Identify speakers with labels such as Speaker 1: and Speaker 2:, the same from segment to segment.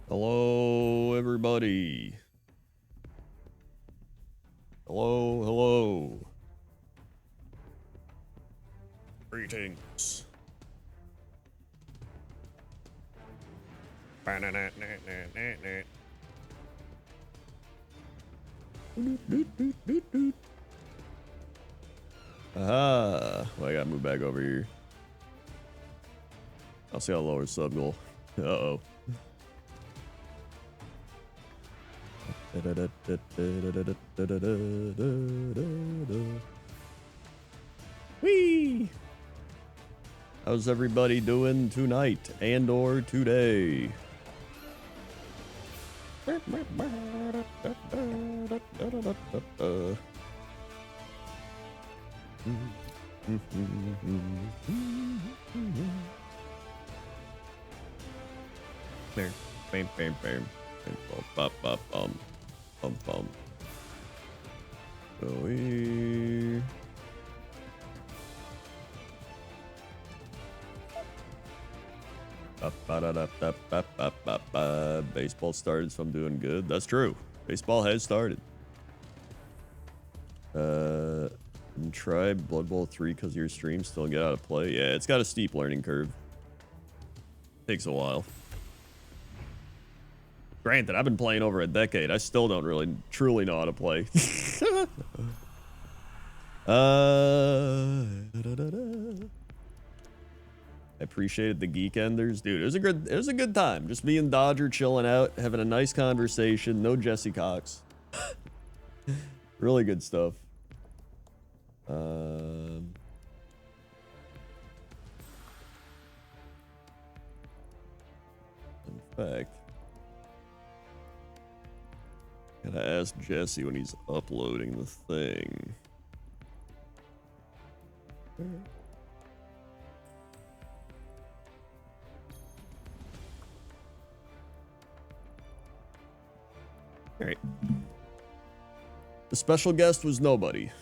Speaker 1: Hello, everybody. Hello, hello. Greetings. Aha. Well, I gotta move back over here. I'll see how lower sub goal. Uh-oh. Whee! How's everybody doing tonight and or today? Bam, bam, bam, bam. Bum, bum, bum, bum, bum. So we... Baseball started, so I'm doing good. That's true. Baseball has started. Try Blood Bowl 3 because your stream still get out of play. Yeah, it's got a steep learning curve. Takes a while. Granted, I've been playing over a decade. I still don't really truly know how to play. I appreciated the Geek Enders, dude. It was a good time. Just me and Dodger chilling out, having a nice conversation. No Jesse Cox. Really good stuff. In fact, gotta ask Jesse when he's uploading the thing. All right. The special guest was nobody.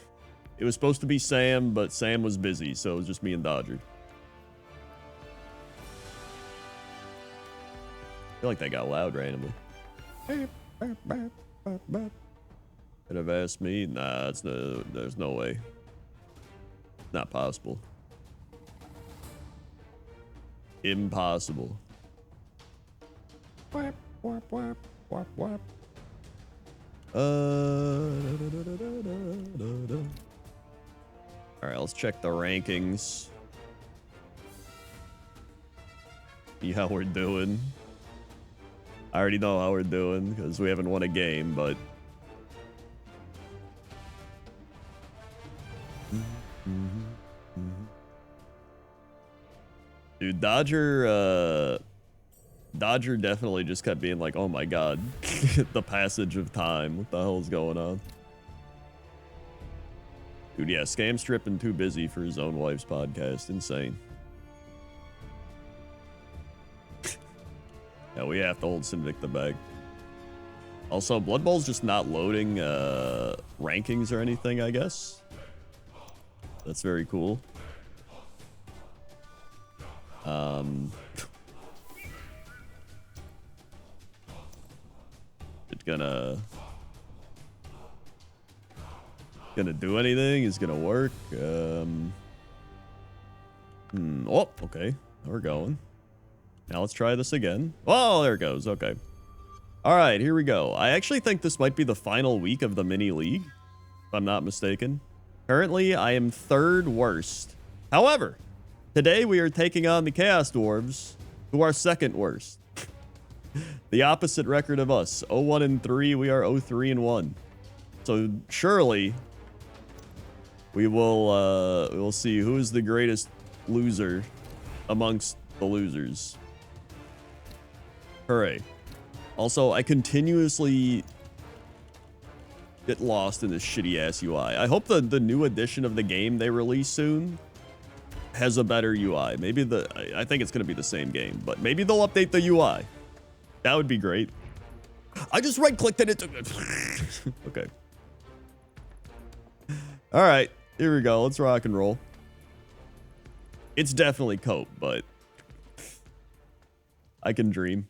Speaker 1: It was supposed to be Sam, but Sam was busy, so it was just me and Dodger. I feel like that got loud randomly. Could have asked me. Nah, there's no way. Not possible. Impossible. Wap, wap, wap, wap, wap. All right, let's check the rankings. See how we're doing. I already know how we're doing because we haven't won a game, but dude, Dodger definitely just kept being like, oh my god, the passage of time. What the hell is going on? Dude, yeah, Scam stripping too busy for his own wife's podcast. Insane. Yeah, we have to hold Sinvic the bag. Also, Blood Bowl's just not loading rankings or anything, I guess. That's very cool. It's gonna do anything? Is gonna work? Oh, okay. We're going. Now let's try this again. Oh, there it goes. Okay. All right, here we go. I actually think this might be the final week of the mini league, if I'm not mistaken. Currently, I am third worst. However, today we are taking on the Chaos Dwarves, who are second worst. The opposite record of us. 0-1-3. We are 0-3-1. So surely we will see who is the greatest loser amongst the losers. Hooray. Also, I continuously get lost in this shitty ass UI. I hope the new edition of the game they release soon has a better UI. Maybe I think it's going to be the same game, but maybe they'll update the UI. That would be great. I just right-clicked and it took it. Okay. All right, here we go. Let's rock and roll. It's definitely Cope, but I can dream.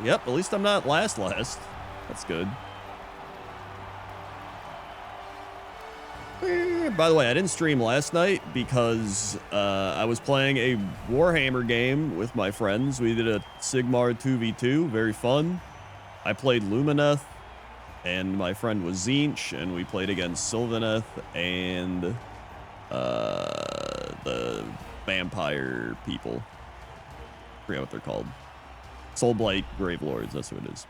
Speaker 1: Yep, at least I'm not last. That's good. By the way, I didn't stream last night because I was playing a Warhammer game with my friends. We did a Sigmar 2v2, very fun. I played Lumineth, and my friend was Tzeentch, and we played against Sylvaneth and the vampire people. I forget what they're called. Soulblight Gravelords, that's what it is.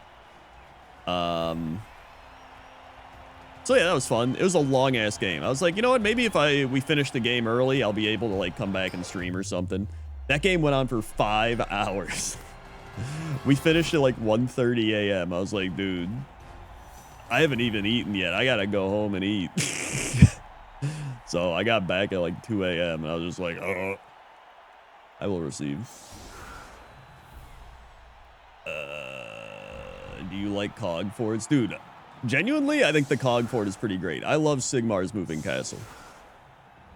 Speaker 1: So yeah, that was fun. It was a long ass game. I was like, you know what? Maybe if we finish the game early, I'll be able to like come back and stream or something. That game went on for 5 hours. We finished at like 1:30 a.m. I was like, dude, I haven't even eaten yet. I gotta go home and eat. So I got back at like 2 a.m. and I was just like, oh, I will receive. Do you like Cog Forts? Dude, genuinely, I think the Cog Fort is pretty great. I love Sigmar's moving castle.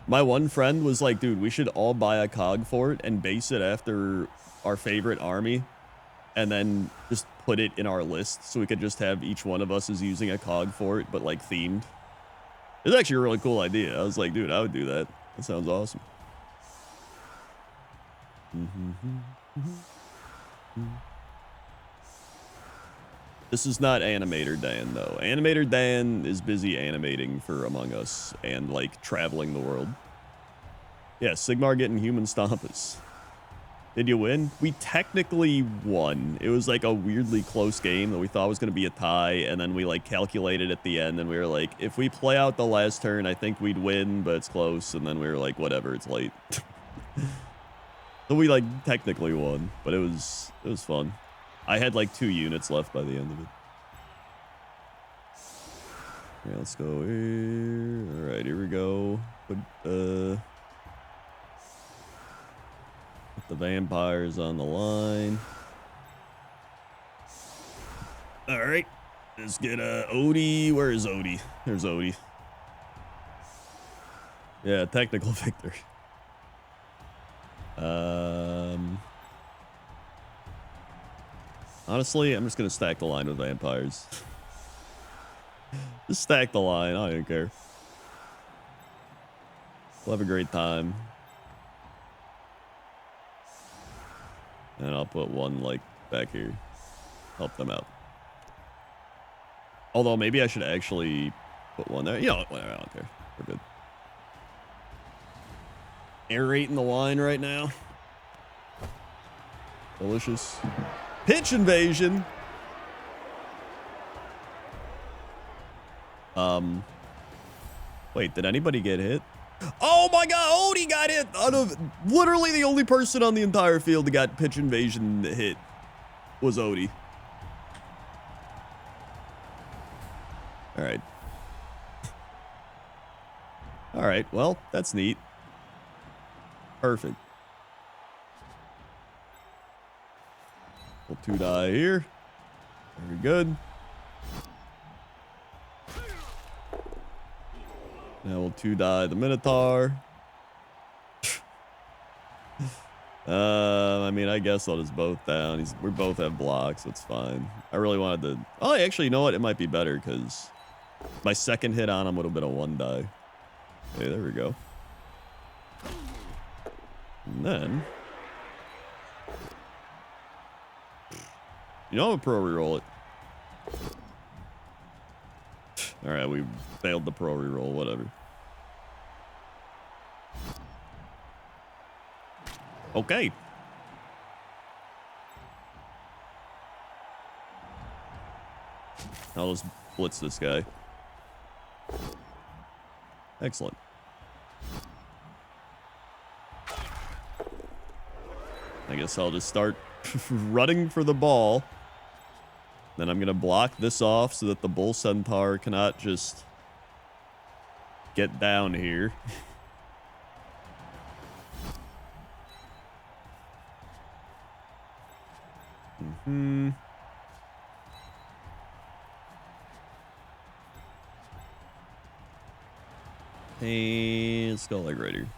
Speaker 1: My one friend was like, dude, we should all buy a Cog Fort and base it after our favorite army and then just put it in our list so we could just have each one of us is using a Cog Fort, but like themed. It's actually a really cool idea. I was like, dude, I would do that. That sounds awesome. This is not Animator Dan, though. Animator Dan is busy animating for Among Us and, like, traveling the world. Yeah, Sigmar getting human stompers. Did you win? We technically won. It was, like, a weirdly close game that we thought was going to be a tie, and then we, like, calculated at the end, and we were like, if we play out the last turn, I think we'd win, but it's close, and then we were like, whatever, it's late. So we, like, technically won, but it was fun. I had like 2 units left by the end of it. Yeah, let's go here. All right, here we go. Put the vampires on the line. All right, let's get Odie. Where is Odie? There's Odie. Yeah, technical victory. Honestly, I'm just going to stack the line with vampires. Just stack the line. I don't care. We'll have a great time. And I'll put one, like, back here. Help them out. Although, maybe I should actually put one there. You know, whatever, I don't care. We're good. Aerating the wine right now. Delicious. Pitch invasion. Wait, did anybody get hit? Oh my god, Odie got hit out of literally the only person on the entire field that got pitch invasion hit was Odie. All right. All right, well, that's neat. Perfect. We'll 2-die here. Very good. Now we'll 2-die the Minotaur. I mean, I guess I'll just both down. We both have blocks. It's fine. I really wanted to... Oh, actually, you know what? It might be better because my second hit on him would have been a 1-die. Okay, there we go. And then... You know, I'm a pro reroll it. Alright, we failed the pro reroll, whatever. Okay. I'll just blitz this guy. Excellent. I guess I'll just start running for the ball. Then I'm going to block this off so that the Bull Centaur cannot just get down here. And let's go like right here.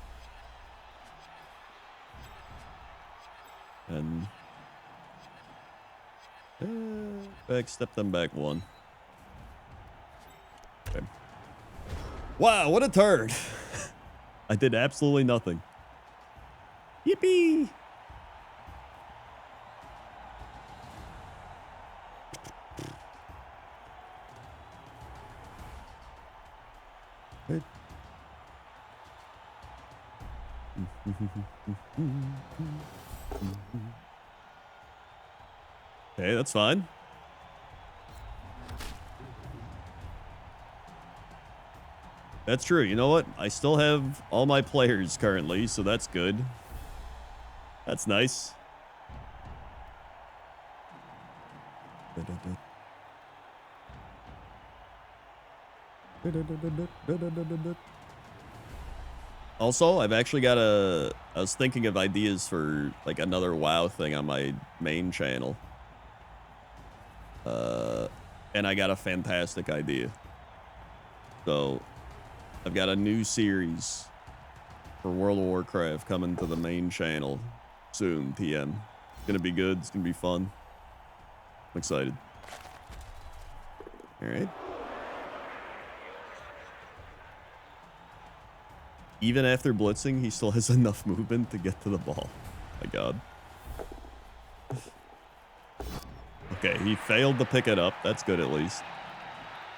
Speaker 1: And Step them back 1. Okay. Wow, what a turn. I did absolutely nothing. Yippee! Good. Okay, that's fine. That's true. You know what? I still have all my players currently, so that's good. That's nice. Also, I've actually got I was thinking of ideas for like another WoW thing on my main channel. And I got a fantastic idea. So, I've got a new series for World of Warcraft coming to the main channel soon, TM. It's gonna be good. It's gonna be fun. I'm excited. All right. Even after blitzing, he still has enough movement to get to the ball. My God. Okay, he failed to pick it up. That's good at least.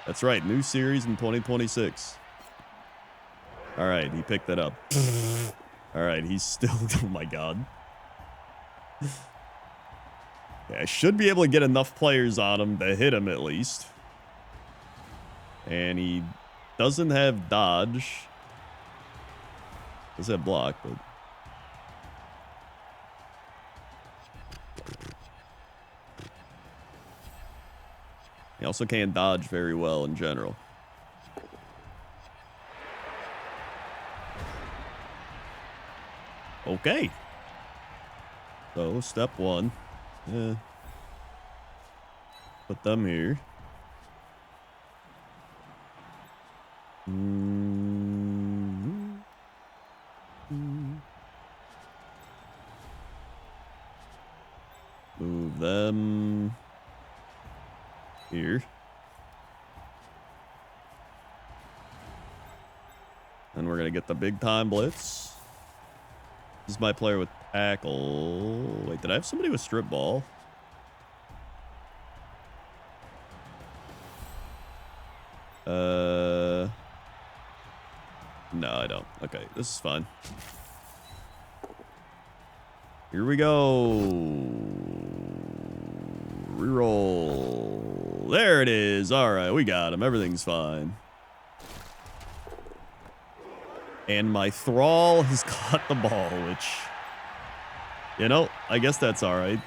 Speaker 1: That's right. New series in 2026. All right, he picked it up. All right, he's still... Oh, my God. Yeah, I should be able to get enough players on him to hit him at least. And he doesn't have dodge. Does have block, but... He also can't dodge very well in general. Okay. So, step 1. Put them here. Move them here. And we're going to get the big time blitz. This is my player with tackle. Wait, did I have somebody with strip ball? No, I don't. Okay, this is fine. Here we go. Reroll. There it is. All right, we got him. Everything's fine. And my thrall has caught the ball, which, you know, I guess that's all right.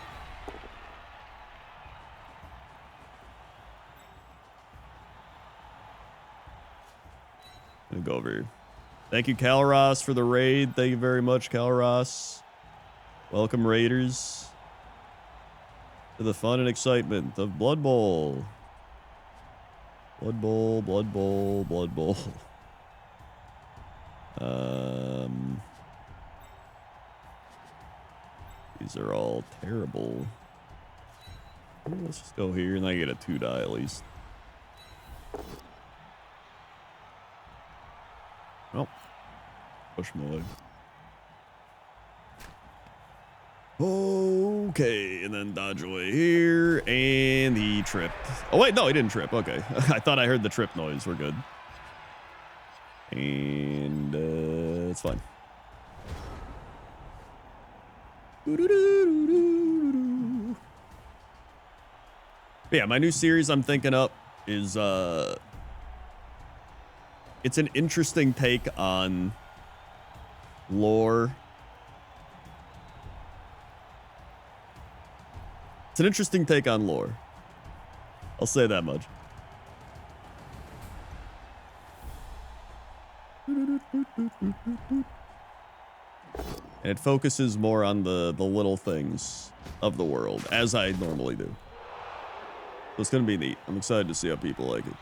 Speaker 1: I'm gonna go over here. Thank you, Calros, for the raid. Thank you very much, Calros. Welcome, Raiders, to the fun and excitement of Blood Bowl. Blood Bowl, Blood Bowl, Blood Bowl. These are all terrible. Let's just go here and I get a 2-die at least. Oh, push him away. Okay, and then dodge away here, and he tripped. Oh wait, no, he didn't trip. Okay, I thought I heard the trip noise. We're good, and it's fine. Yeah, my new series I'm thinking up is it's an interesting take on lore. It's an interesting take on lore. I'll say that much. And it focuses more on the little things of the world, as I normally do. So it's going to be neat. I'm excited to see how people like it.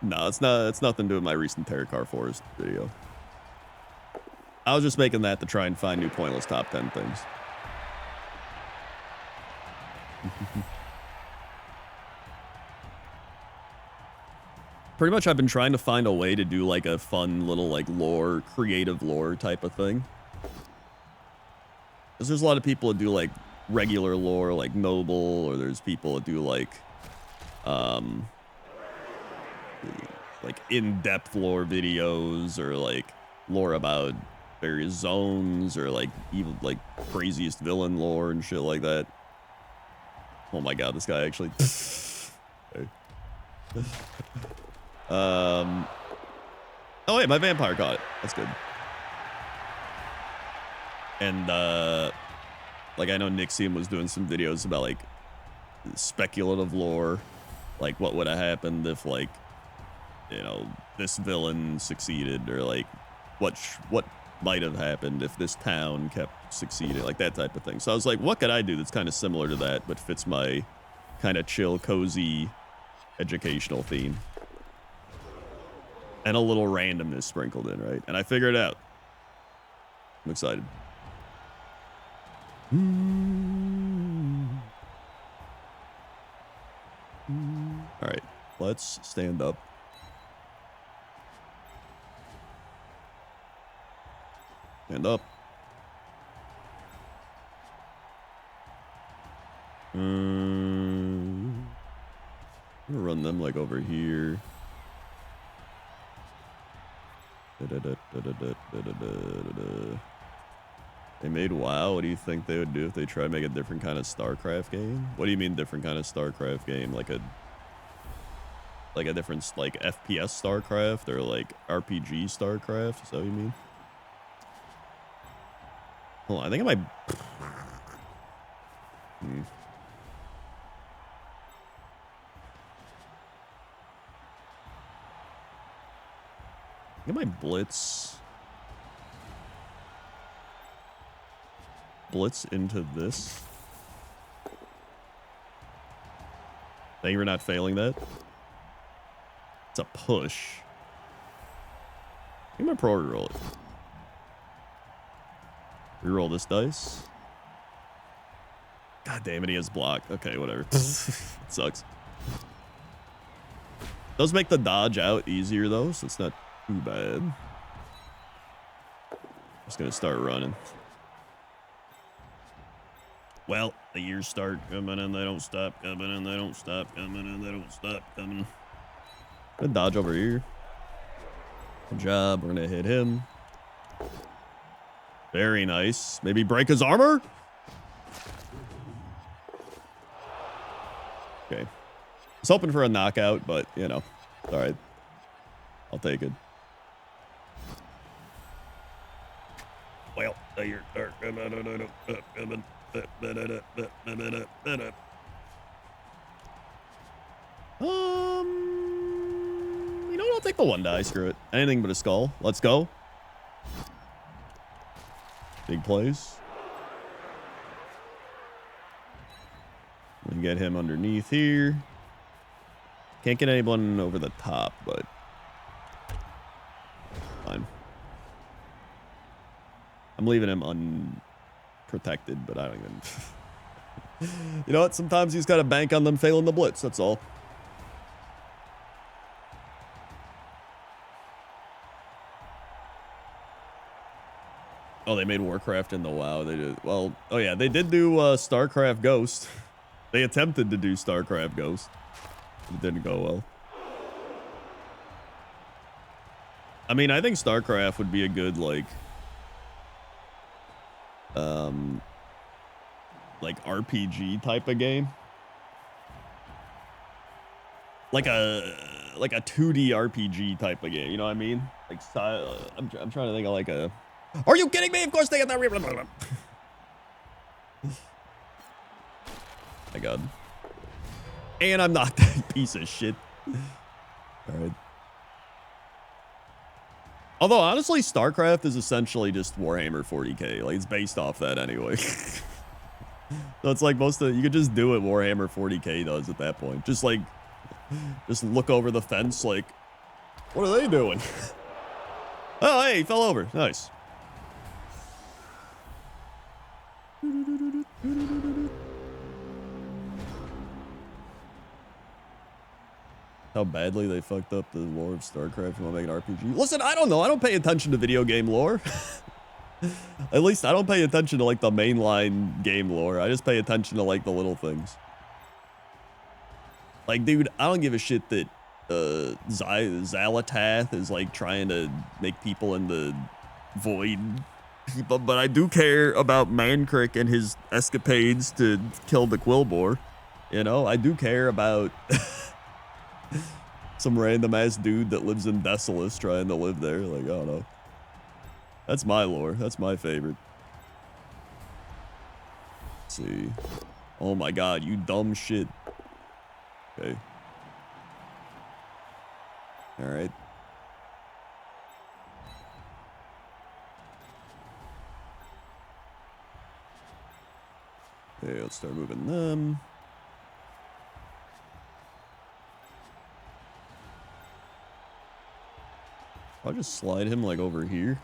Speaker 1: No, it's not. It's nothing to do with my recent Terracar Forest video. I was just making that to try and find new pointless top 10 things. Pretty much I've been trying to find a way to do like a fun little like lore, creative lore type of thing. Because there's a lot of people that do like regular lore, like noble, or there's people that do like in-depth lore videos, or like lore about various zones, or like even like craziest villain lore and shit like that. Oh my god, this guy actually. Oh wait, my vampire caught it. That's good. And like I know Nixium was doing some videos about like speculative lore, like what would have happened if like, you know, this villain succeeded, or like what might have happened if this town kept succeeding, like that type of thing. So I was like, what could I do that's kind of similar to that but fits my kind of chill, cozy, educational theme, and a little randomness sprinkled in, right? And I figured it out. I'm excited. All right, let's stand up. Stand up. I'm gonna run them like over here. They made WoW. What do you think they would do if they try to make a different kind of StarCraft game? What do you mean different kind of StarCraft game? Like a different like FPS StarCraft, or like RPG StarCraft? Is that what you mean? Hold on, I think I might. I think I might blitz into this. Thank you for not failing that. It's a push. I think I'm gonna pro reroll it. Reroll this dice. God damn it, he has block. Okay, whatever. It sucks. Does make the dodge out easier though, so it's not too bad. Just gonna start running. Well, the years start coming and they don't stop coming, and they don't stop coming, and they don't stop coming. Gonna dodge over here. Good job. We're gonna hit him. Very nice. Maybe break his armor? Okay. I was hoping for a knockout, but, you know, all right. I'll take it. Well, you're coming. You know what? I'll take the one die. Screw it. Anything but a skull. Let's go. Big plays. We can get him underneath here. Can't get anyone over the top, but fine. I'm leaving him unprotected, but I don't even. You know what? Sometimes he's got to bank on them failing the blitz. That's all. Oh, they made Warcraft in the WoW. They did. Well, oh yeah, they did do StarCraft Ghost. They attempted to do StarCraft Ghost. It didn't go well. I mean, I think StarCraft would be a good like RPG type of game. Like a 2D RPG type of game. You know what I mean? Like I'm trying to think of like a. Are you kidding me? Of course they got that. My God. And I'm not that piece of shit. All right. Although, honestly, StarCraft is essentially just Warhammer 40k. Like, it's based off that anyway. So it's like you could just do what Warhammer 40k does at that point. Just look over the fence like, What are they doing? Oh, hey, he fell over. Nice. How badly they fucked up the lore of StarCraft while making RPG. Listen, I don't know. I don't pay attention to video game lore. At least I don't pay attention to like the mainline game lore. I just pay attention to like the little things. Like, dude, I don't give a shit that Xalatath is like trying to make people in the void people, but I do care about Mankrik and his escapades to kill the Quillbore. You know, I do care about some random ass dude that lives in Desolace trying to live there. Like, I don't know. That's my lore. That's my favorite. Let's see. Oh my god, you dumb shit. Okay. Alright. Okay, let's start moving them. I'll just slide him like over here.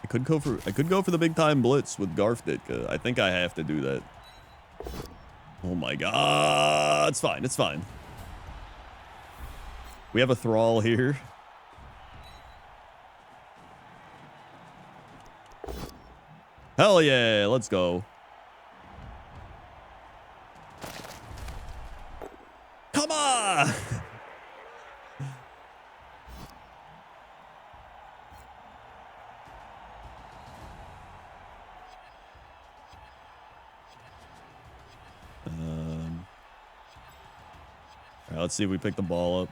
Speaker 1: I could go for the big time blitz with Garf Ditka. I think I have to do that. Oh my god. It's fine. It's fine. We have a Thrall here. Hell yeah. Let's go. Come on. All right, let's see if we pick the ball up.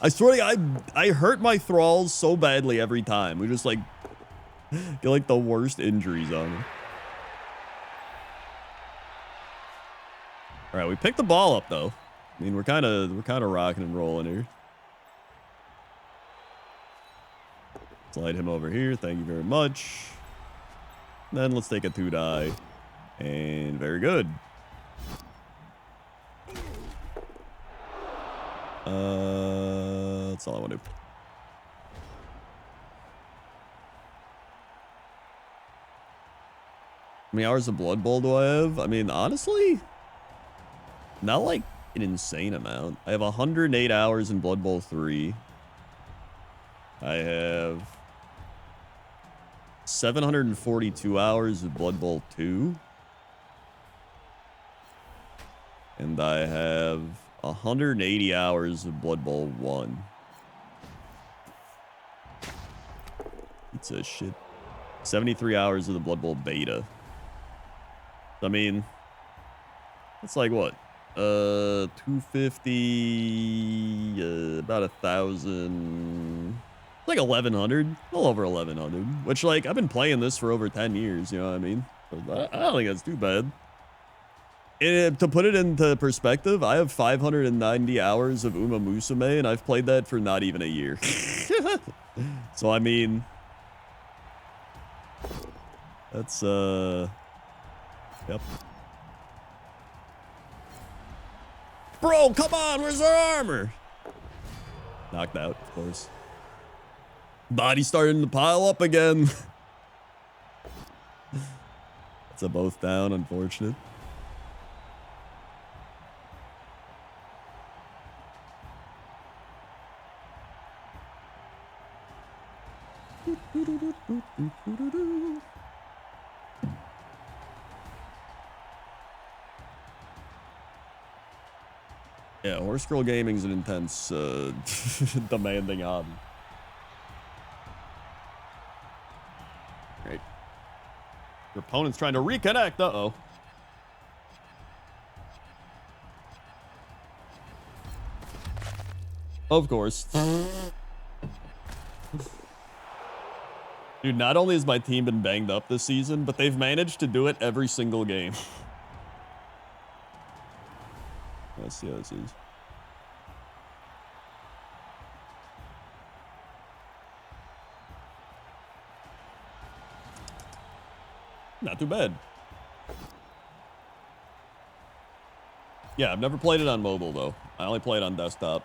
Speaker 1: I swear to God, I hurt my Thralls so badly every time. We just like get like the worst injuries on them. All right, we picked the ball up though. I mean, we're kind of rocking and rolling here. Slide him over here. Thank you very much. Then let's take a 2-die. And very good. That's all I want to do. How many hours of Blood Bowl do I have? I mean, honestly, not like an insane amount. I have 108 hours in Blood Bowl 3. I have 742 hours of Blood Bowl 2. And I have 180 hours of Blood Bowl 1. It's a shit. 73 hours of the Blood Bowl beta. I mean, it's like what? 250, about 1,000, like 1,100, a little over 1,100, which like I've been playing this for over 10 years, you know what I mean? So I don't think that's too bad. To put it into perspective, I have 590 hours of Uma Musume, and I've played that for not even a year. So, I mean, that's, yep. Bro, come on, where's our armor? Knocked out, of course. Body starting to pile up again. It's a both down, unfortunate. Yeah, Horse Girl Gaming's an intense, demanding hobby. Great. Your opponent's trying to reconnect. Uh-oh. Of course. Dude, not only has my team been banged up this season, but they've managed to do it every single game. Let's see how this is. Not too bad. Yeah, I've never played it on mobile, though. I only play it on desktop.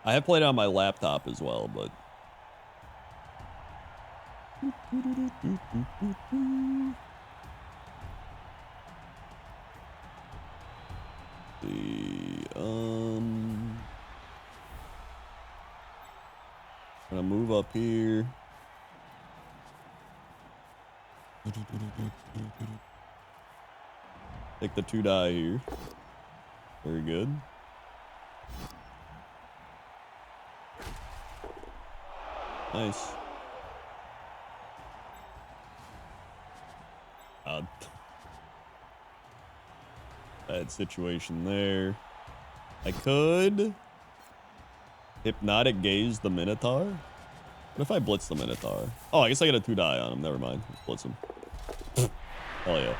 Speaker 1: I have played it on my laptop as well, but... Gonna move up here. Take the 2 die here. Very good. Nice. Bad situation there. I could hypnotic gaze the Minotaur. What if I blitz the Minotaur? Oh, I guess I got a 2 die on him. Never mind. Let's blitz him. Hell yeah.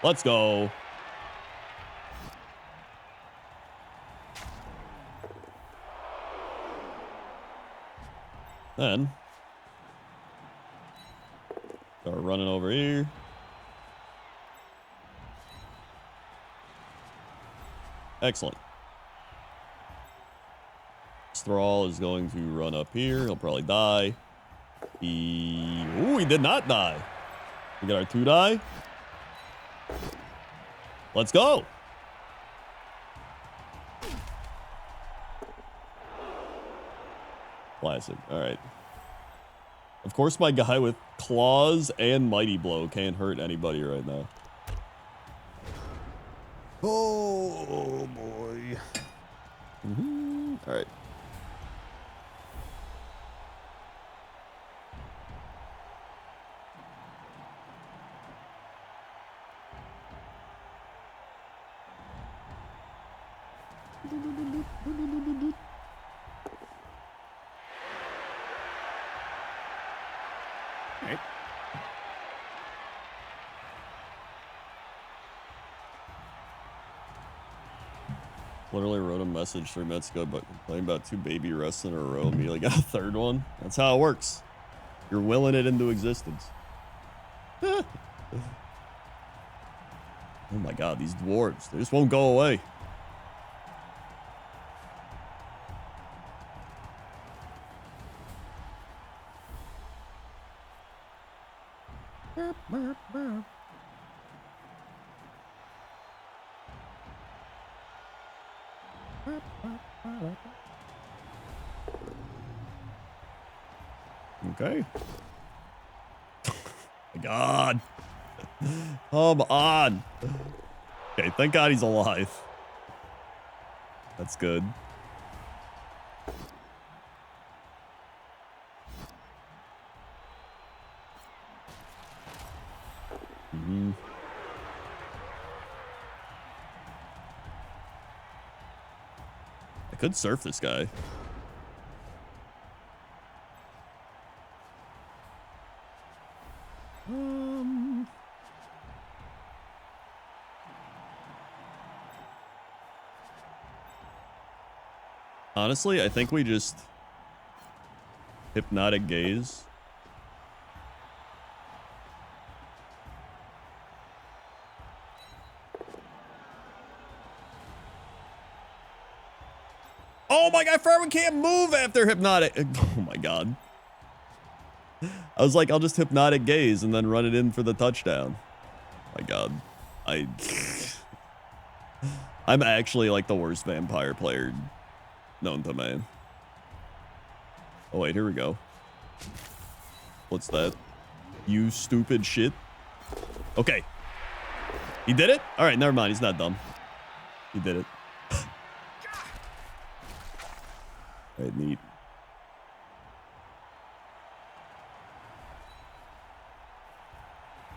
Speaker 1: Let's go. Then start running over here. Excellent. Thrall is going to run up here. He'll probably die. Ooh, he did not die. We got our 2 die. Let's go. Classic. All right. Of course, my guy with claws and mighty blow can't hurt anybody right now. Oh boy. All right. Literally wrote a message 3 minutes ago, but complaining about 2 baby rests in a row. Immediately got a 3rd one. That's how it works. You're willing it into existence. Oh my god, these dwarves. They just won't go away. Okay. My god. Come on. Okay, thank god he's alive. That's good. I could surf this guy. Honestly, I think we just hypnotic gaze. Oh my god, Farman can't move after hypnotic. Oh my god. I was like, I'll just hypnotic gaze and then run it in for the touchdown. Oh my god. I'm actually like the worst vampire player known to man. Oh wait, here we go. What's that? You stupid shit. Okay. He did it? All right, never mind. He's not dumb. He did it. All right, neat.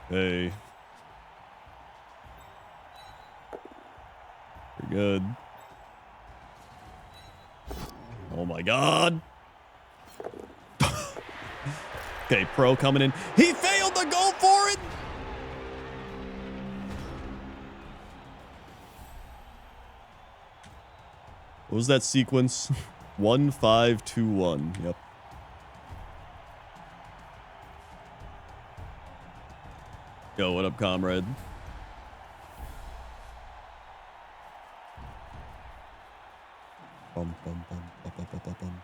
Speaker 1: Hey. We're good. Oh my god. Okay, pro coming in. He failed to go for it. What was that sequence? 1, 5, 2, 1. Yep. Yo, what up, comrade? Bum, bum, bum, bum, bum, bum, bum, bum.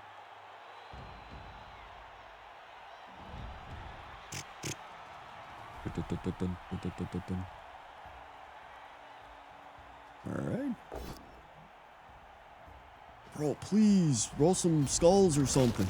Speaker 1: All right. Bro, please roll some skulls or something.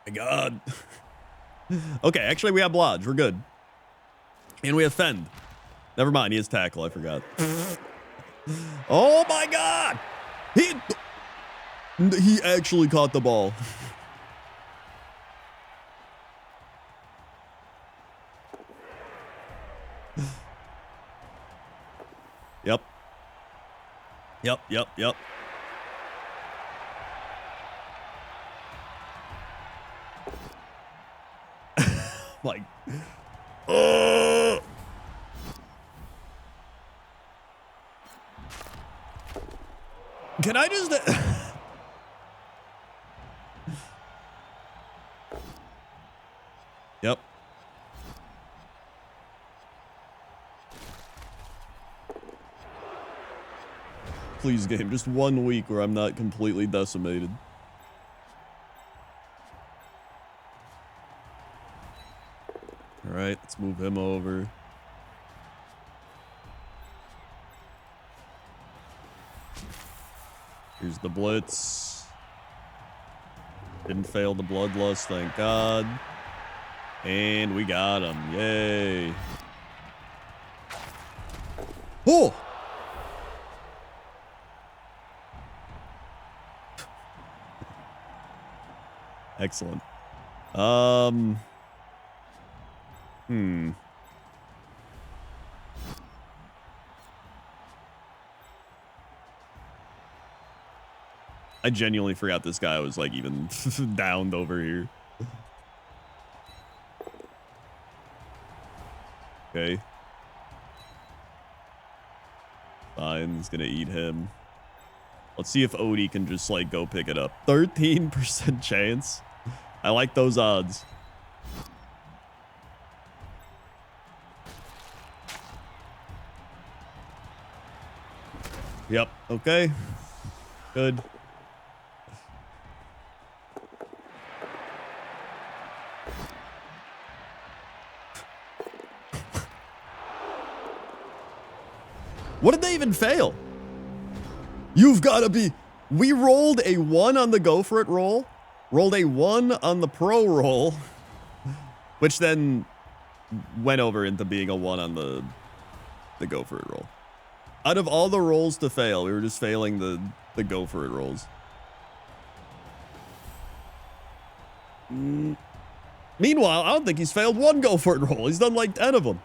Speaker 1: My God. Okay, actually we have Blodge. We're good. And we have Fend. Never mind, he has tackle. I forgot. Oh my God! He actually caught the ball. Yep. Yep, yep, yep. Like, can I just Yep. Please, game, just 1 week where I'm not completely decimated. All right, let's move him over. Here's the blitz. Didn't fail the bloodlust, thank God. And we got him. Yay. Oh! Excellent. I genuinely forgot this guy was like even downed over here. Okay. Fine, he's gonna eat him. Let's see if Odie can just like go pick it up. 13% chance. I like those odds. Yep. Okay. Good. What did they even fail? You've got to be... We rolled a 1 on the go for it roll. Rolled a 1 on the pro roll. Which then went over into being a 1 on the go for it roll. Out of all the rolls to fail, we were just failing the go for it rolls. Meanwhile, I don't think he's failed 1 go for it roll. He's done like 10 of them.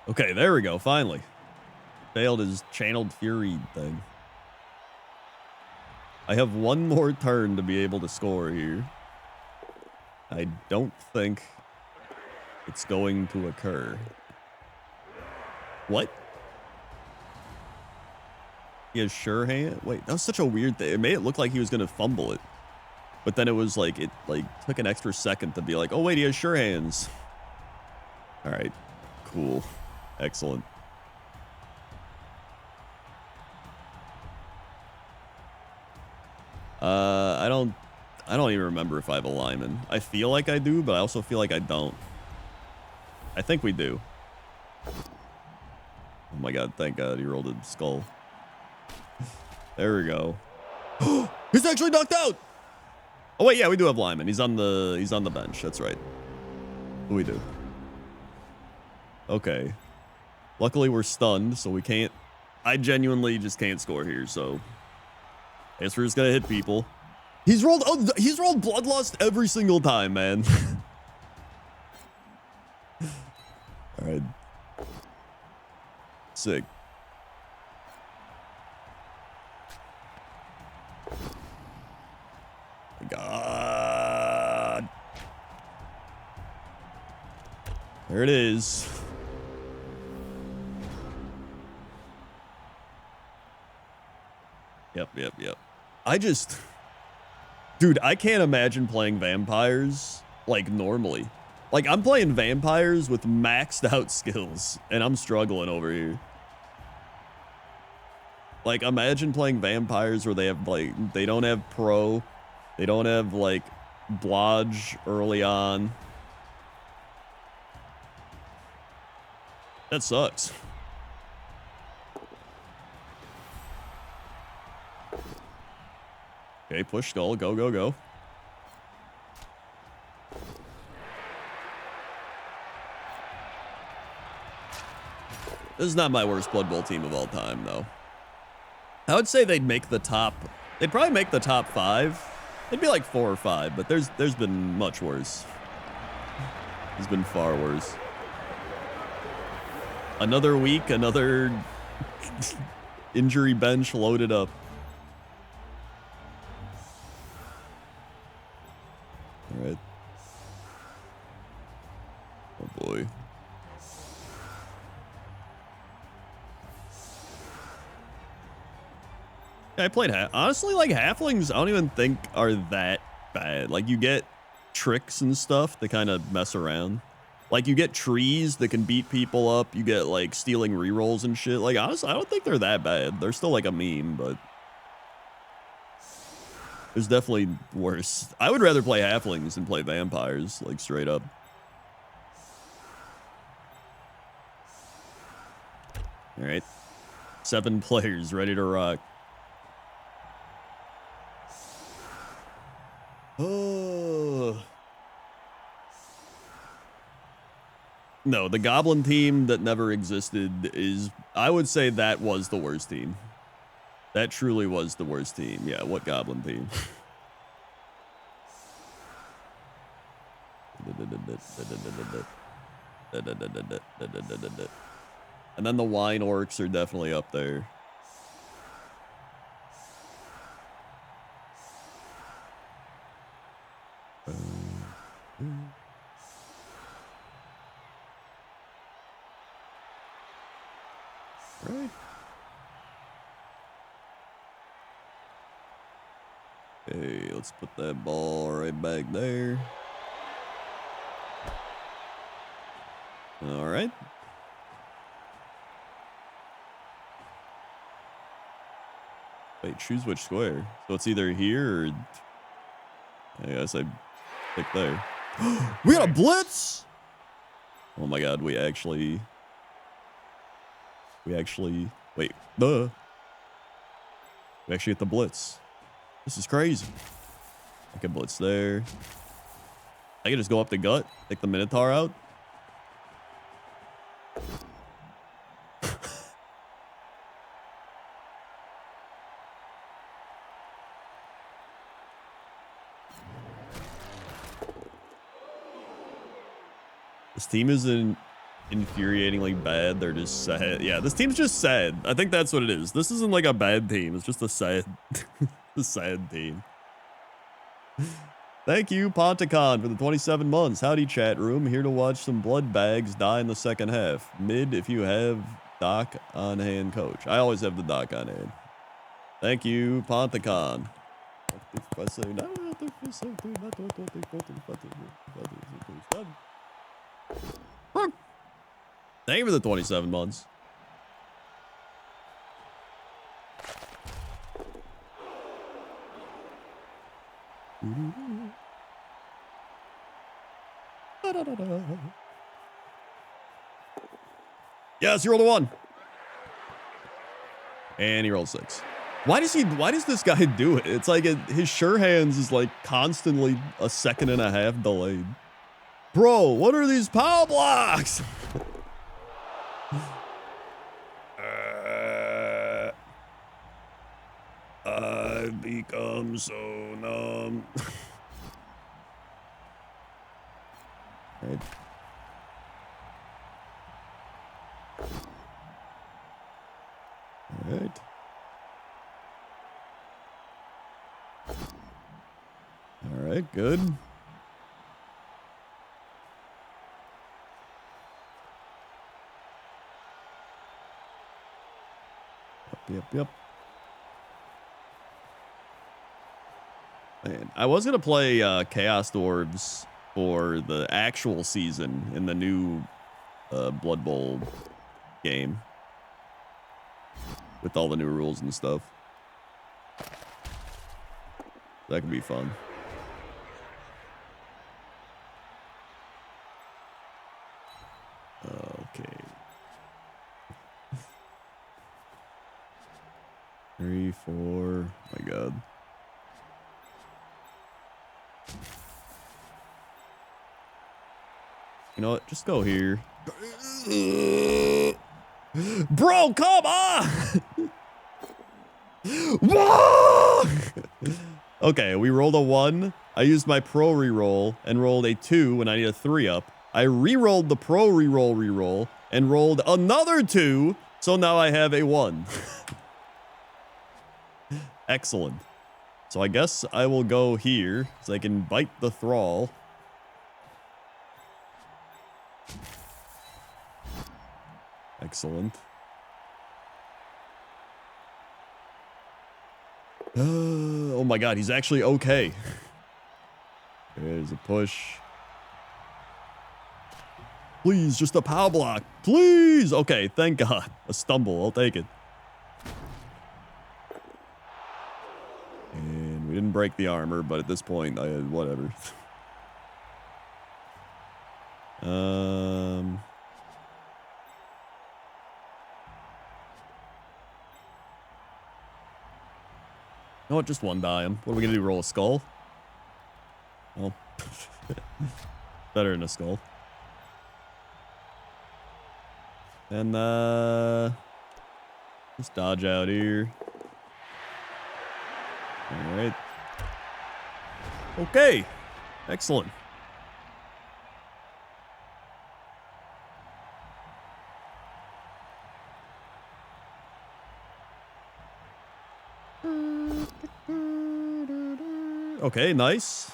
Speaker 1: Okay, there we go, finally. Failed his channeled fury thing. I have 1 more turn to be able to score here. I don't think it's going to occur. What? He has sure hand? Wait, that was such a weird thing. It made it look like he was going to fumble it. But then it was like, it like took an extra second to be like, oh wait, he has sure hands. All right, cool. Excellent. I don't even remember if I have a lineman. I feel like I do, but I also feel like I don't. I think we do. Oh my God, thank God he rolled a skull. There we go. He's actually knocked out. Oh wait, yeah, we do have Lyman. He's on the bench. That's right. We do. Okay. Luckily, we're stunned, so we can't. I genuinely just can't score here. So, I guess we're just gonna hit people. He's rolled. Oh, he's rolled Bloodlust every single time, man. All right. Sick. God. There it is. Yep. Dude, I can't imagine playing vampires like normally. Like, I'm playing vampires with maxed out skills, and I'm struggling over here. Like, imagine playing vampires where they have, like, they don't have pro, they don't have, like, blodge early on. That sucks. Okay, push skull, go. This is not my worst Blood Bowl team of all time, though. I would say they'd make the top. They'd probably make the top 5. They'd be like 4 or 5, but there's been much worse. There's been far worse. Another week, another injury bench loaded up. All right. Oh boy. I played honestly, like, halflings I don't even think are that bad. Like, you get tricks and stuff that kind of mess around. Like, you get trees that can beat people up. You get, like, stealing rerolls and shit. Like, honestly, I don't think they're that bad. They're still like a meme, but there's definitely worse. I would rather play halflings than play vampires, like, straight up. All right. 7 players ready to rock. Oh. No, the Goblin team that never existed is, I would say that was the worst team. That truly was the worst team. Yeah, what Goblin team? And then the Wine Orcs are definitely up there. Right. Okay, let's put that ball right back there. All right. Wait, choose which square. So it's either here or... I guess I picked there. We got a blitz! Oh my god, we actually... Wait, We actually get the blitz. This is crazy. I can blitz there. I can just go up the gut, take the Minotaur out. This team isn't infuriatingly bad. They're just sad. Yeah, this team's just sad. I think that's what it is. This isn't like a bad team. It's just a sad, a sad team. Thank you, Ponticon, for the 27 months. Howdy, chat room. Here to watch some blood bags die in the second half. Mid if you have Doc on hand, coach. I always have the Doc on hand. Thank you, Ponticon. Thank you for the 27 months. Yes, you rolled a 1. And he rolled 6. Why does this guy do it? It's like his sure hands is like constantly a second and a half delayed. Bro, what are these power blocks? I've become so numb. Right. All right. All right, good. Yep. Man, I was gonna play Chaos Dwarves for the actual season in the new Blood Bowl game with all the new rules and stuff. That could be fun. Okay. 3, 4. My God. You know what? Just go here. Bro, come on! Whoa! Okay, we rolled a 1. I used my pro reroll and rolled a 2 when I need a 3 up. I rerolled the pro reroll and rolled another 2, so now I have a 1. Excellent. So I guess I will go here so I can bite the thrall. Excellent. Oh my God, he's actually okay. There's a push. Please, just a power block. Please. Okay, thank God. A stumble. I'll take it. And we didn't break the armor, but at this point, whatever. You know what? Just one die him. What are we gonna do? Roll a skull? Well, better than a skull. And just dodge out here. All right. Okay. Excellent. Okay, nice.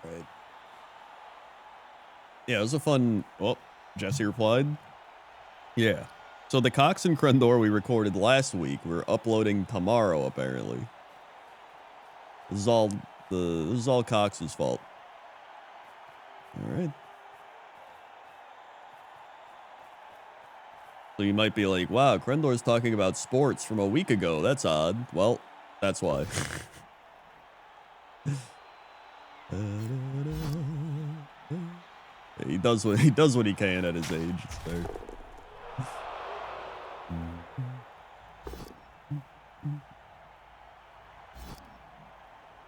Speaker 1: Right. Yeah, it was a fun. Well, Jesse replied. Yeah. So the Cox and Crendor we recorded last week, we're uploading tomorrow apparently. This is all Cox's fault. All right. So you might be like, wow, Crendor's talking about sports from a week ago. That's odd. Well, that's why. He does what he can at his age. It's fair.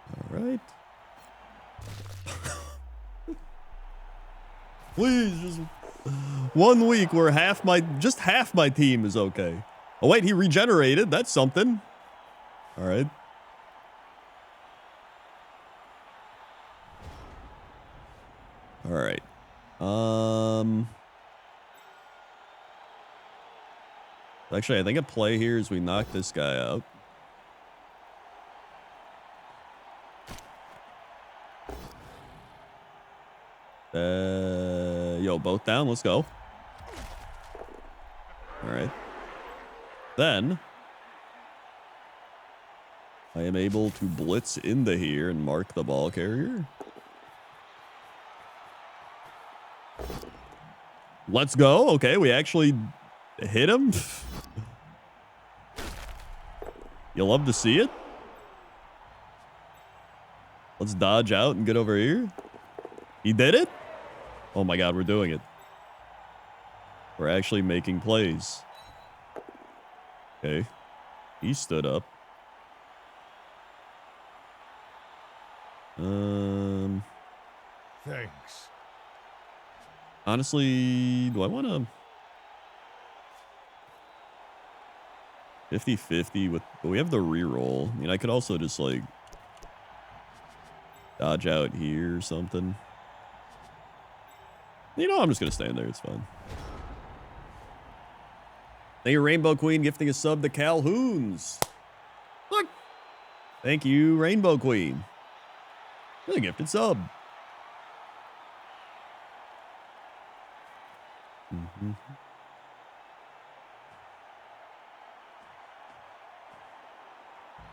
Speaker 1: All right. Please, just 1 week where just half my team is okay. Oh wait, he regenerated. That's something. All right. All right. Actually, I think a play here is we knock this guy out. Yo, both down. Let's go. All right. Then I am able to blitz into here and mark the ball carrier. Let's go. Okay, we actually hit him. You'll love to see it. Let's dodge out and get over here. He did it? Oh my god, we're doing it. We're actually making plays. Okay. He stood up.
Speaker 2: Thanks.
Speaker 1: Honestly, do I want to 50-50 with, but we have the reroll. I mean, I could also just like dodge out here or something. You know, I'm just going to stand there. It's fine. Thank you, Rainbow Queen, gifting a sub to Calhoun's. Look. Thank you, Rainbow Queen. Really gifted sub.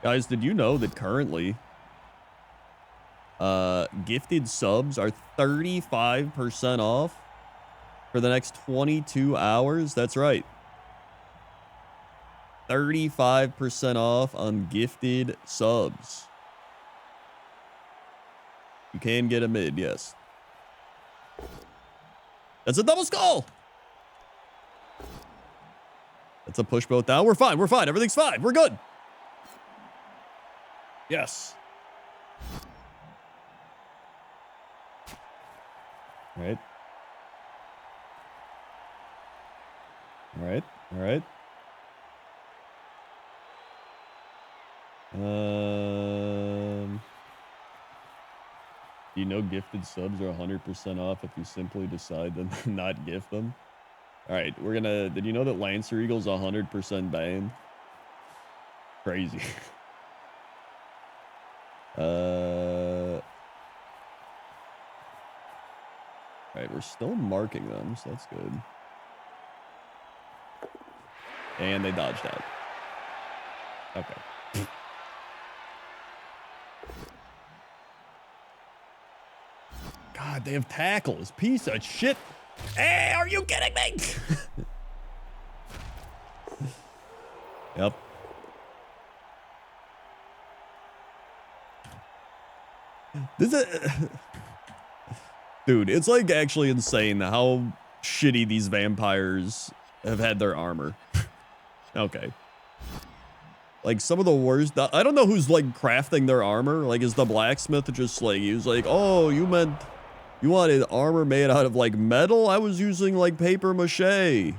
Speaker 1: Guys, did you know that currently gifted subs are 35% off for the next 22 hours? That's right. 35% off on gifted subs. You can get a mid, yes. That's a double skull. That's a push both down. We're fine. We're fine. Everything's fine. We're good. Yes. All right. All right. All right. You know, gifted subs are 100% off if you simply decide to not gift them. All right, we're gonna. Did you know that Lancer Eagle's 100% banned? Crazy. All right, we're still marking them, so that's good. And they dodged out. Okay. God, they have tackles. Piece of shit. Hey, are you kidding me? Yep. This is... Dude, it's like actually insane how shitty these vampires have had their armor. Okay. Like some of the worst... I don't know who's like crafting their armor. Like is the blacksmith just like... He was like, oh, you meant... You wanted armor made out of like metal? I was using like paper mache. You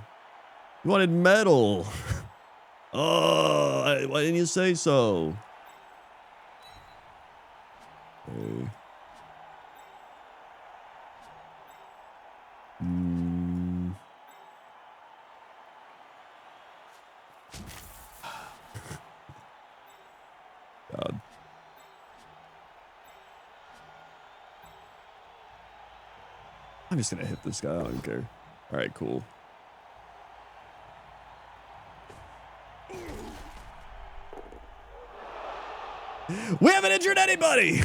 Speaker 1: wanted metal. Oh, why didn't you say so? Okay. God. I'm just gonna hit this guy. I don't care. All right, cool. We haven't injured anybody.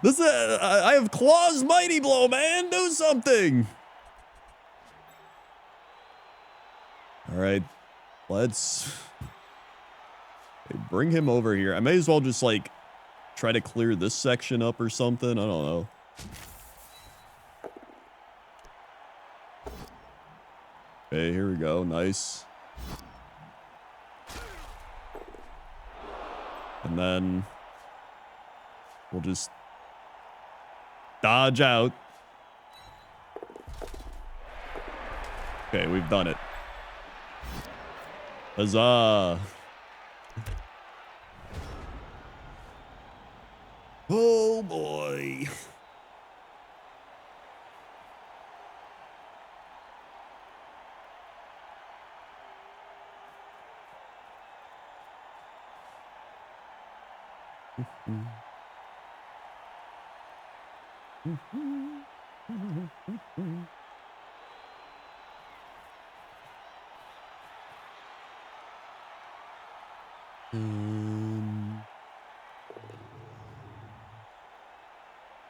Speaker 1: This I have Claw's mighty blow, man. Do something. All right, let's bring him over here. I may as well just like try to clear this section up or something. I don't know. Okay, here we go. Nice. And then we'll just dodge out. Okay, we've done it. Huzzah. Oh boy.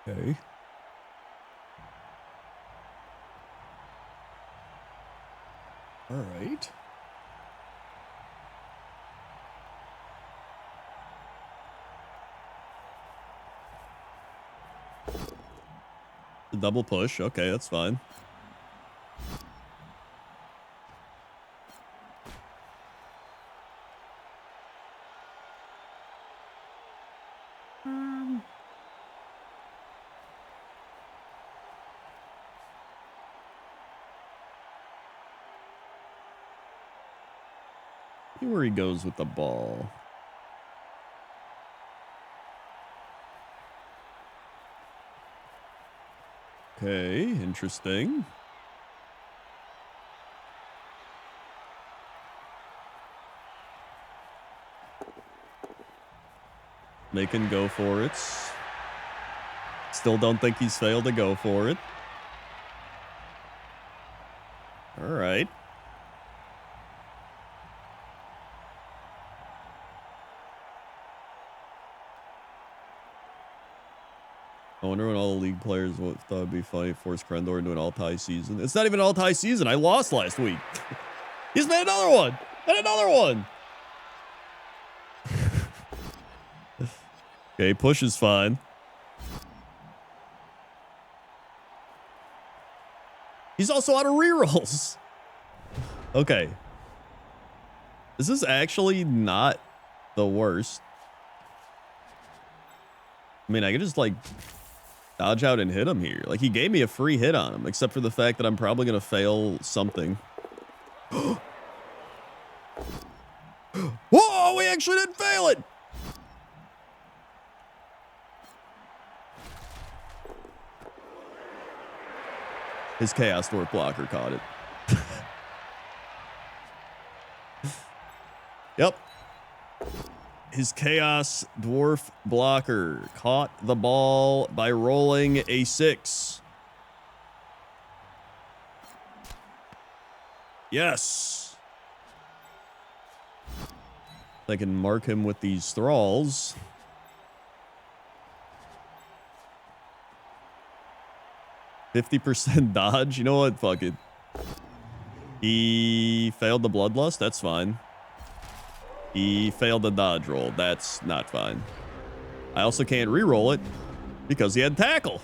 Speaker 1: Okay. All right. The double push. Okay, that's fine. See where he goes with the ball. Okay, interesting. They can go for it. Still don't think he's failed to go for it. All right. I wonder when all the league players thought it'd be funny to force Krendor into an all-tie season. It's not even an all-tie season. I lost last week. He's made another one. And another one. Okay, push is fine. He's also out of rerolls. Okay. This is actually not the worst. I mean, I could just, like, dodge out and hit him here. Like, he gave me a free hit on him, except for the fact that I'm probably going to fail something. Whoa, we actually didn't fail it. His Chaos Dwarf blocker caught it. Yep. His Chaos Dwarf blocker caught the ball by rolling a 6. Yes. I can mark him with these thralls. %50 dodge. You know what? Fuck it. He failed the Bloodlust. That's fine. He failed the dodge roll. That's not fine. I also can't re-roll it because he had tackle.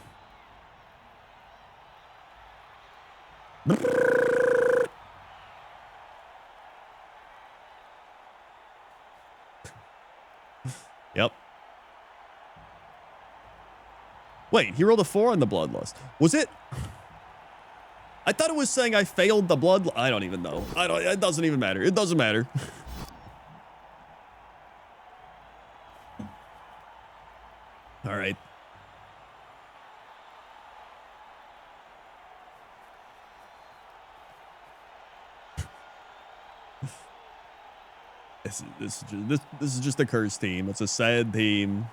Speaker 1: Yep. Wait, he rolled a 4 on the Bloodlust. Was it? I thought it was saying I failed the Bloodlust. I don't even know. It doesn't even matter. It doesn't matter. All right. This is just a cursed team. It's a sad team.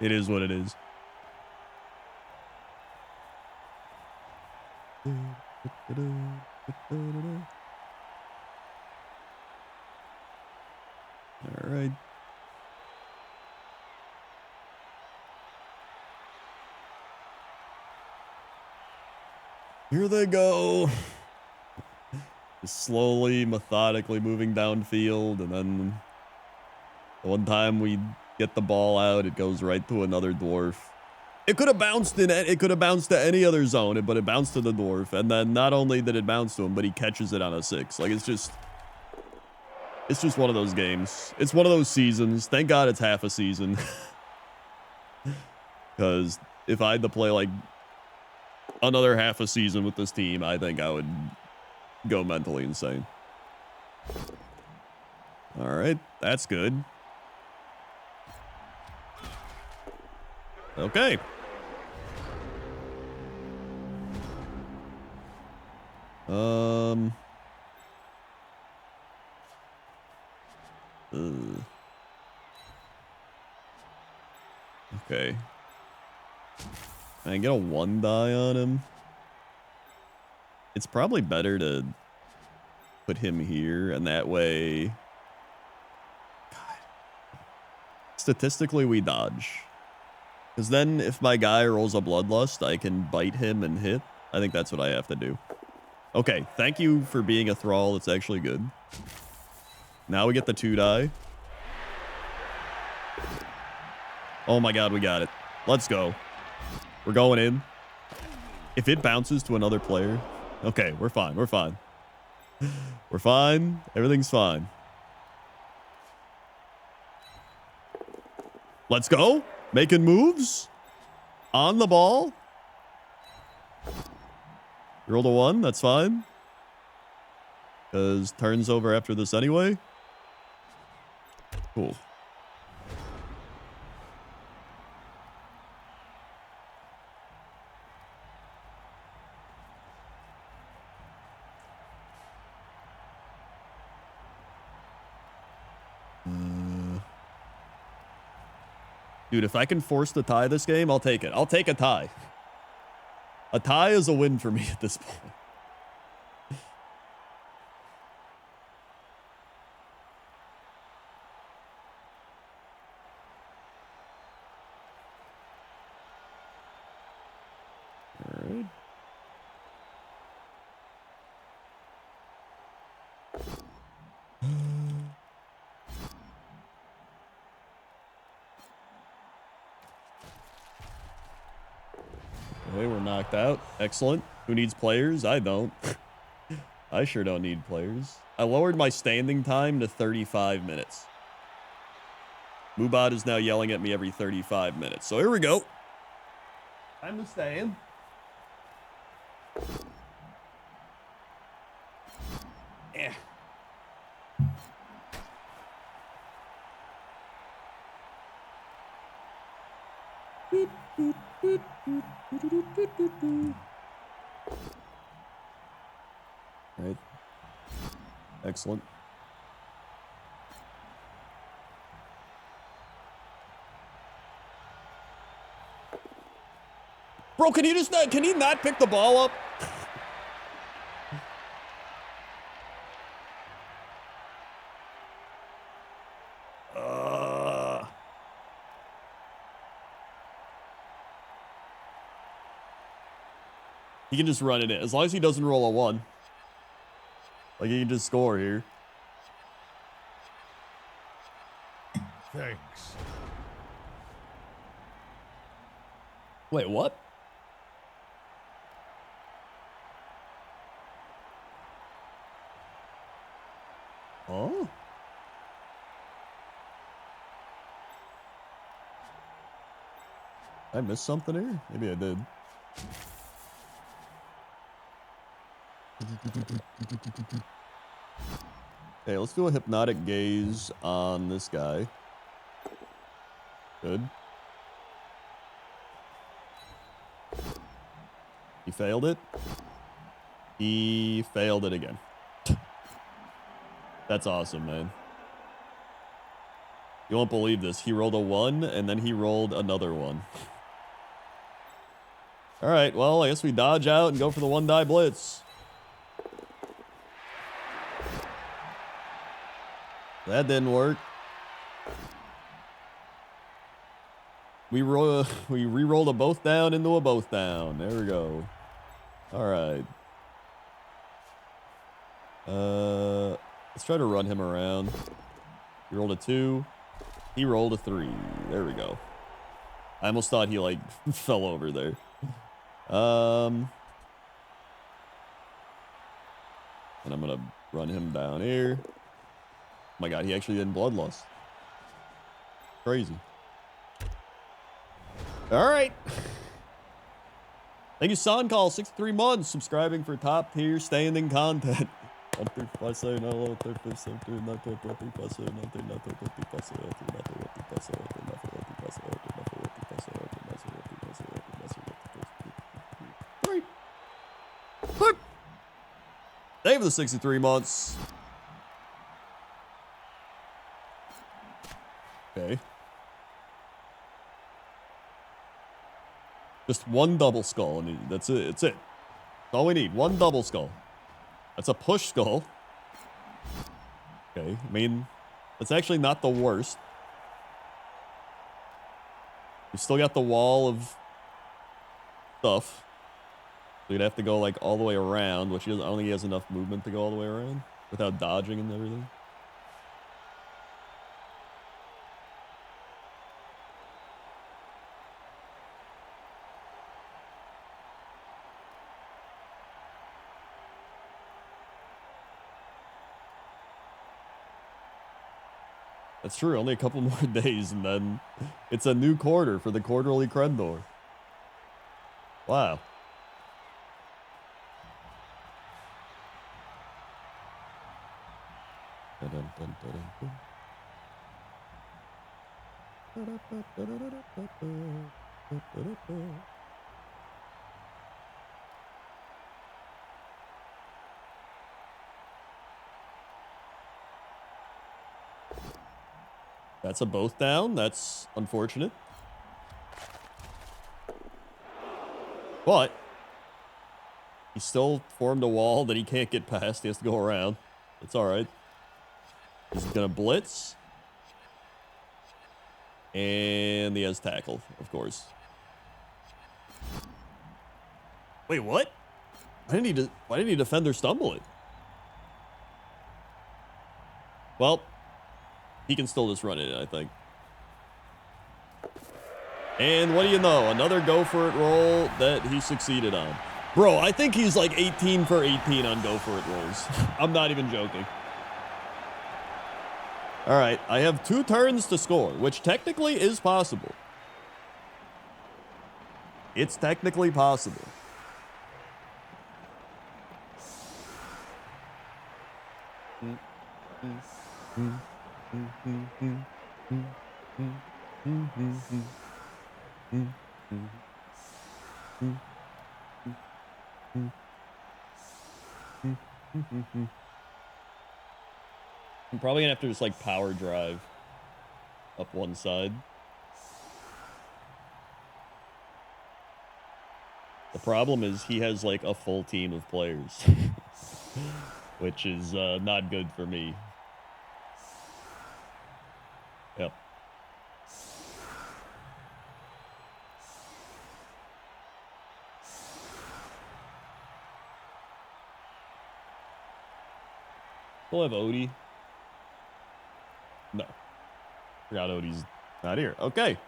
Speaker 1: It is what it is. All right. Here they go. Just slowly, methodically moving downfield, and then the one time we get the ball out, it goes right to another dwarf. It could have bounced in. It could have bounced to any other zone, but it bounced to the dwarf. And then not only did it bounce to him, but he catches it on a 6. Like, it's just one of those games. It's one of those seasons. Thank God it's half a season. Because if I had to play like another half a season with this team, I think I would go mentally insane. All right, that's good. Okay. Okay. Can I get a 1 die on him? It's probably better to put him here, and that way... God. Statistically, we dodge. Because then if my guy rolls a Bloodlust, I can bite him and hit. I think that's what I have to do. Okay, thank you for being a thrall. It's actually good. Now we get the 2 die. Oh my god, we got it. Let's go. We're going in. If it bounces to another player... Okay, we're fine. We're fine. We're fine. Everything's fine. Let's go. Making moves. On the ball. Rolled a 1. That's fine. Because turns over after this anyway. Cool. Dude, if I can force the tie this game, I'll take it. I'll take a tie. A tie is a win for me at this point. All right. Okay, we're knocked out. Excellent. Who needs players? I don't. I sure don't need players. I lowered my standing time to 35 minutes. Mubot is now yelling at me every 35 minutes. So here we go. Time to stand. Yeah. Right. Excellent. Bro, can he not pick the ball up? He can just run it in. As long as he doesn't roll a 1. Like, he can just score here.
Speaker 2: Thanks.
Speaker 1: Wait, what? Oh? I missed something here? Maybe I did. Okay, let's do a hypnotic gaze on this guy. Good. He failed it. He failed it again. That's awesome, man. You won't believe this. He rolled a 1, and then he rolled another 1. All right, well, I guess we dodge out and go for the 1 die blitz. That didn't work. We re-rolled a both down into a both down. There we go. All right. Let's try to run him around. He rolled a 2. He rolled a 3. There we go. I almost thought he like fell over there. And I'm gonna run him down here. Oh my god, he actually did bloodlust. Crazy. All right. Thank you, Soncall, 63 months, subscribing for top tier standing content. Thank you for the 63 months. Okay. Just 1 double skull, and that's it. That's it. That's all we need. 1 double skull. That's a push skull. Okay, I mean, that's actually not the worst. We still got the wall of stuff. So he'd have to go like all the way around, which he doesn't, I don't think he has enough movement to go all the way around without dodging and everything. That's true. Only a couple more days, and then it's a new quarter for the quarterly Krendor. Wow. That's a both down. That's unfortunate. But he still formed a wall that he can't get past. He has to go around. It's all right. He's going to blitz. And he has tackle, of course. Wait, what? Why didn't he defender stumble it? Well, he can still just run it, I think. And what do you know? Another go for it roll that he succeeded on. Bro, I think he's like 18 for 18 on go for it rolls. I'm not even joking. All right, I have 2 turns to score, which technically is possible. It's technically possible. I'm probably gonna have to just like power drive up one side. The problem is he has like a full team of players, which is not good for me. Yep. We'll have Odie. No. Forgot Odie's not here. Okay.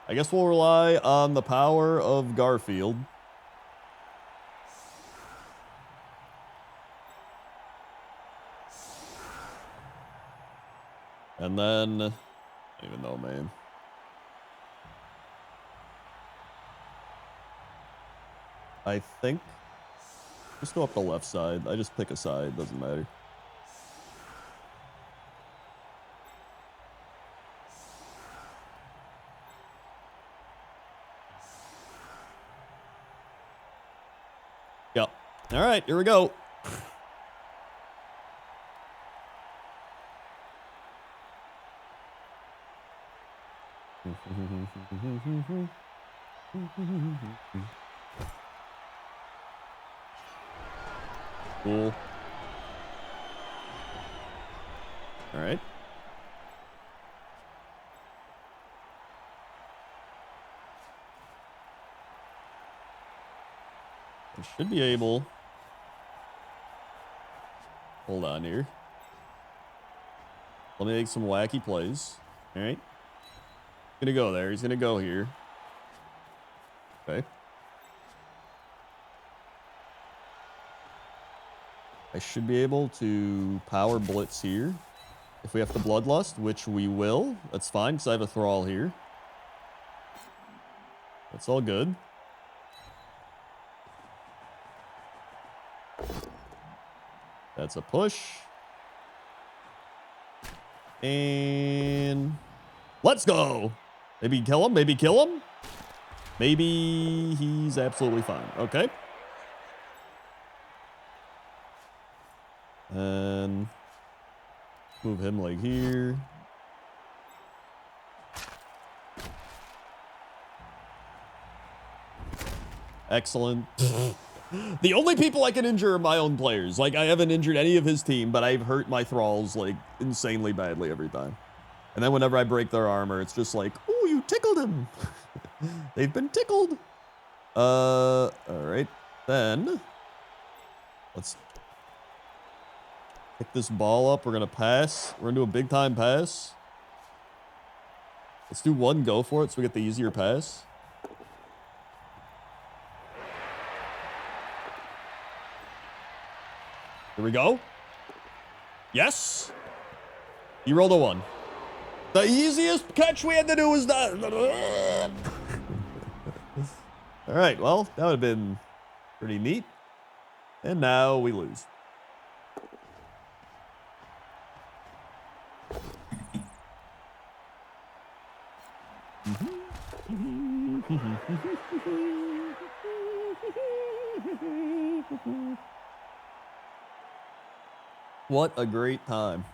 Speaker 1: I guess we'll rely on the power of Garfield. And then, I don't even know, man. I think, just go up the left side. I just pick a side, doesn't matter. Yep. All right, here we go. Cool. All right. I should be able. Hold on here. Let me make some wacky plays. All right. Gonna go there. He's gonna go here. Okay. I should be able to power blitz here. If we have to bloodlust, which we will, that's fine because I have a thrall here. That's all good. That's a push. And let's go. Maybe kill him. Maybe kill him. Maybe he's absolutely fine. Okay. And move him like here. Excellent. The only people I can injure are my own players. Like, I haven't injured any of his team, but I've hurt my thralls, like, insanely badly every time. And then whenever I break their armor, it's just like, oh, you tickled him. They've been tickled. All right. Then let's pick this ball up. We're gonna pass. We're gonna do a big time pass. Let's do one go for it so we get the easier pass. Here we go. Yes. You rolled a 1. The easiest catch we had to do was that. All right, well, that would have been pretty neat. And now we lose. What a great time.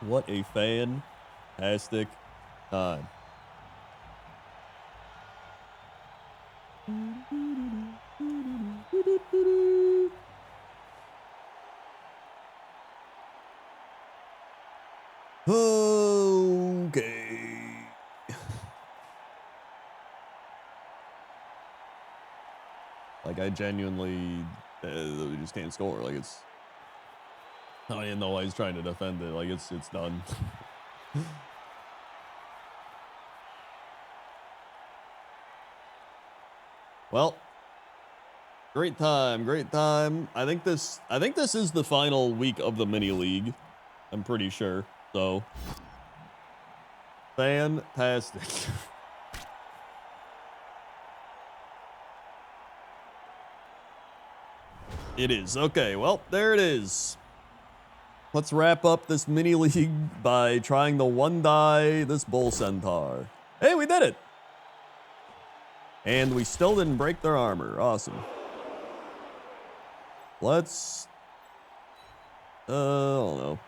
Speaker 1: What a fantastic time. Okay. Like, I genuinely we just can't score. Like, it's... I don't even know why he's trying to defend it. Like, it's done. Well, great time, great time. I think this is the final week of the mini league. I'm pretty sure. So, fantastic. It is. Okay, well, there it is. Let's wrap up this mini league by trying the one die, this Bull Centaur. Hey, we did it! And we still didn't break their armor. Awesome. Let's... I don't know.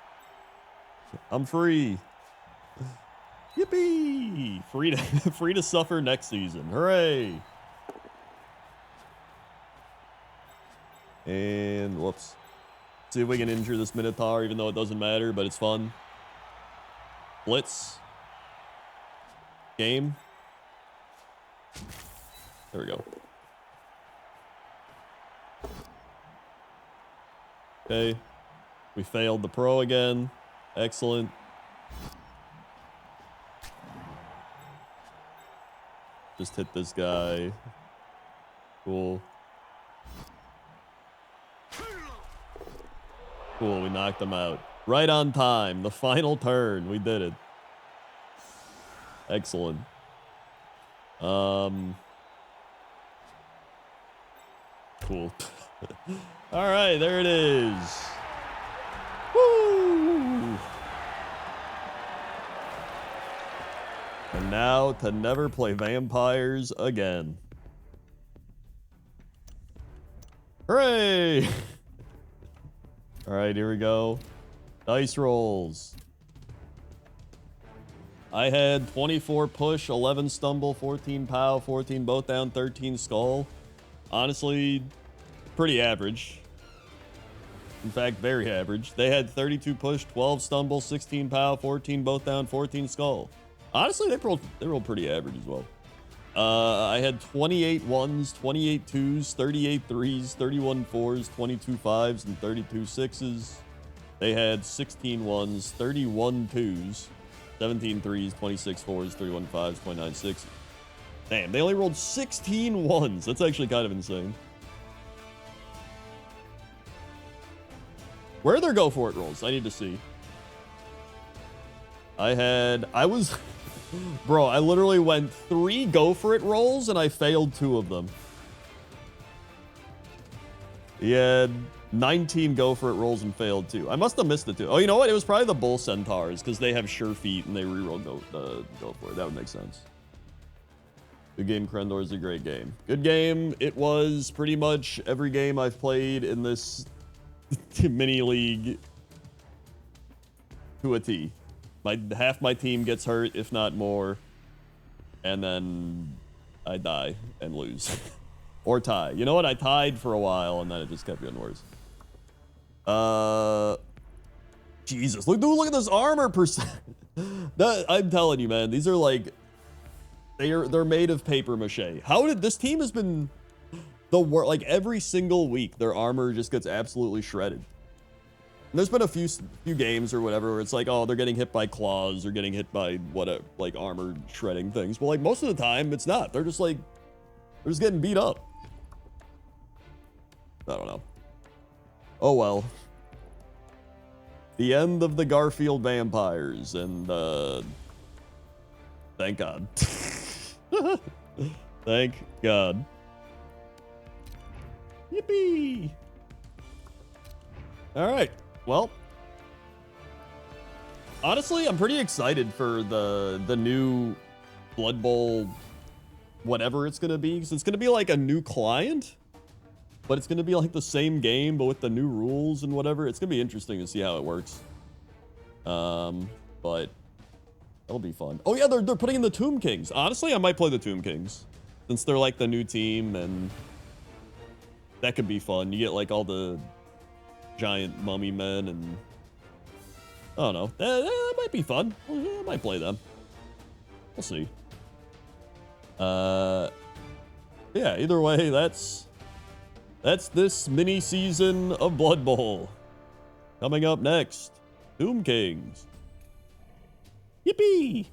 Speaker 1: I'm free. Yippee! Free to suffer next season. Hooray! And whoops. See if we can injure this Minotaur, even though it doesn't matter, but it's fun. Blitz. Game. There we go. Okay. We failed the pro again. Excellent. Just hit this guy. Cool. Cool, we knocked him out. Right on time. The final turn. We did it. Excellent. Cool. All right, there it is. Woo! And now to never play vampires again. Hooray! All right, here we go. Dice rolls. I had 24 push, 11 stumble, 14 pow, 14 both down, 13 skull. Honestly, pretty average. In fact, very average. They had 32 push, 12 stumble, 16 pow, 14 both down, 14 skull. Honestly, they rolled pretty average as well. I had 28 ones, 28 twos, 38 threes, 31 fours, 22 fives, and 32 sixes. They had 16 ones, 31 twos, 17 threes, 26 fours, 31 fives, 29 sixes. Damn, they only rolled 16 ones. That's actually kind of insane. Where are their go for it rolls? I need to see. Bro, I literally went 3 go for it rolls and I failed 2 of them. He had 19 go for it rolls and failed 2. I must have missed the 2. Oh, you know what? It was probably the Bull Centaurs because they have sure feet and they reroll go for it. That would make sense. Good game, Krendor is a great game. Good game. It was pretty much every game I've played in this mini league to a T. Half my team gets hurt, if not more, and then I die and lose. Or tie. You know what? I tied for a while, and then it just kept getting worse. Jesus. Look at this armor percent. I'm telling you, man. These are like... They're made of paper mache. How did this team has been the worst? Like every single week, their armor just gets absolutely shredded. And there's been a few games or whatever where it's like, oh, they're getting hit by claws or getting hit by whatever, like armor shredding things. But like most of the time, it's not. They're just getting beat up. I don't know. Oh well. The end of the Garfield vampires, and thank God. Thank God. Yippee! All right. Well, honestly, I'm pretty excited for the new Blood Bowl, whatever it's gonna be, because it's gonna be like a new client, but it's gonna be like the same game, but with the new rules and whatever. It's gonna be interesting to see how it works. But that'll be fun. Oh yeah, they're putting in the Tomb Kings. Honestly, I might play the Tomb Kings since they're like the new team, and that could be fun. You get like all the giant mummy men, and I don't know. That might be fun. I might play them. We'll see. Yeah, either way, that's this mini season of Blood Bowl. Coming up next, Tomb Kings. Yippee!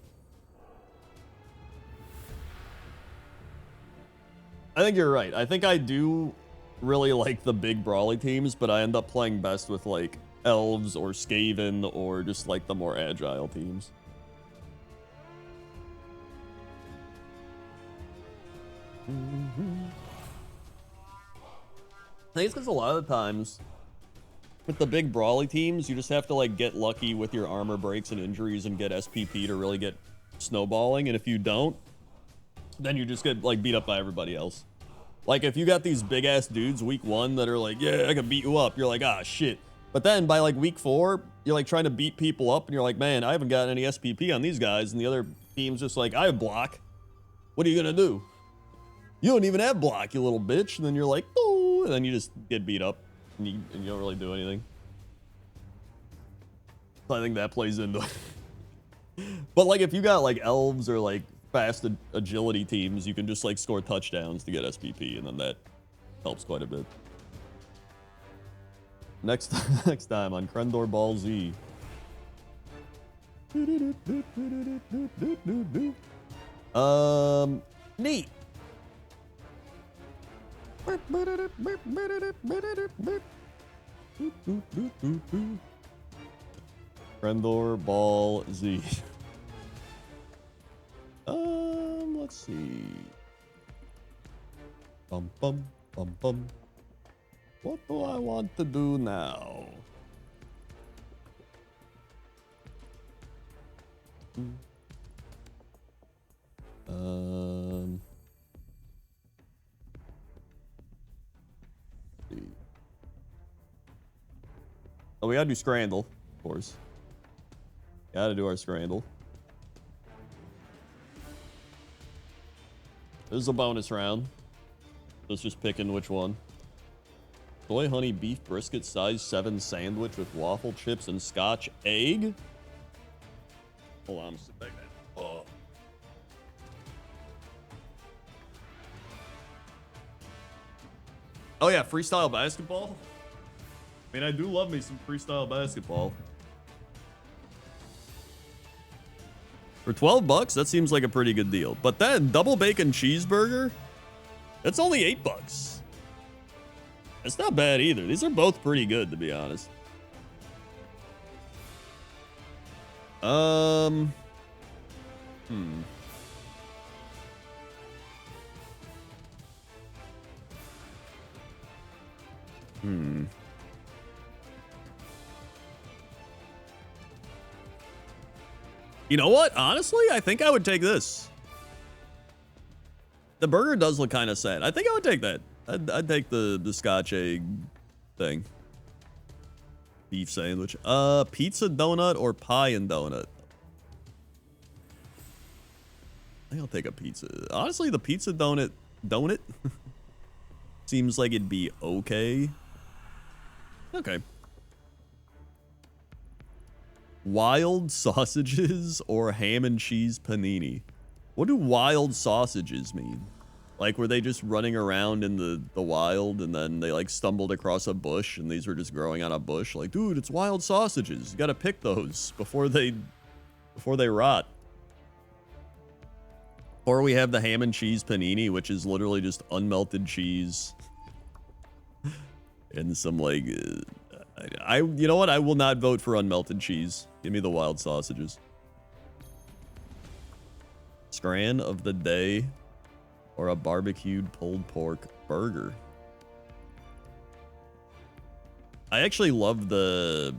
Speaker 1: I think you're right. I think I do really like the big brawly teams, but I end up playing best with like elves or Skaven or just like the more agile teams. I think it's because a lot of the times with the big brawly teams, you just have to like get lucky with your armor breaks and injuries and get SPP to really get snowballing, and if you don't, then you just get like beat up by everybody else. Like if you got these big ass dudes week 1 that are like, yeah, I can beat you up, you're like, ah shit. But then by like week 4, you're like trying to beat people up and you're like, man, I haven't gotten any SPP on these guys, and the other team's just like, I have block. What are you gonna do? You don't even have block, you little bitch. And then you're like, oh, and then you just get beat up and you don't really do anything. So I think that plays into it. But like if you got like elves or like fast agility teams, you can just like score touchdowns to get SPP, and then that helps quite a bit. Next time on Crendor Ball Z. Neat. Crendor Ball Z. Let's see. Bum bum bum bum. What do I want to do now? See. Oh, we gotta do Scrandle, of course. Gotta do our Scrandle. This is a bonus round. Let's just picking which one. Soy honey beef brisket size 7 sandwich with waffle chips and scotch egg. Hold on, I'm just back that. Oh yeah, freestyle basketball. I mean, I do love me some freestyle basketball. For 12 bucks, that seems like a pretty good deal. But then double bacon cheeseburger, that's only 8 bucks. It's not bad either. These are both pretty good, to be honest. You know what? Honestly, I think I would take this. The burger does look kind of sad. I think I would take that. I'd take the scotch egg thing. Beef sandwich. Pizza donut or pie and donut? I think I'll take a pizza. Honestly, the pizza donut seems like it'd be okay. Okay. Wild sausages or ham and cheese panini? What do wild sausages mean? Like, were they just running around in the wild and then they like stumbled across a bush and these were just growing on a bush? Like, dude, it's wild sausages. You gotta pick those before they rot. Or we have the ham and cheese panini, which is literally just unmelted cheese and some like, you know what? I will not vote for unmelted cheese. Give me the wild sausages. Scran of the day or a barbecued pulled pork burger. I actually love the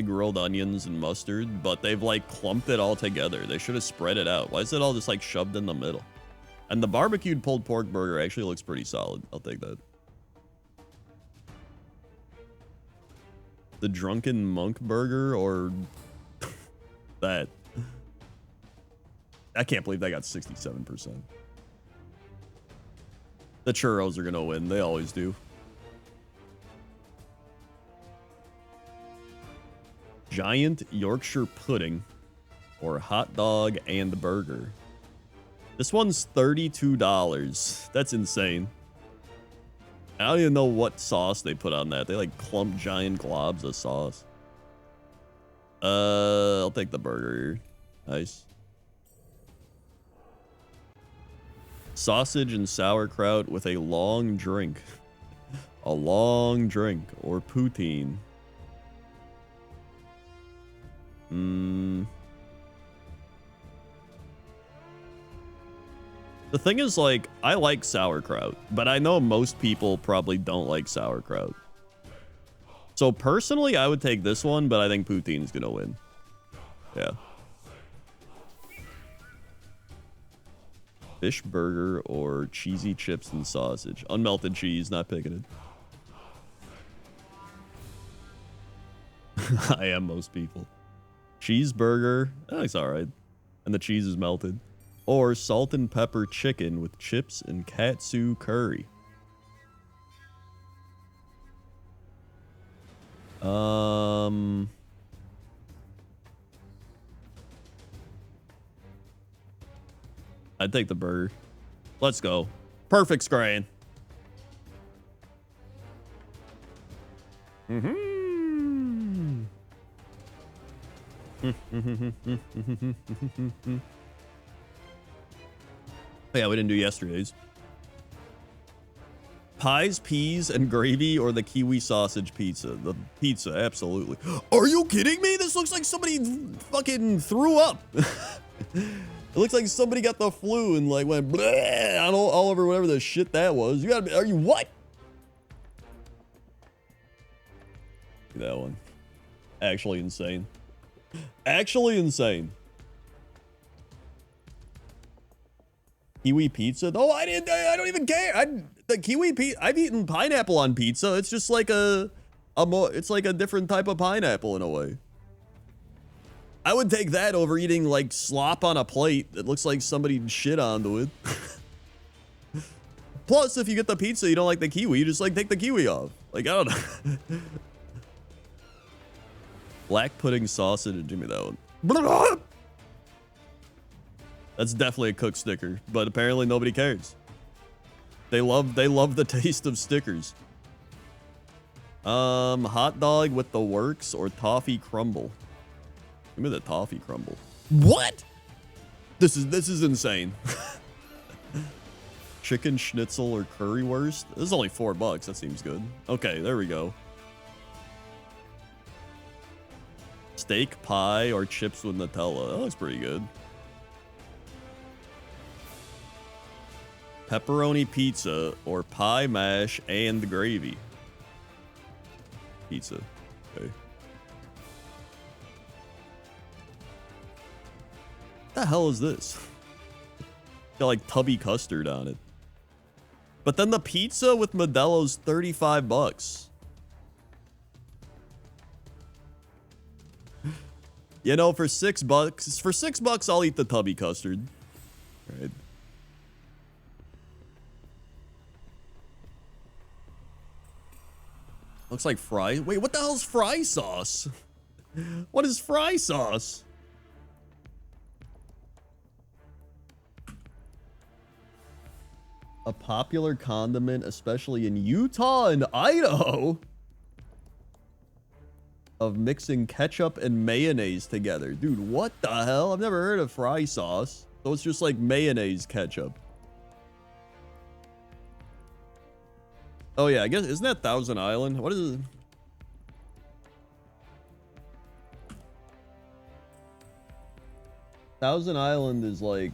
Speaker 1: grilled onions and mustard, but they've like clumped it all together. They should have spread it out. Why is it all just like shoved in the middle? And the barbecued pulled pork burger actually looks pretty solid. I'll take that. The drunken monk burger or that. I can't believe they got 67%. The churros are gonna win. They always do. Giant Yorkshire pudding or hot dog and burger. This one's $32. That's insane. I don't even know what sauce they put on that. They like clump giant globs of sauce. I'll take the burger. Nice. Sausage and sauerkraut with a long drink. A long drink or poutine. The thing is, like, I like sauerkraut, but I know most people probably don't like sauerkraut. So personally, I would take this one, but I think poutine's gonna win. Yeah. Fish burger or cheesy chips and sausage. Unmelted cheese, not picking it. I am most people. Cheeseburger. Oh, it's alright. And the cheese is melted. Or salt and pepper chicken with chips and katsu curry. I'd take the burger. Let's go. Perfect screen. Yeah, we didn't do yesterday's. Pies, peas, and gravy, or the kiwi sausage pizza? The pizza, absolutely. Are you kidding me? This looks like somebody fucking threw up. It looks like somebody got the flu and like went bleh, all over whatever the shit that was. You gotta be, are you what? That one. Actually insane. Actually insane. Kiwi pizza? No, I don't even care. The kiwi pizza, I've eaten pineapple on pizza. It's just like it's like a different type of pineapple in a way. I would take that over eating like slop on a plate that looks like somebody shit onto it. Plus, if you get the pizza, you don't like the kiwi, you just like take the kiwi off. Like, I don't know. Black pudding sausage, give me that one. That's definitely a cooked sticker, but apparently nobody cares. They love the taste of stickers. Hot dog with the works or toffee crumble. Give me the toffee crumble. What? This is insane. Chicken schnitzel or currywurst. This is only $4. That seems good. Okay, there we go. Steak pie or chips with Nutella. That looks pretty good. Pepperoni pizza or pie mash and gravy. Pizza. Okay. What the hell is this? Got like tubby custard on it. But then the pizza with Modelo's $35. You know, for $6, I'll eat the tubby custard. All right. Looks like fry. Wait, what the hell's fry sauce? What is fry sauce? A popular condiment, especially in Utah and Idaho, of mixing ketchup and mayonnaise together. Dude, what the hell? I've never heard of fry sauce. So it's just like mayonnaise ketchup. Oh yeah, I guess, isn't that Thousand Island? What is it? Thousand Island is like,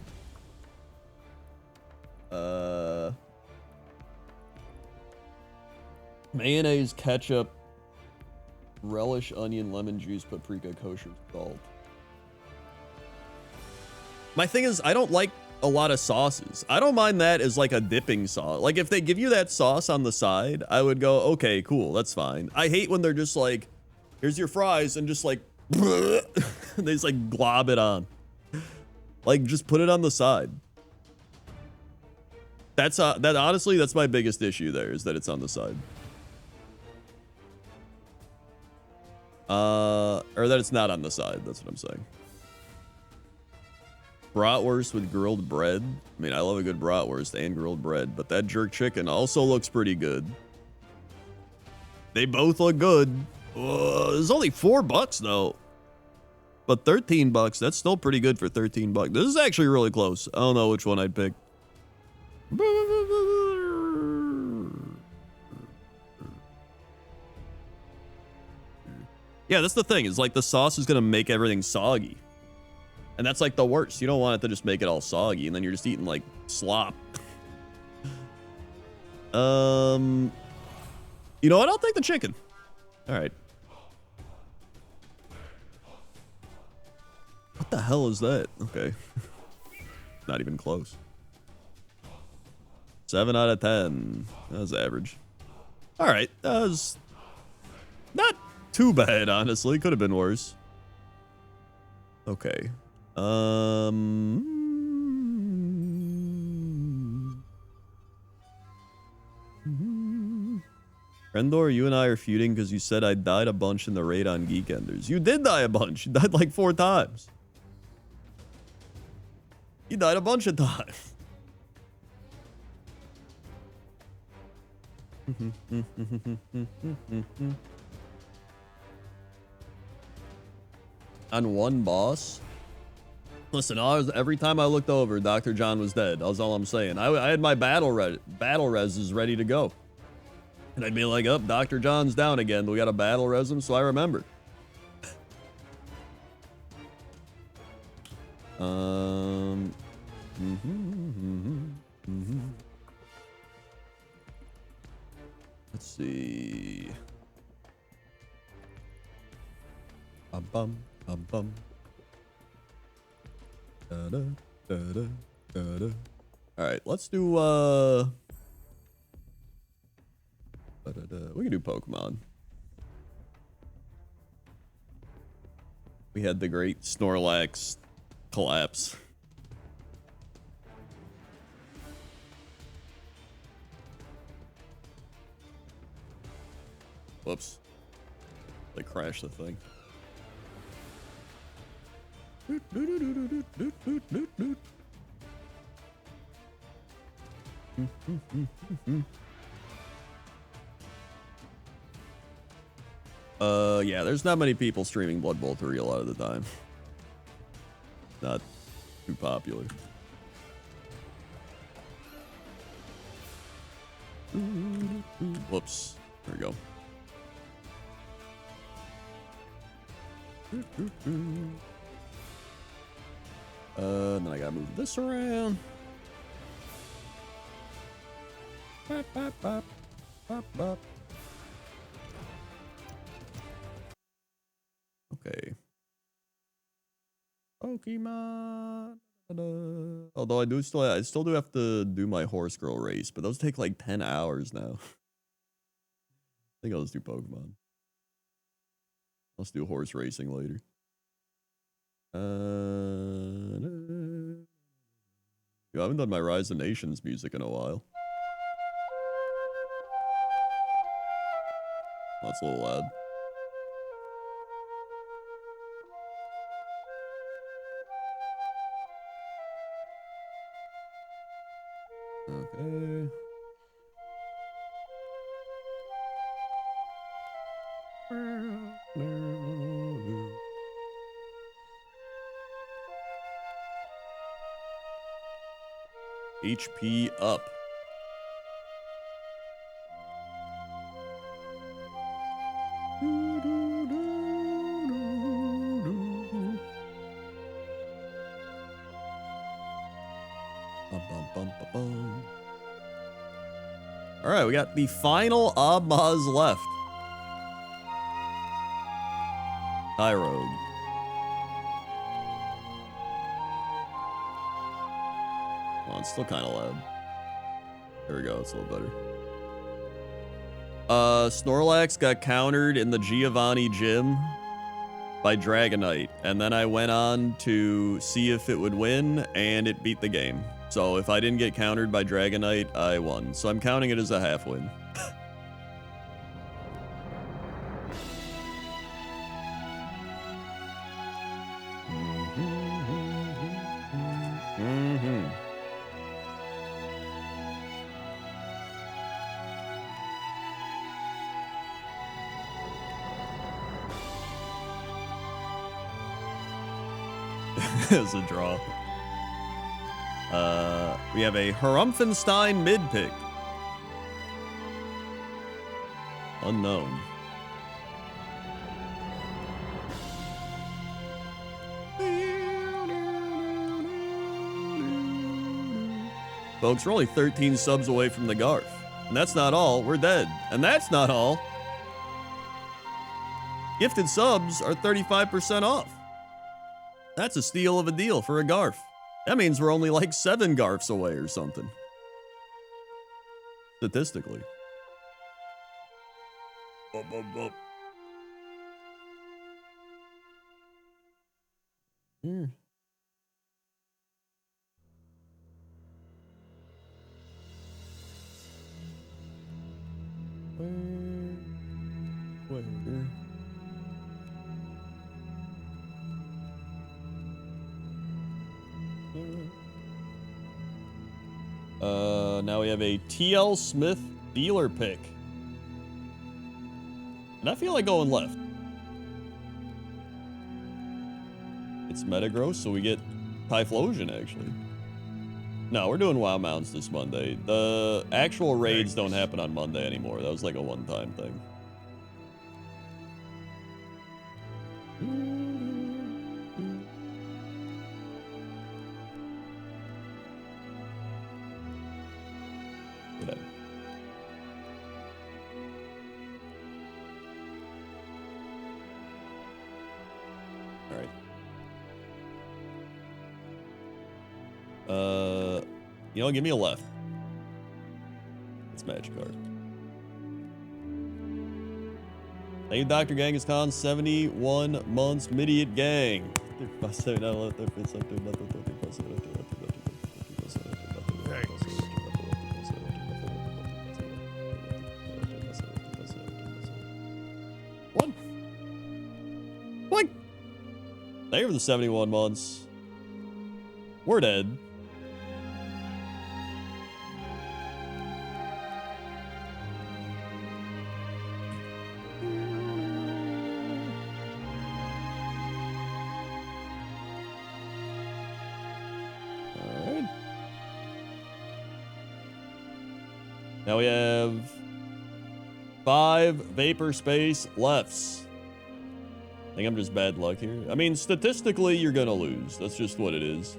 Speaker 1: mayonnaise, ketchup, relish, onion, lemon juice, paprika, kosher, salt. My thing is, I don't like a lot of sauces. I don't mind that as like a dipping sauce. Like if they give you that sauce on the side, I would go, okay, cool, that's fine. I hate when they're just like, here's your fries, and just like, they just like glob it on. Like, just put it on the side. That's that honestly, that's my biggest issue there, is that it's on the side. Or that it's not on the side, that's what I'm saying. Bratwurst with grilled bread. I mean, I love a good bratwurst and grilled bread, but that jerk chicken also looks pretty good. They both look good. It's only $4 though. But 13 bucks, that's still pretty good for 13 bucks. This is actually really close. I don't know which one I'd pick. Yeah, that's the thing. Is like the sauce is going to make everything soggy. And that's like the worst. You don't want it to just make it all soggy and then you're just eating like slop. You know what? I'll take the chicken. All right. What the hell is that? Okay. Not even close. 7 out of 10. That was average. All right. That was not too bad, honestly. Could have been worse. Okay. Rendor, you and I are feuding because you said I died a bunch in the raid on Geekenders. You did die a bunch. You died like 4 times. You died a bunch of times. On one boss? Listen, every time I looked over, Dr. John was dead. That's all I'm saying. I had my battle reses ready to go. And I'd be like, oh, Dr. John's down again. We got to battle res him, so I remember. Let's see. Bum bum bum. Da da da da da da. All right, let's do we can do Pokemon. We had the great Snorlax collapse. Whoops. They crashed the thing. Yeah, there's not many people streaming Blood Bowl 3 a lot of the time. Not too popular. Whoops. There we go. Then I gotta move this around. Bop, bop, bop. Bop, bop. Okay. Pokemon. Although I still do have to do my horse girl race, but those take like 10 hours now. I think I'll just do Pokemon. Let's do horse racing later. I haven't done my Rise of Nations music in a while. That's a little loud. Okay. HP up. All right, we got the final Abmaz left. Tyrode. Well, it's still kind of loud. There we go, it's a little better. Snorlax got countered in the Giovanni gym by Dragonite, and then I went on to see if it would win, and it beat the game. So if I didn't get countered by Dragonite, I won. So I'm counting it as a half win. It's a draw. We have a Harumfenstein mid pick. Unknown. Folks, we're only 13 subs away from the Garf. And that's not all. We're dead. And that's not all. Gifted subs are 35% off. That's a steal of a deal for a Garf. That means we're only like 7 Garfs away or something. Statistically. Here. Where? Now we have a TL Smith dealer pick. And I feel like going left. It's Metagross, so we get Typhlosion, actually. No, we're doing WoW Mounts this Monday. The actual raids don't happen on Monday anymore. That was like a one-time thing. You know, give me a left. It's Magikarp. Thank you, Dr. Genghis Khan. 71 months, Midiot Gang. One. Thank you for the 71 months. We're dead. Now we have 5 Vapor Space lefts. I think I'm just bad luck here. I mean, statistically, you're gonna lose. That's just what it is.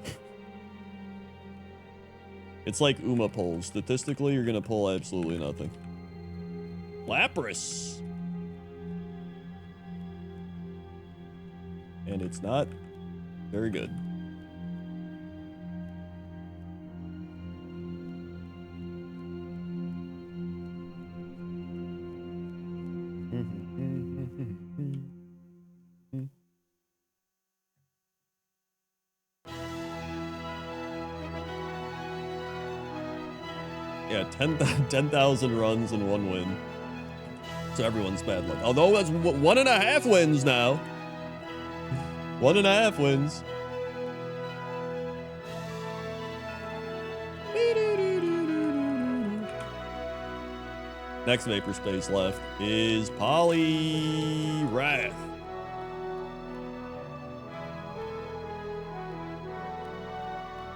Speaker 1: It's like Uma pulls. Statistically, you're gonna pull absolutely nothing. Lapras. And it's not very good. Yeah, 10,000 runs and 1 win. So everyone's bad luck. Although that's 1.5 wins now. 1.5 wins. Next vapor space left is Poliwrath.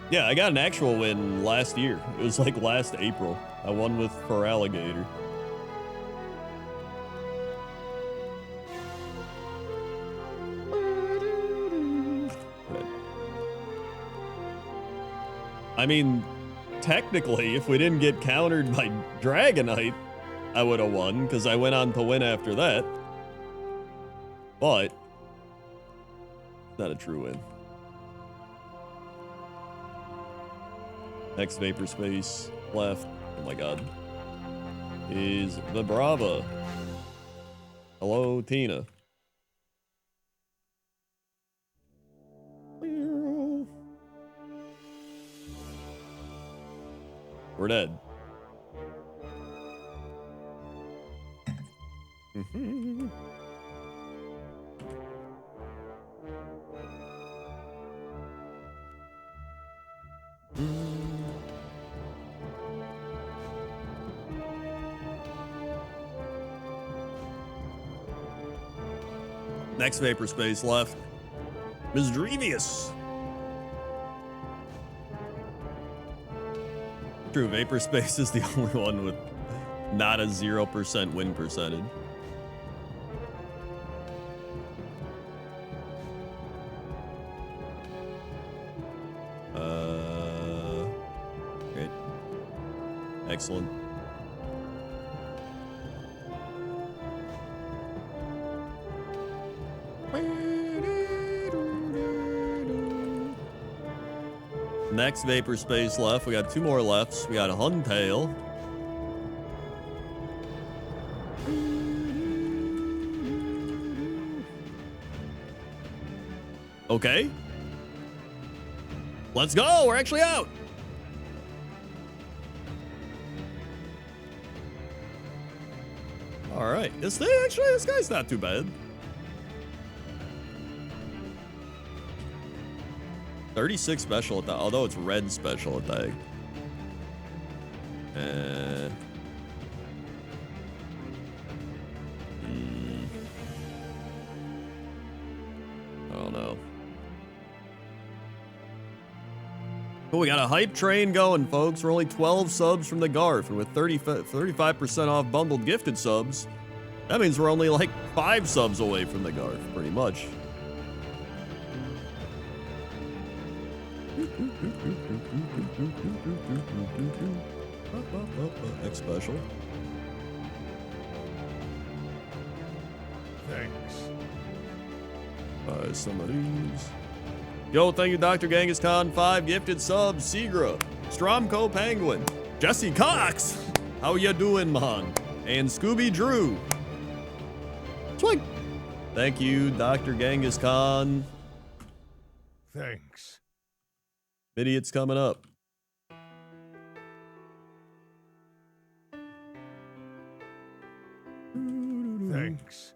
Speaker 1: Yeah, I got an actual win last year. It was like last April. I won with Feraligatr. I mean, technically, if we didn't get countered by Dragonite, I would have won, because I went on to win after that. But, not a true win. Next vapor space left, oh my god, is the Brava. Hello, Tina. We're dead. Next vapor space left, Misdrevious. True, vapor space is the only one with not a 0% win percentage. Great. Excellent. Next vapor space left. We got 2 more lefts. We got a Huntail. Okay. Let's go. We're actually out. All right. This guy's not too bad. 36 special attack, although it's red special attack. I don't know. But we got a hype train going, folks. We're only 12 subs from the Garth, and with 35% off bundled gifted subs, that means we're only like 5 subs away from the Garth, pretty much. X special.
Speaker 2: Thanks.
Speaker 1: Buy some of these. Yo, thank you, Dr. Genghis Khan. 5 gifted subs. Segra, Stromco Penguin, Jesse Cox. How ya doing, man? And Scooby Drew. Swing. Thank you, Dr. Genghis Khan.
Speaker 2: Thanks.
Speaker 1: Idiot's coming up.
Speaker 2: Thanks.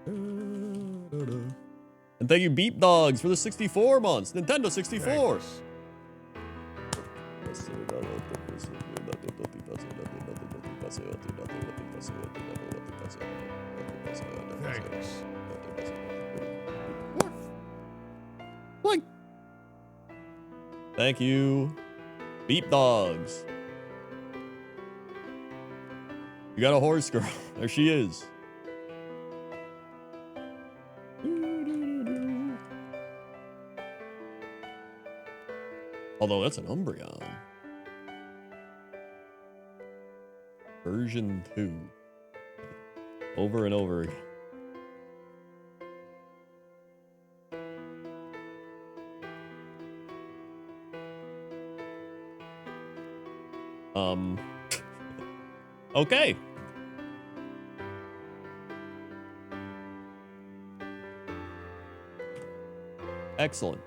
Speaker 1: And thank you, Beep Dogs, for the 64 months. Nintendo 64.
Speaker 2: Thanks. Thanks.
Speaker 1: Like. Thank you, Beep Dogs. You got a horse girl. There she is. Although that's an Umbreon. Version 2. Over and over again. Okay. Excellent.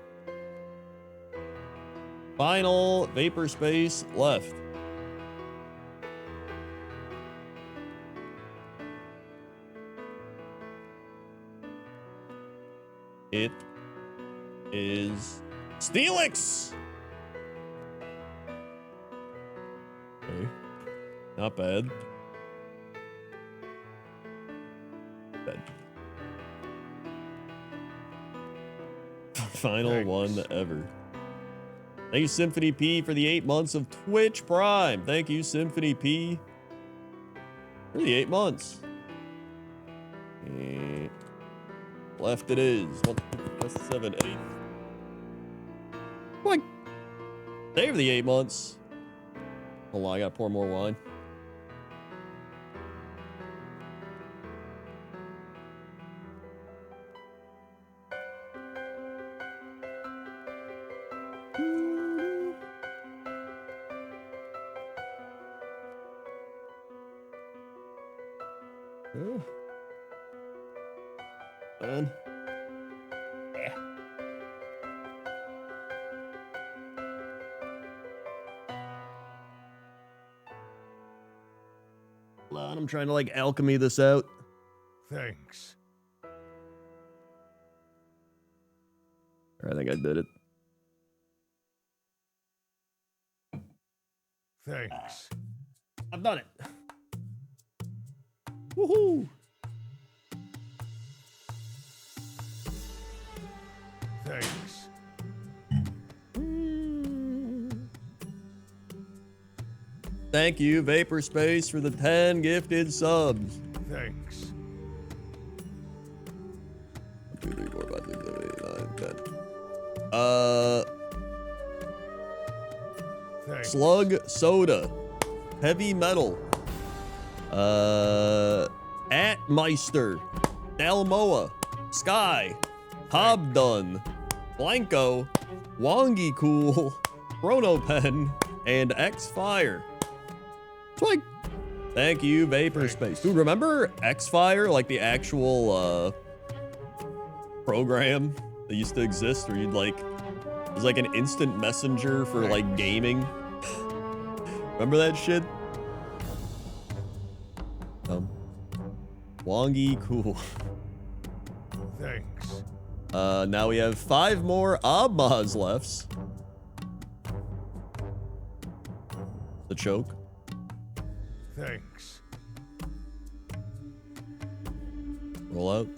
Speaker 1: Final vapor space left. It is Steelix. Okay. Not bad. Bad. Final
Speaker 2: Thanks.
Speaker 1: one ever. Thank you, Symphony P, for the 8 months of Twitch Prime. Thank you, Symphony P, for the 8 months. Left it is. 1, 7, 8. What? Save the 8 months. Hold on, I gotta pour more wine. Oh. Fun. Yeah. Hold on, I'm trying to like alchemy this out.
Speaker 2: Thanks.
Speaker 1: I think I did it.
Speaker 2: Thanks.
Speaker 1: I've done it. Woohoo!
Speaker 2: Thanks.
Speaker 1: Thank you, Vapor Space, for the 10 gifted subs.
Speaker 2: Thanks.
Speaker 1: 1, 2, 3, 4, 5, 6, 7, 8, 9, 10.
Speaker 2: Thanks.
Speaker 1: Slug Soda. Heavy Metal. Atmeister. Dalmoa. Sky. Hobdun. Blanco. Wongy Cool. Chronopen. And X-Fire. Swag. Thank you, Vapor Space. Dude, remember X-Fire? Like the actual program that used to exist where you'd like, it was like an instant messenger for like gaming. Remember that shit? Wongy Cool.
Speaker 2: Thanks.
Speaker 1: Now we have 5 more Abmaz lefts. The choke.
Speaker 2: Thanks.
Speaker 1: Roll out.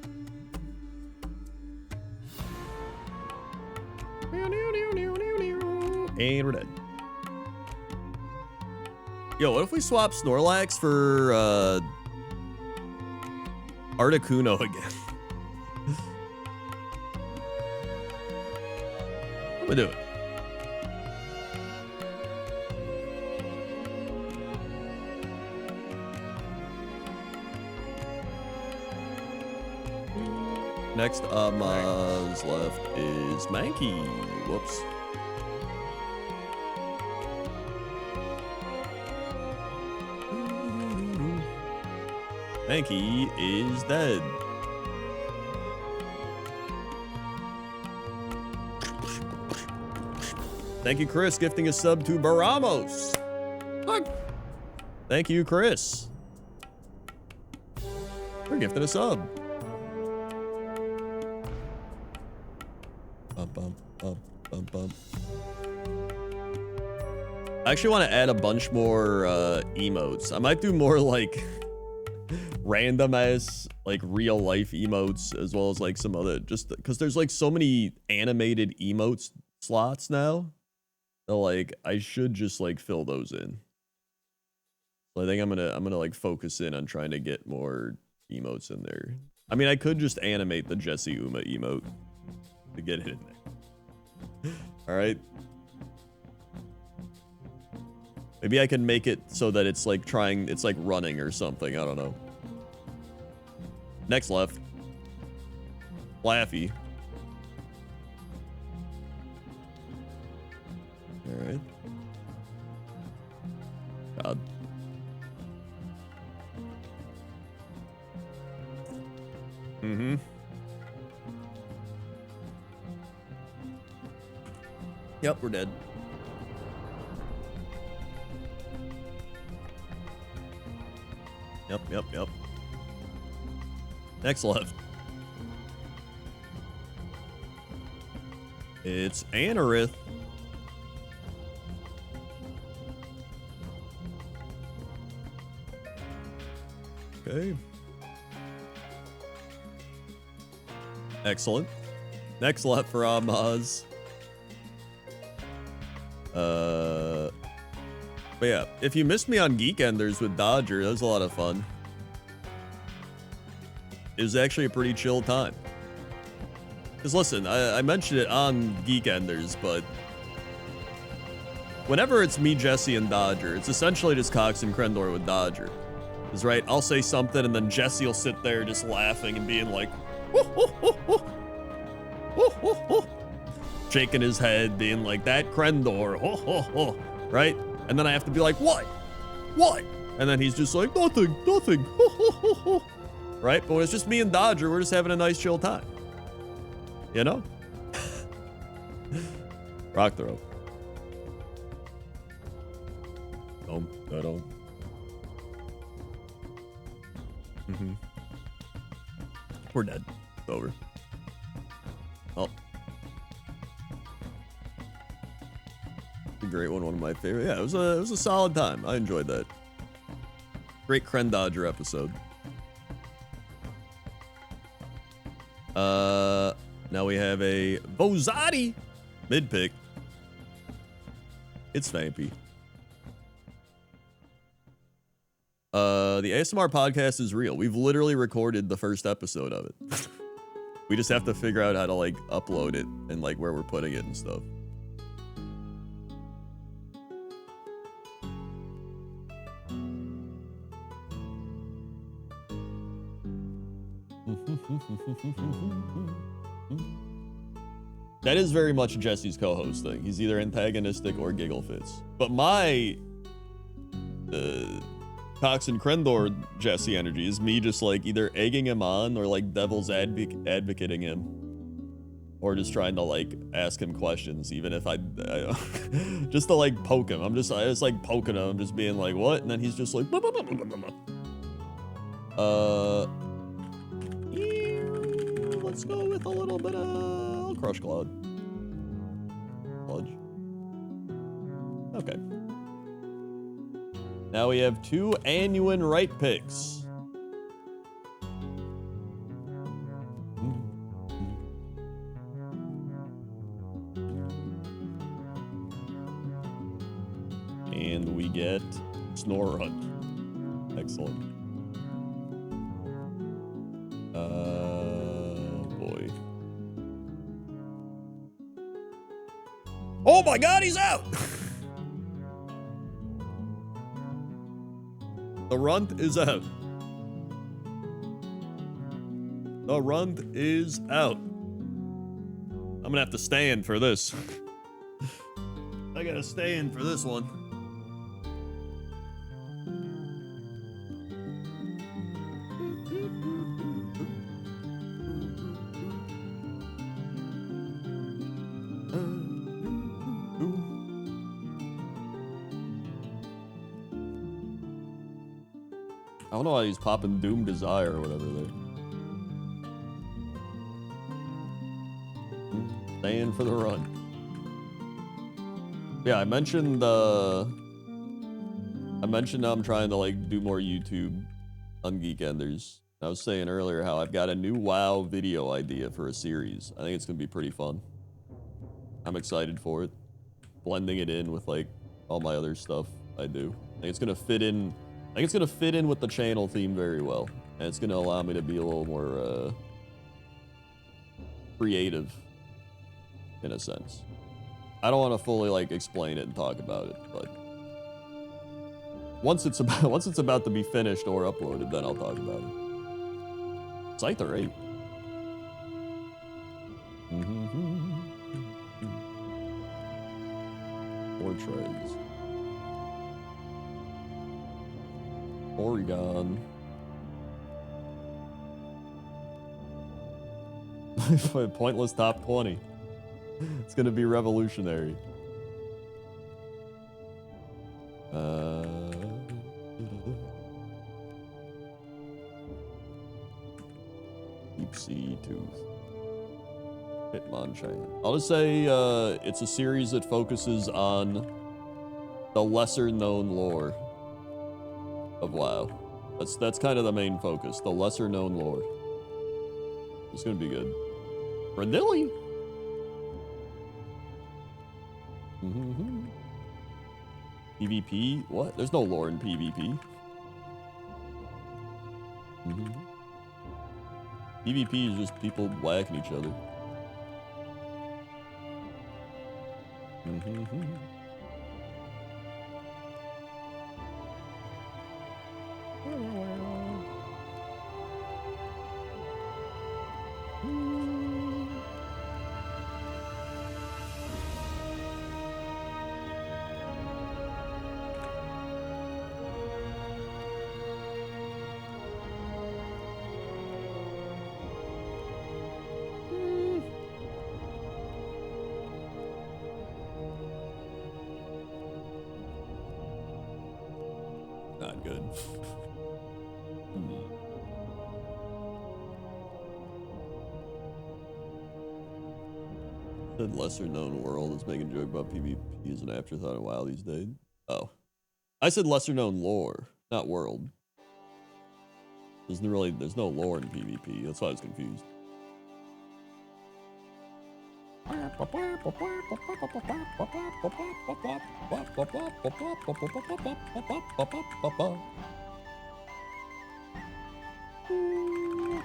Speaker 1: And we're dead. Yo, what if we swap Snorlax for Articuno again? I'm gonna do it. Next Abmaz left is Mankey. Whoops. Mankey is dead. Thank you, Chris, gifting a sub to Baramos. Look. Thank you, Chris, for gifting a sub. Bum, bum, bum, bum. I actually want to add a bunch more emotes. I might do more like random ass like real life emotes, as well as like some other, just because there's like so many animated emotes slots now. So like I should just like fill those in. So I think I'm gonna like focus in on trying to get more emotes in there. I mean, I could just animate the Jesse Uma emote to get it in there. All right. Maybe I can make it so that it's like it's like running or something. I don't know. Next left. Laffy. All right. God. Mm-hmm. Yep, we're dead. Yep. Next left. It's Anorith. Okay. Excellent. Next left for Amaz. But yeah, if you missed me on Geekenders with Dodger, that was a lot of fun. It was actually a pretty chill time. Because listen, I mentioned it on Geekenders, but whenever it's me, Jesse, and Dodger, it's essentially just Cox and Krendor with Dodger. Because, right, I'll say something, and then Jesse will sit there just laughing and being like, woo, woo, woo, woo. Woo, woo, woo. Shaking his head, being like, that Krendor, ho, ho, ho, right? And then I have to be like, what? What? And then he's just like, nothing, nothing, ho, ho, ho, ho. Right? But when it's just me and Dodger, we're just having a nice chill time. You know? Rock throw. We're dead. It's over. Oh. A great one of my favorite. Yeah, it was a solid time. I enjoyed that. Great Kren Dodger episode. Now we have a Bozati mid pick. It's Vampy. The ASMR podcast is real. We've literally recorded the first episode of it. We just have to figure out how to like upload it and like where we're putting it and stuff. That is very much Jesse's co-host thing. He's either antagonistic or giggle fits. But my Cox and Krendor Jesse energy is me just like either egging him on or like devil's advocating him, or just trying to like ask him questions, even if I just to like poke him. I just like poking him, just being like, what? And then he's just like, blah, blah, blah, blah, blah, blah. Let's go with a little bit of Crush Cloud. Sludge. Okay. Now we have two Annuin right picks. And we get Snorunt. Excellent. Boy. Oh my god, he's out! The runt is out. The runt is out. I'm gonna have to stand for this. I gotta stand for this one. I don't know why he's popping Doom Desire or whatever there. Staying for the run. Yeah, I mentioned I'm trying to like do more YouTube on Geekenders. I was saying earlier how I've got a new WoW video idea for a series. I think it's gonna be pretty fun. I'm excited for it. Blending it in with like all my other stuff I do. I think it's gonna fit in. I think it's gonna fit in with the channel theme very well, and it's gonna allow me to be a little more creative, in a sense. I don't want to fully like explain it and talk about it, but once it's about to be finished or uploaded, then I'll talk about it. Scyther 8. Fortress. Oregon. Pointless top 20. It's gonna be revolutionary. Deep Sea Tooth. Hitmonchan. I'll just say it's a series that focuses on the lesser known lore of WoW. That's kind of the main focus. The lesser known lore. It's gonna be good. Renilli. PvP? What? There's no lore in PvP. PvP is just people whacking each other. Not good. Said lesser known world is making a joke about PvP as an afterthought of WoW these days. Oh. I said lesser known lore, not world. There's no lore in PvP. That's why I was confused.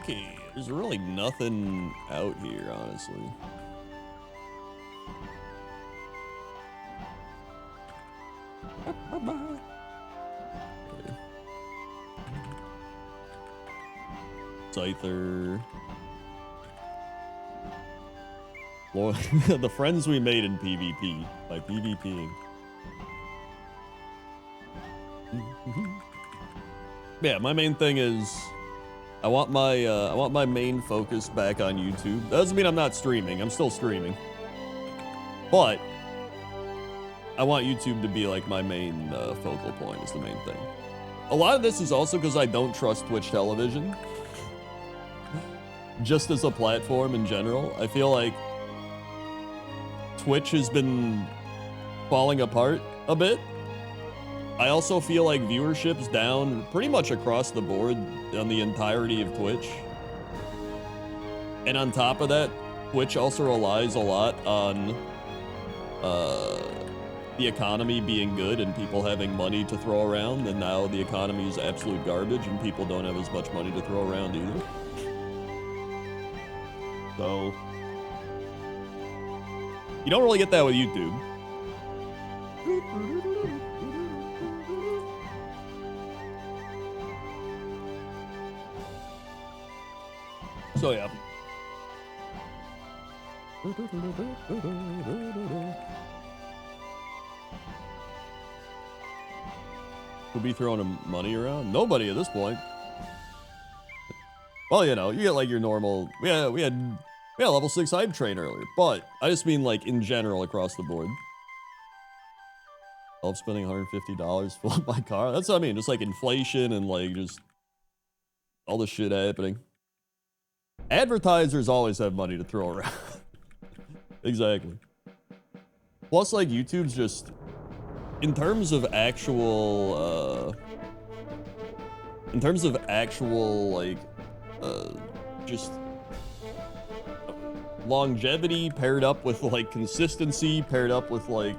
Speaker 1: Okay, there's really nothing out here, honestly. Okay. Scyther. Lord, the friends we made in PvP by PvPing. Yeah, my main thing is I want my main focus back on YouTube. That doesn't mean I'm not streaming. I'm still streaming. But I want YouTube to be like my main focal point is the main thing. A lot of this is also because I don't trust Twitch television. Just as a platform in general. I feel like Twitch has been falling apart a bit. I also feel like viewership's down pretty much across the board on the entirety of Twitch. And on top of that, Twitch also relies a lot on the economy being good and people having money to throw around, and now the economy is absolute garbage and people don't have as much money to throw around either. So you don't really get that with YouTube. So yeah. Who'll be throwing money around? Nobody at this point. Well, you know, you get like your normal. We had level 6 hype train earlier, but I just mean like in general across the board. I'm spending $150 for my car. That's what I mean. Just like inflation and like just all this shit happening. Advertisers always have money to throw around. Exactly. Plus, like YouTube's just in terms of actual like just longevity paired up with like consistency paired up with like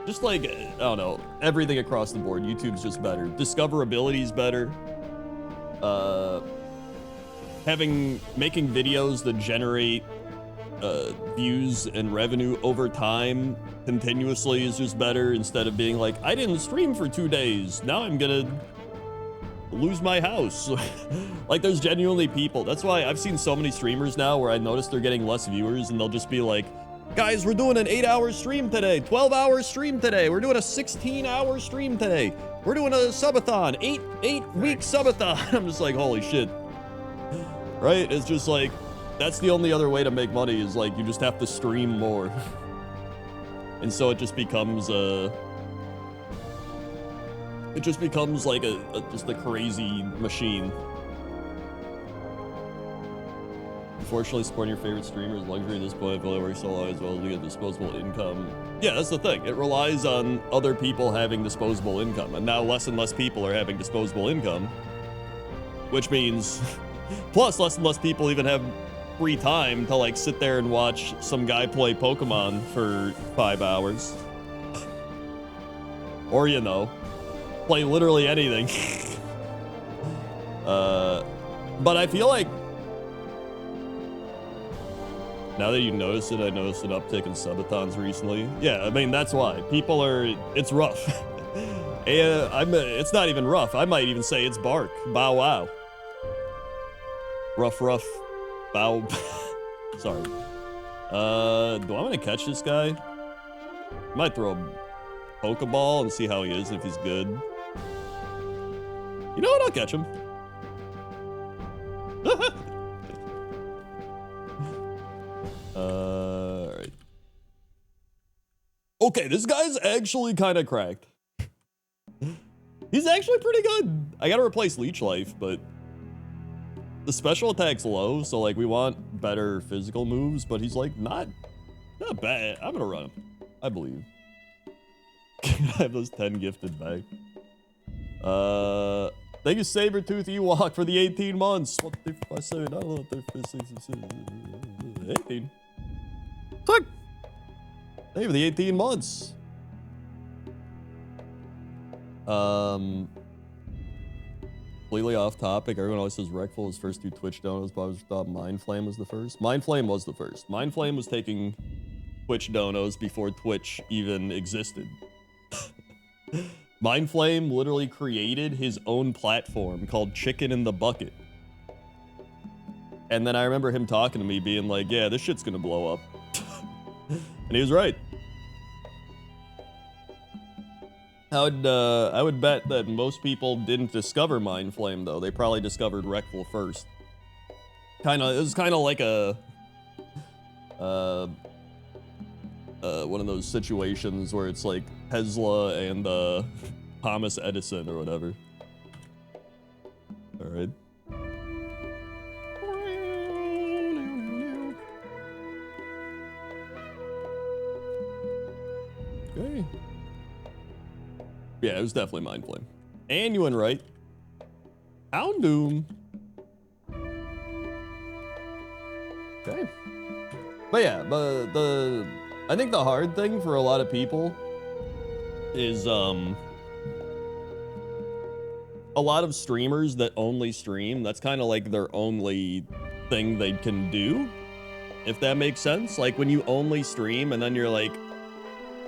Speaker 1: just like I don't know, everything across the board. YouTube's just better. Discoverability's better. Making videos that generate views and revenue over time continuously is just better, instead of being like, I didn't stream for 2 days, now I'm gonna lose my house. Like, there's genuinely people. That's why I've seen so many streamers now where I notice they're getting less viewers and they'll just be like, guys, we're doing an 8-hour stream today, 12-hour stream today, we're doing a 16-hour stream today, we're doing a subathon, 8-week subathon. I'm just like, holy shit. Right? It's just like, that's the only other way to make money, is like you just have to stream more. And so it just becomes like just a crazy machine. Unfortunately, supporting your favorite streamer is luxury at this point. I feel like it works so long as well as we get disposable income. Yeah, that's the thing. It relies on other people having disposable income, and now less and less people are having disposable income, which means, plus less and less people even have free time to like sit there and watch some guy play Pokemon for 5 hours. Or, you know, play literally anything. But I feel like now that you notice it, I noticed an uptick in subathons recently. Yeah, I mean, that's why. People are, it's rough. It's not even rough. I might even say it's bark. Bow wow. Rough. Bow. Sorry. Do I want to catch this guy? I might throw a Pokeball and see how he is, if he's good. You know what? I'll catch him. Alright. Okay, this guy's actually kind of cracked. He's actually pretty good. I gotta replace Leech Life, but the special attack's low, so like we want better physical moves, but he's like not bad. I'm gonna run him. I believe. Can I have those 10 gifted back? Thank you, Sabertooth Ewok, for the 18 months. What the f I say? I don't know what the 18. Fuck. Thank you for the 18 months. Completely off topic. Everyone always says Wreckful his first 2 Twitch donos, but I was thought Mindflame was the first. Mindflame was the first. Mindflame was taking Twitch donos before Twitch even existed. Mindflame literally created his own platform called Chicken in the Bucket. And then I remember him talking to me being like, yeah, this shit's gonna blow up. And he was right. I would bet that most people didn't discover Mindflame though. They probably discovered Wreckful first. It was kind of like a one of those situations where it's like Tesla and Thomas Edison or whatever. All right. Okay. Yeah, it was definitely Mindflame. And you went right. Houndoom. Okay. But yeah, I think the hard thing for a lot of people is a lot of streamers that only stream, that's kind of like their only thing they can do, if that makes sense. Like when you only stream and then you're like,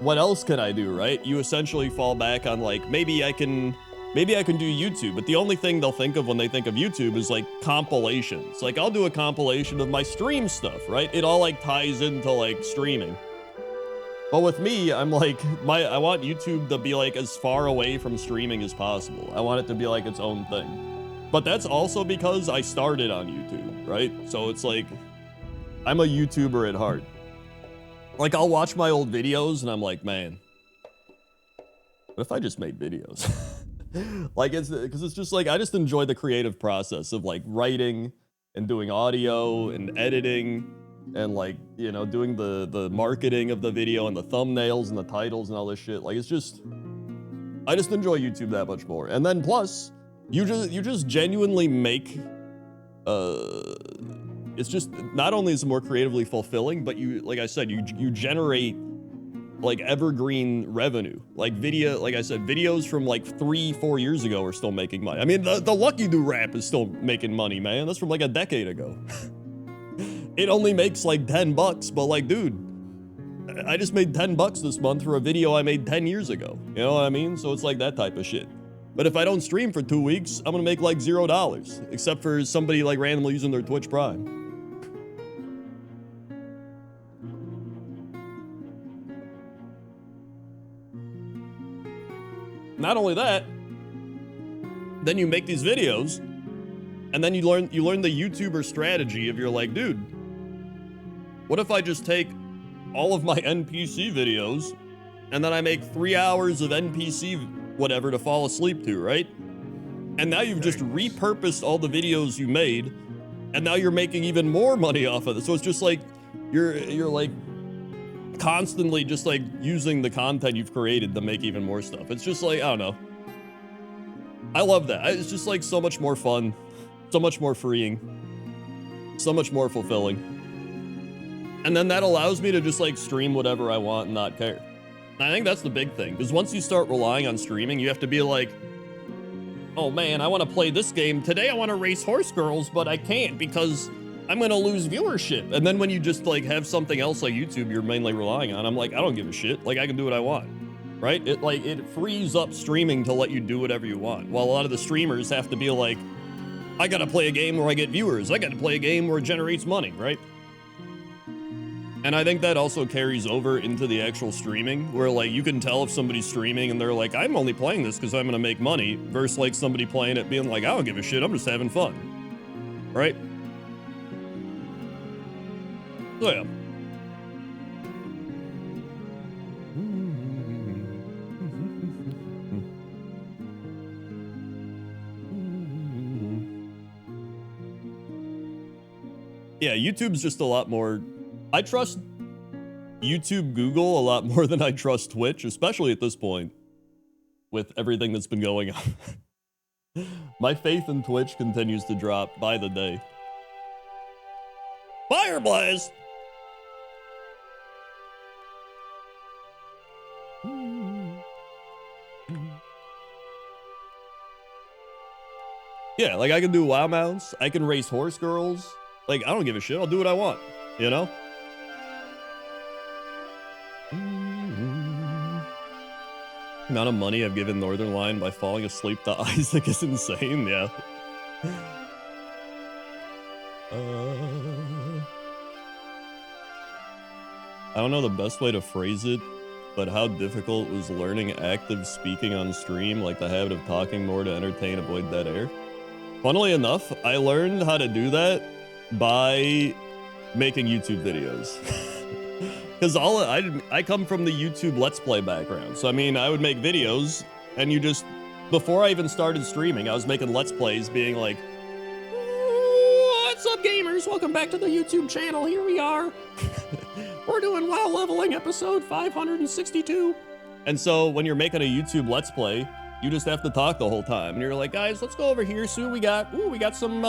Speaker 1: what else can I do, right? You essentially fall back on like, maybe I can do YouTube, but the only thing they'll think of when they think of YouTube is like compilations. Like I'll do a compilation of my stream stuff, right? It all like ties into like streaming. But with me, I'm like, I want YouTube to be like as far away from streaming as possible. I want it to be like its own thing. But that's also because I started on YouTube, right? So it's like, I'm a YouTuber at heart. Like I'll watch my old videos and I'm like, man, what if I just made videos? Like because it's just like, I just enjoy the creative process of like writing and doing audio and editing and like, you know, doing the marketing of the video and the thumbnails and the titles and all this shit. Like it's just, I just enjoy YouTube that much more. And then plus, you just genuinely make, it's just, not only is it more creatively fulfilling, but you, like I said, you generate like evergreen revenue. Like like I said, videos from like 3-4 years ago are still making money. I mean, the Lucky Do rap is still making money, man. That's from like a decade ago. It only makes like 10 bucks, but like, dude, I just made 10 bucks this month for a video I made 10 years ago. You know what I mean? So it's like that type of shit. But if I don't stream for 2 weeks, I'm gonna make like $0, except for somebody like randomly using their Twitch Prime. Not only that, then you make these videos, and then you learn the YouTuber strategy of you're like, dude, what if I just take all of my NPC videos, and then I make 3 hours of NPC whatever to fall asleep to, right? And now you've just repurposed all the videos you made And now you're making even more money off of it. So it's just like you're like constantly just like using the content you've created to make even more stuff. It's just like, I don't know. I love that. It's just like so much more fun, so much more freeing, so much more fulfilling. And then that allows me to just like stream whatever I want and not care. And I think that's the big thing, because once you start relying on streaming, you have to be like, oh man, I want to play this game. Today I want to race horse girls, but I can't because I'm going to lose viewership. And then when you just like have something else like YouTube you're mainly relying on, I'm like, I don't give a shit. Like I can do what I want, right? It frees up streaming to let you do whatever you want. While a lot of the streamers have to be like, I got to play a game where I get viewers. I got to play a game where it generates money, right? And I think that also carries over into the actual streaming, where like you can tell if somebody's streaming and they're like, I'm only playing this because I'm gonna make money, versus like somebody playing it being like, I don't give a shit, I'm just having fun. Right? So yeah. Yeah, YouTube's just a lot more. I trust YouTube, Google a lot more than I trust Twitch, especially at this point with everything that's been going on. My faith in Twitch continues to drop by the day. Fireblaze! Yeah, like I can do WoW mounts, I can race horse girls. Like, I don't give a shit, I'll do what I want, you know? Amount of money I've given Northernlion by falling asleep to Isaac is insane, yeah. I don't know the best way to phrase it, but how difficult was learning active speaking on stream, like the habit of talking more to entertain, avoid dead air? Funnily enough, I learned how to do that by making YouTube videos. Because I come from the YouTube Let's Play background. So, I mean, I would make videos, and you just, before I even started streaming, I was making Let's Plays being like, what's up, gamers? Welcome back to the YouTube channel. Here we are. We're doing WoW leveling episode 562. And so, when you're making a YouTube Let's Play, you just have to talk the whole time. And you're like, guys, let's go over here. See what we got. Ooh, we got some,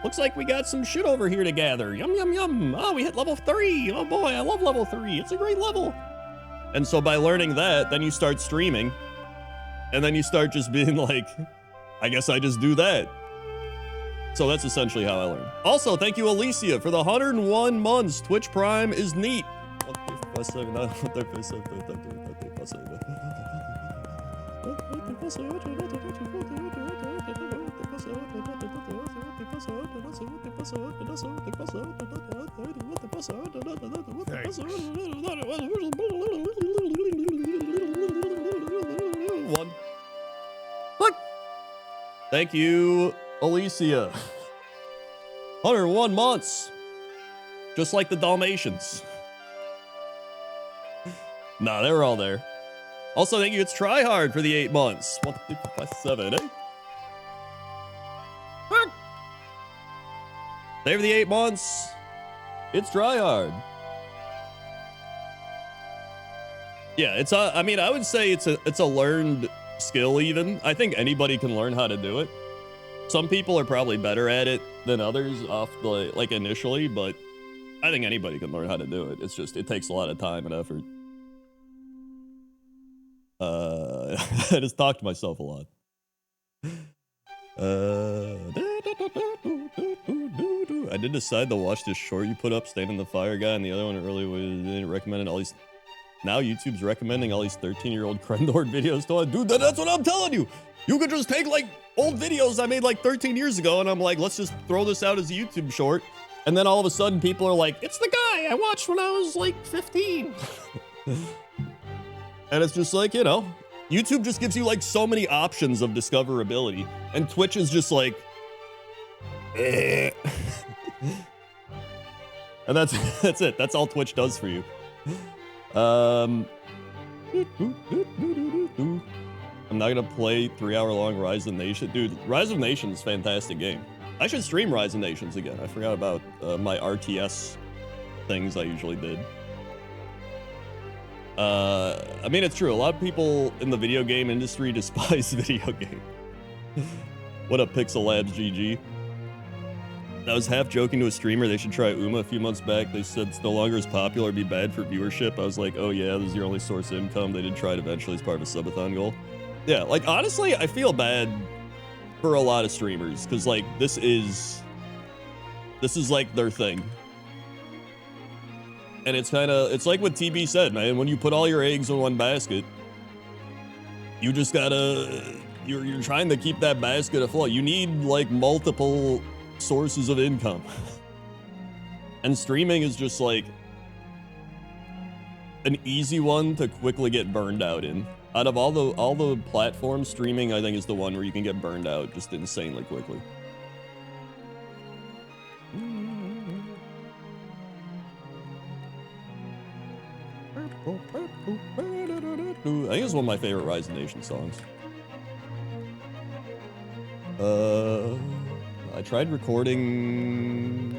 Speaker 1: looks like we got some shit over here to gather. Yum, yum, yum. Oh, we hit level 3. Oh boy, I love level 3. It's a great level. And so by learning that, then you start streaming. And then you start just being like, I guess I just do that. So that's essentially how I learned. Also, thank you, Alicia, for the 101 months. Twitch Prime is neat. One. Look. Thank you, Alicia. 101 months. Just like the Dalmatians. Nah, they were all there. Also, thank you, it's Tryhard for the 8 months. 1, 2, 3, 4, 5, 7, 8. They for the 8 months. It's Tryhard. Yeah, it's a, I mean, I would say it's a learned skill even. I think anybody can learn how to do it. Some people are probably better at it than others off the, like initially, but I think anybody can learn how to do it. It's just, it takes a lot of time and effort. I just talk to myself a lot. I did decide to watch this short you put up, Stand in the Fire guy, and the other one earlier was recommended all these. Now YouTube's recommending all these 13-year-old Krendor videos to us. Dude, that's what I'm telling you. You could just take like old videos I made like 13 years ago, and I'm like, let's just throw this out as a YouTube short. And then all of a sudden people are like, it's the guy I watched when I was like 15. And it's just like, you know, YouTube just gives you like so many options of discoverability, and Twitch is just like, eh. And that's it. That's all Twitch does for you. I'm not gonna play 3-hour long Rise of Nation. Dude, Rise of Nation is a fantastic game. I should stream Rise of Nations again. I forgot about my RTS things I usually did. I mean, it's true. A lot of people in the video game industry despise video game. What up, Pixel Labs GG? I was half joking to a streamer they should try Uma a few months back. They said it's no longer as popular, be bad for viewership. I was like, oh yeah, this is your only source of income. They did try it eventually as part of a subathon goal. Yeah, like honestly, I feel bad for a lot of streamers because like this is like their thing. And it's like what TB said, man. When you put all your eggs in one basket, you just gotta, you're trying to keep that basket afloat. You need like multiple sources of income. And streaming is just like an easy one to quickly get burned out in. Out of all the platforms, streaming I think is the one where you can get burned out just insanely quickly. I think it's one of my favorite Rise of Nations songs. I tried recording...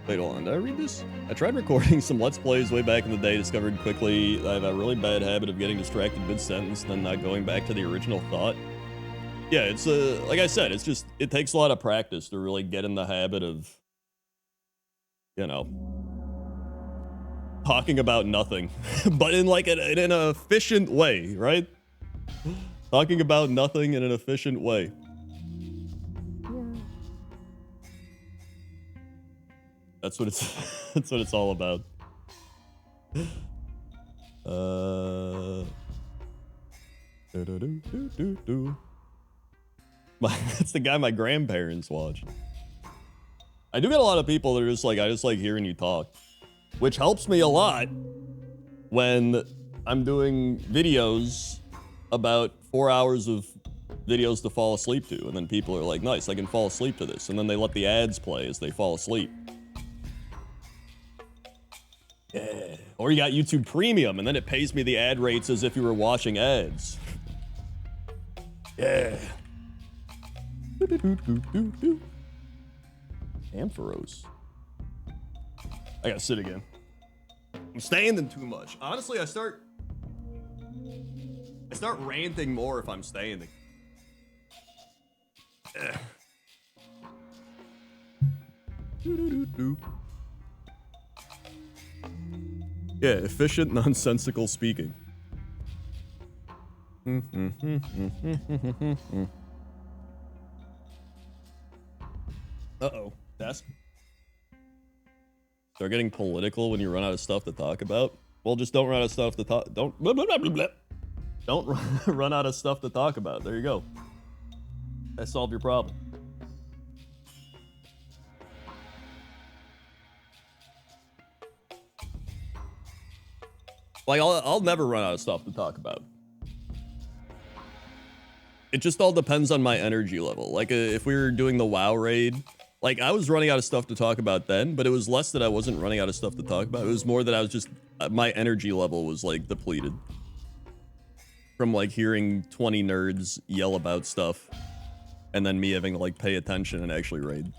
Speaker 1: Wait, hold on, did I read this? I tried recording some Let's Plays way back in the day, discovered quickly I have a really bad habit of getting distracted mid-sentence and then not going back to the original thought. Yeah, it's like I said, it's just, it takes a lot of practice to really get in the habit of, you know, talking about nothing, but in like in an efficient way, right? Talking about nothing in an efficient way. That's what it's all about. That's the guy my grandparents watched. I do get a lot of people that are just like, I just like hearing you talk, which helps me a lot when I'm doing videos about 4 hours of videos to fall asleep to, and then people are like, nice, I can fall asleep to this, and then they let the ads play as they fall asleep. Yeah. Or you got YouTube Premium, and then it pays me the ad rates as if you were watching ads. Yeah. Ampharos. I gotta sit again. I'm standing too much. Honestly, I start ranting more if I'm standing. Yeah, efficient, nonsensical speaking. Uh-oh. That's... Start getting political when you run out of stuff to talk about? Well, just don't run out of stuff to talk... Don't... Blah, blah, blah, blah, blah. Don't run out of stuff to talk about. There you go. That solved your problem. Like, I'll never run out of stuff to talk about. It just all depends on my energy level. Like, if we were doing the WoW raid, like, I was running out of stuff to talk about then, but it was less that I wasn't running out of stuff to talk about. It was more that I was just, my energy level was, like, depleted. From, like, hearing 20 nerds yell about stuff, and then me having to, like, pay attention and actually raid.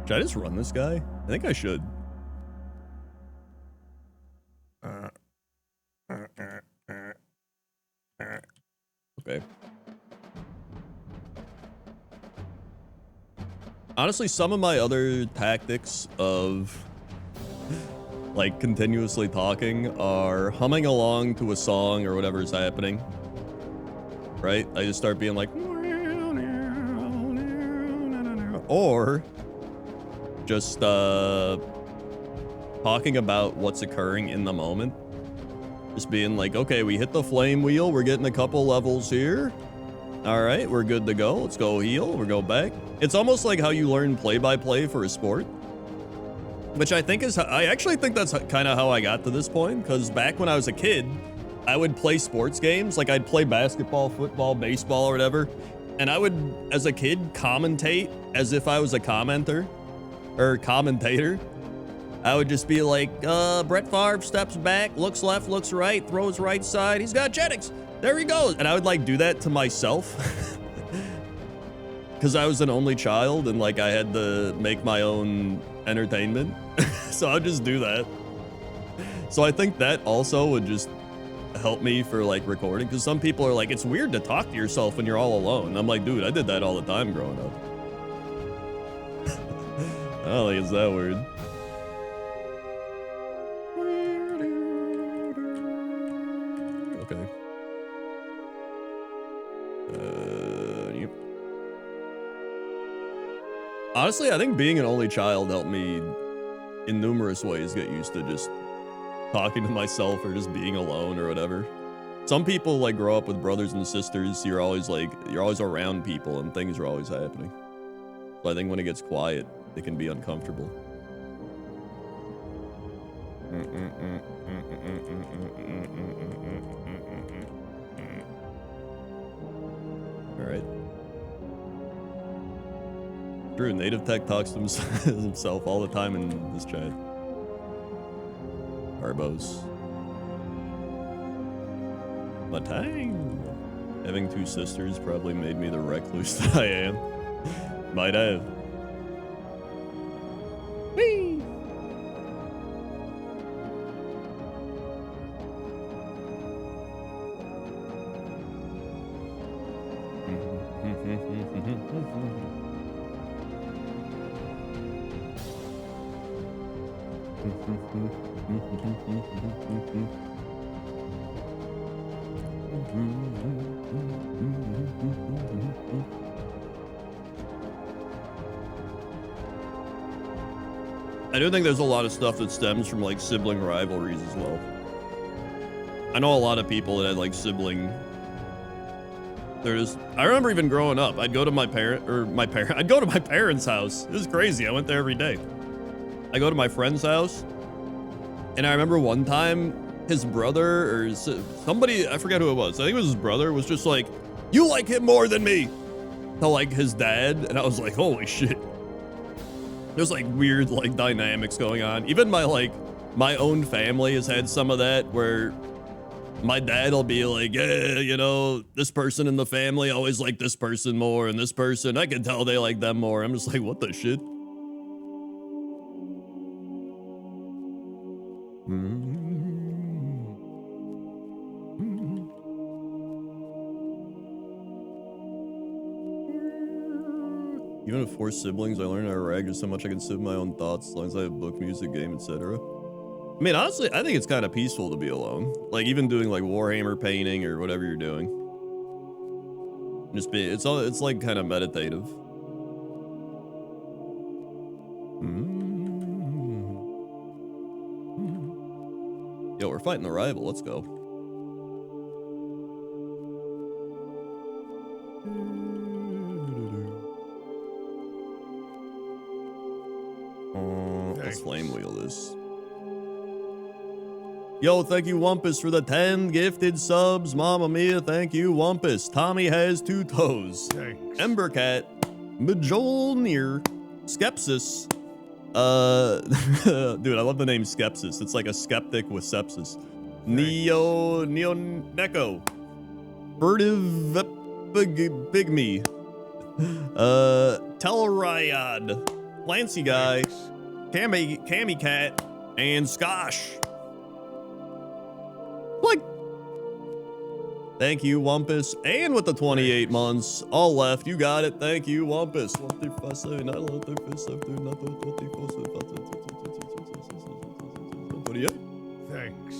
Speaker 1: Should I just run this guy? I think I should. Okay. Honestly, some of my other tactics of like continuously talking are humming along to a song or whatever's happening. Right? I just start being like, or just talking about what's occurring in the moment. Just being like, okay, we hit the flame wheel, we're getting a couple levels here. All right, we're good to go. Let's go heal, we'll go back. It's almost like how you learn play-by-play for a sport, which I think is, I actually think that's kind of how I got to this point, because back when I was a kid, I would play sports games, like I'd play basketball, football, baseball, or whatever, and I would, as a kid, commentate as if I was a commenter, or commentator, I would just be like, Brett Favre steps back, looks left, looks right, throws right side. He's got Jennings. There he goes. And I would like do that to myself. Because I was an only child and like I had to make my own entertainment. So I'd just do that. So I think that also would just help me for like recording. Because some people are like, it's weird to talk to yourself when you're all alone. I'm like, dude, I did that all the time growing up. I don't think it's that weird. Okay. Yep. Honestly, I think being an only child helped me in numerous ways get used to just talking to myself or just being alone or whatever. Some people like grow up with brothers and sisters. You're always around people and things are always happening. So I think when it gets quiet, it can be uncomfortable. All right. True, Native Tech talks to himself all the time in this chat. Arbos. Matang. Having two sisters probably made me the recluse that I am. Might have. Whee! I do think there's a lot of stuff that stems from like sibling rivalries as well. I know a lot of people that had like sibling. I remember even growing up, I'd go to I'd go to my parents' house. It was crazy. I went there every day. I go to my friend's house, and I remember one time his brother or somebody, I forget who it was. I think it was his brother, was just like, "You like him more than me," to like his dad, and I was like, "Holy shit!" There's like weird like dynamics going on. Even my own family has had some of that where my dad will be like, yeah, you know, this person in the family always like this person more, and this person, I can tell they like them more. I'm just like, what the shit? Even with 4 siblings, I learned how to rag just so much I can sip my own thoughts as long as I have book, music, game, etc. I mean, honestly, I think it's kind of peaceful to be alone. Like even doing like Warhammer painting or whatever you're doing. It's like kind of meditative. Yo, we're fighting the rival. Let's go. Let's flame wheel this. Yo, thank you, Wumpus, for the 10 gifted subs. Mamma mia, thank you, Wumpus. Tommy has 2 toes.
Speaker 2: Thanks.
Speaker 1: Embercat, Mjolnir, Skepsis. Dude, I love the name Skepsis. It's like a skeptic with sepsis. Neko, Birdiv Pygmy, Telryad, Lancy Guy, Cammy Cat, and Skosh. Like, thank you, Wumpus, and with the 28 months, all left, you got it. Thank you, Wumpus. 1, 3, 5, 7, 8, 9, 10, 11, 12, 13, 14, 15, 16, 17, 18.
Speaker 2: Thanks.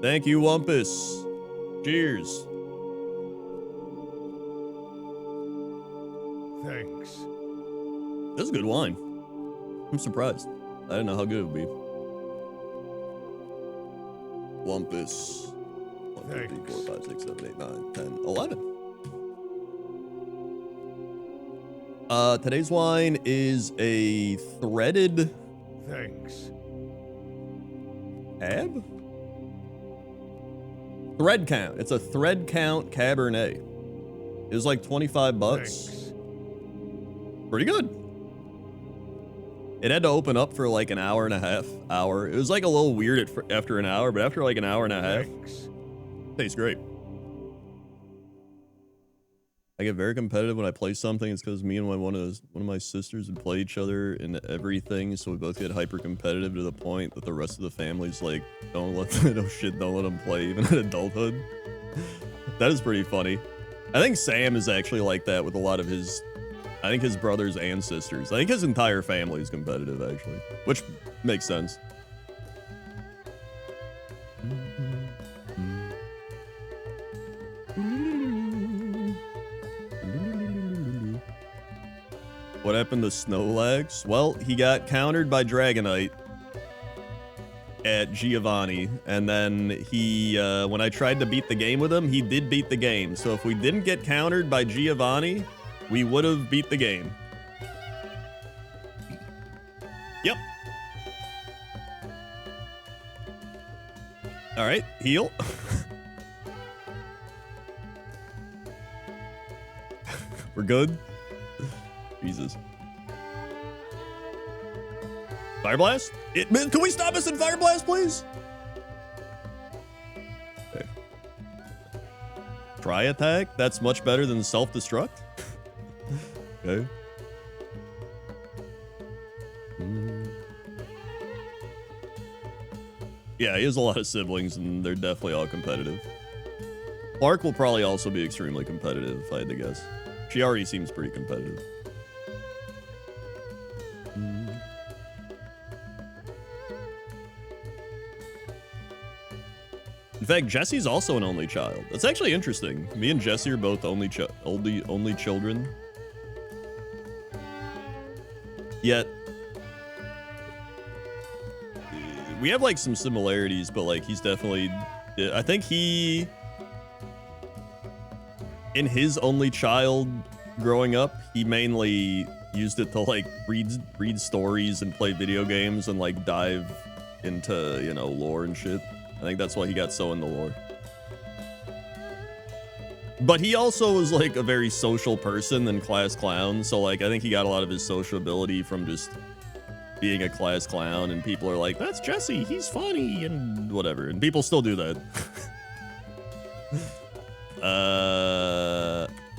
Speaker 1: Thank you, Wumpus. Cheers.
Speaker 2: Thanks.
Speaker 1: This is good wine. I'm surprised. I didn't know how good it would be. Wumpus. 1, 2, 3, 4, 5, 6, 7, 8, 9, 10, 11. Today's wine is a threaded.
Speaker 2: Thanks.
Speaker 1: Cab? Thread count. It's a thread count Cabernet. It was like 25 bucks.
Speaker 2: Thanks.
Speaker 1: Pretty good. It had to open up for like an hour and a half. It was like a little weird after an hour, but after like an hour and a half,
Speaker 2: Thanks.
Speaker 1: tastes great. I get very competitive when I play something. It's because me and one of my sisters would play each other in everything, so we both get hyper competitive to the point that the rest of the family's like, don't let them play even in adulthood. That is pretty funny. I think Sam is actually like that with a lot of his, I think his brothers and sisters. I think his entire family is competitive actually, which makes sense. What happened to Snowlax? Well, he got countered by Dragonite at Giovanni, and then he, when I tried to beat the game with him, he did beat the game. So if we didn't get countered by Giovanni, we would have beat the game. Yep. All right, heal. We're good. Jesus. Fire Blast? Can we stop us in Fire Blast, please? Okay. Try attack? That's much better than self-destruct? Okay. Yeah, he has a lot of siblings, and they're definitely all competitive. Clark will probably also be extremely competitive, if I had to guess. She already seems pretty competitive. In fact, Jesse's also an only child. That's actually interesting. Me and Jesse are both only children. Yet, we have like some similarities, but like he's definitely, I think he, in his only child growing up, he mainly used it to like read stories and play video games and like dive into, you know, lore and shit. I think that's why he got so into lore. But he also was like a very social person and class clown, so like I think he got a lot of his sociability from just being a class clown, and people are like, that's Jesse, he's funny, and whatever, and people still do that.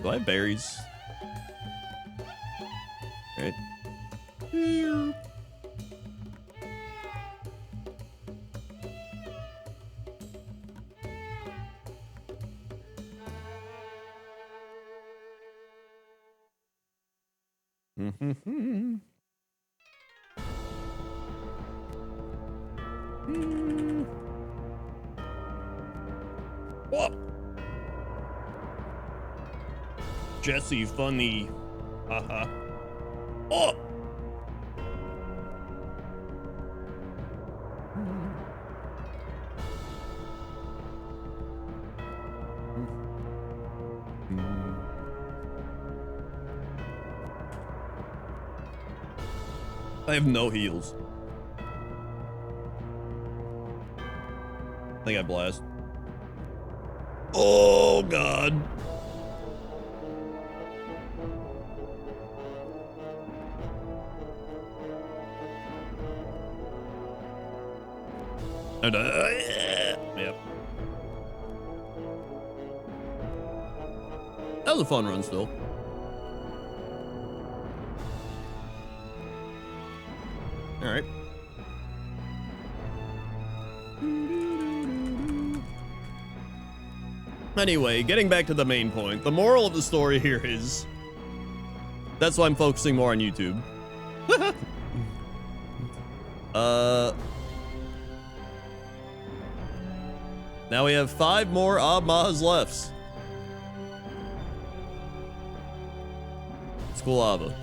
Speaker 1: Do I have berries? Alright. What? Jesse funny. Haha. Oh! I have no heals. I think I blast. Oh, God. Yep. That was a fun run still. All right. Anyway, getting back to the main point, the moral of the story here is that's why I'm focusing more on YouTube. Now we have 5 more Abmahas left. Squilava.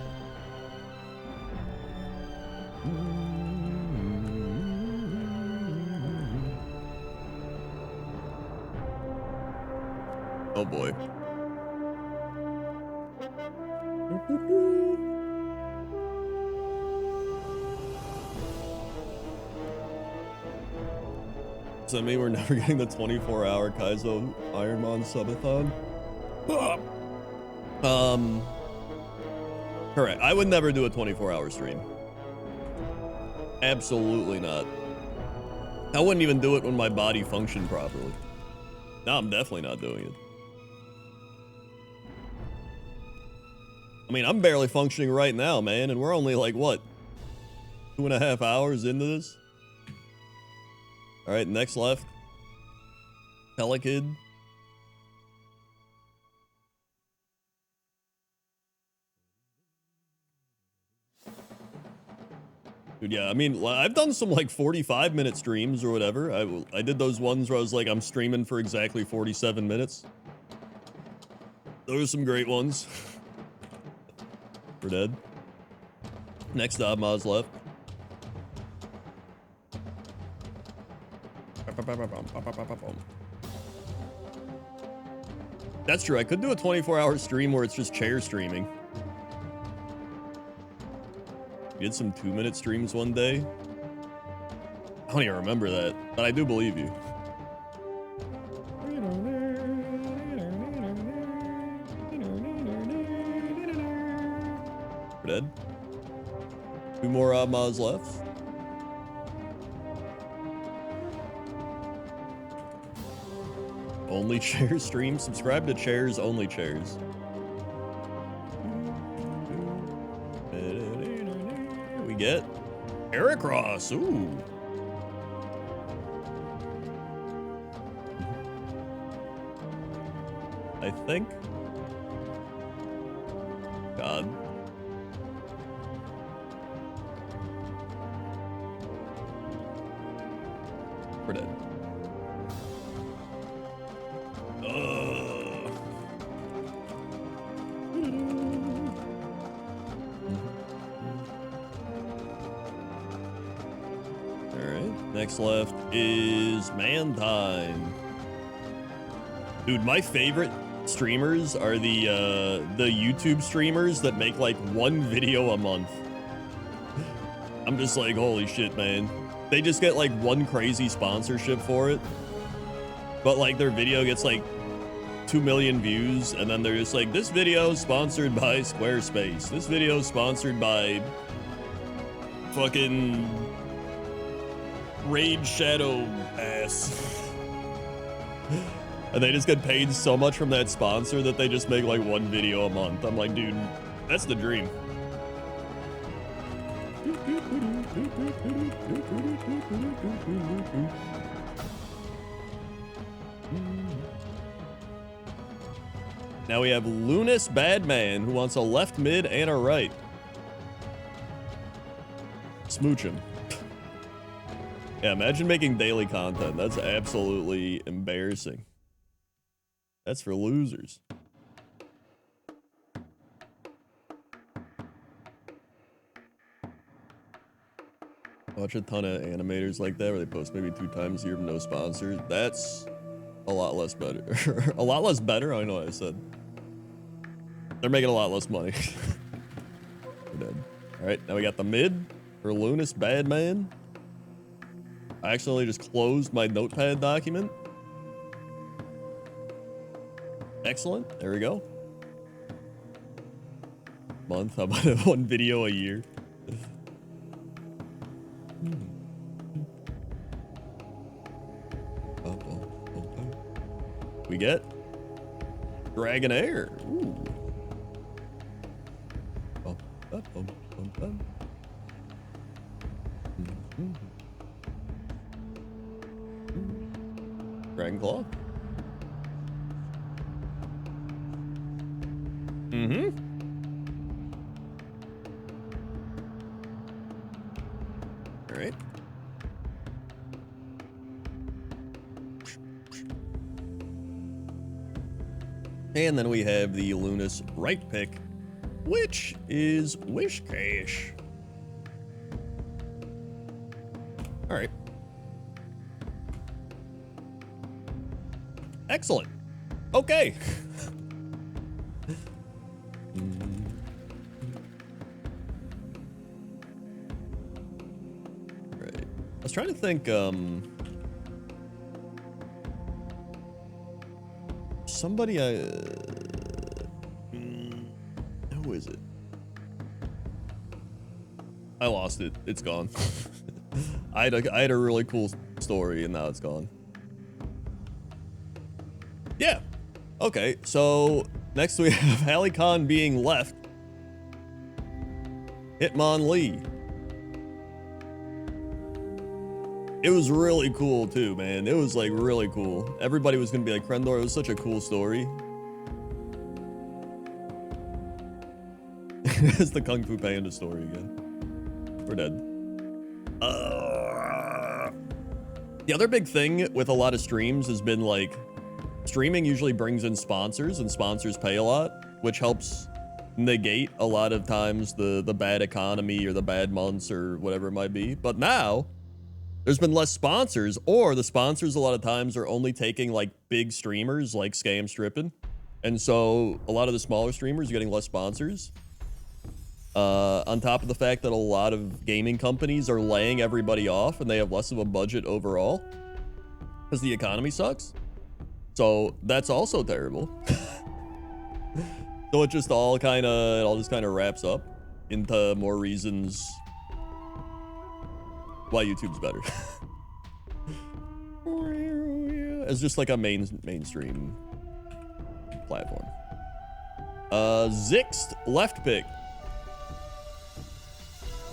Speaker 1: Oh boy. Does that mean we're never getting the 24-hour Kaizo Ironmon subathon? Correct. I would never do a 24-hour stream. Absolutely not. I wouldn't even do it when my body functioned properly. No, I'm definitely not doing it. I mean, I'm barely functioning right now, man, and we're only like, what, 2.5 hours into this? All right, next left. Pelekid. Dude, yeah, I mean, I've done some like 45-minute streams or whatever. I did those ones where I was like, I'm streaming for exactly 47 minutes. Those are some great ones. We're dead. Next Abmaz left. That's true. I could do a 24-hour stream where it's just chair streaming. We did some 2-minute streams one day. I don't even remember that, but I do believe you. We're dead. 2 more Abmaz left. Only Chairs stream. Subscribe to Chairs, Only Chairs. We get Heracross. Ooh. I think. God. We're dead. Next left is Mantine. Dude, my favorite streamers are the YouTube streamers that make like 1 video a month. I'm just like, holy shit, man. They just get like 1 crazy sponsorship for it. But like their video gets like 2 million views, and then they're just like, this video is sponsored by Squarespace. This video is sponsored by fucking Raid Shadow ass. And they just get paid so much from that sponsor that they just make like 1 video a month. I'm like, dude, that's the dream. Now we have Lunas Badman, who wants a left mid and a right. Smooch him. Yeah, imagine making daily content. That's absolutely embarrassing. That's for losers. Watch a ton of animators like that where they post maybe 2 times a year with no sponsors. That's a lot less better. A lot less better? I don't know what I said. They're making a lot less money. We're dead. Alright, now we got the mid for Lunas Badman. I accidentally just closed my notepad document. Excellent. There we go. Month. How about 1 video a year? We get Dragonair. Ooh. Dragon Claw. All right. And then we have the Lunas right pick, which is Whiscash. All right. Excellent. Okay. Right. I was trying to think, somebody who is it? I lost it. It's gone. I had a really cool story and now it's gone. Yeah. Okay, so next we have Hallie Khan being left. Hitmonlee. It was really cool too, man. It was like really cool. Everybody was gonna be like, Krendor, it was such a cool story. It's the Kung Fu Panda story again. We're dead. The other big thing with a lot of streams has been like, streaming usually brings in sponsors and sponsors pay a lot, which helps negate a lot of times the bad economy or the bad months or whatever it might be. But now there's been less sponsors, or the sponsors a lot of times are only taking like big streamers like Scam Strippin'. And so a lot of the smaller streamers are getting less sponsors. On top of the fact that a lot of gaming companies are laying everybody off and they have less of a budget overall because the economy sucks. So that's also terrible. So it just all kind of wraps up into more reasons why YouTube's better. It's just like a mainstream platform. Zixed left pick.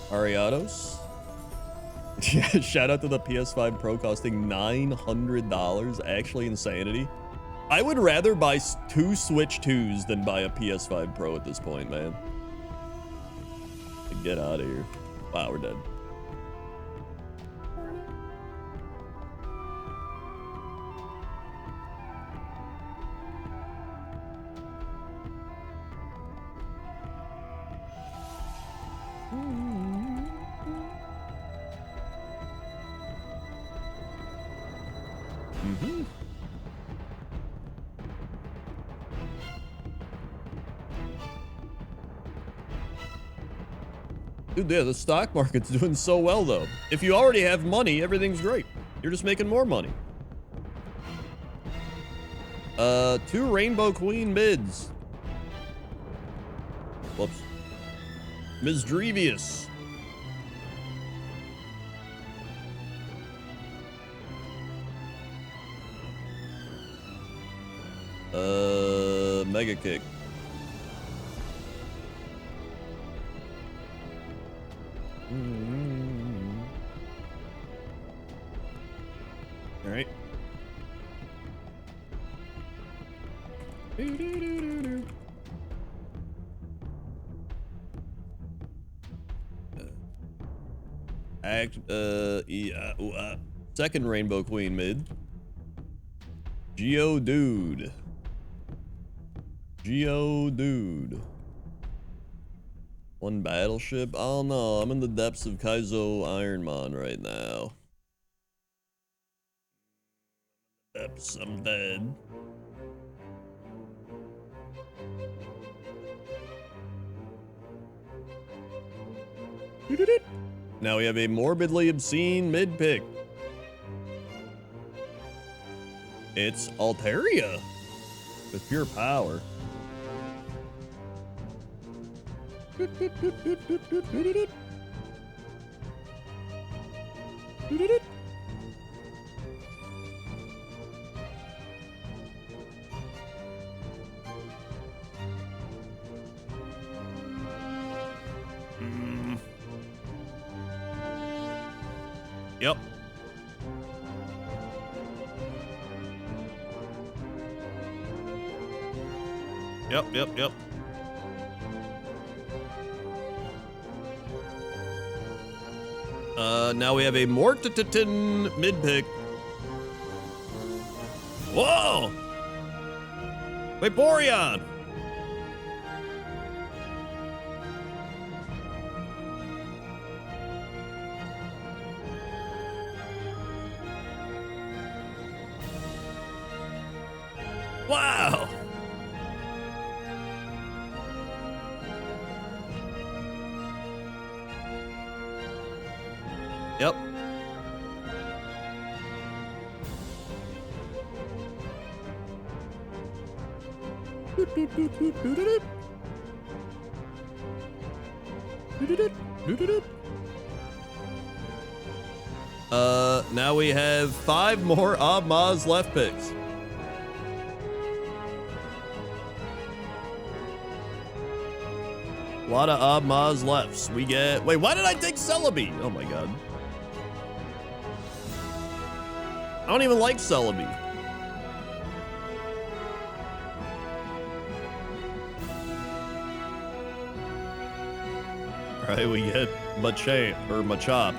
Speaker 1: Ariados. Yeah, shout out to the PS5 Pro costing $900. Actually insanity. I would rather buy 2 Switch 2s than buy a PS5 Pro at this point, man. Get out of here. Wow, we're dead. Mm-hmm. Dude, yeah, the stock market's doing so well, though. If you already have money, everything's great. You're just making more money. 2 Rainbow Queen mids. Whoops. Ms. Drevius. Mega Kick. All right. Second Rainbow Queen mid. Geodude. Geodude. 1 battleship? I don't know. I'm in the depths of Kaizo Ironmon right now. Depths, I'm dead. Now we have a morbidly obscene mid pick. It's Altaria with pure power. Yep. Yep. Now we have a Mortitan mid pick. Whoa! Vaporeon! Wow! Yep. Now we have 5 more Abmaz left picks. A lot of Abmaz lefts. We get... Wait, why did I take Celebi? Oh my god. I don't even like Celebi. All right, we get Machamp or Machop.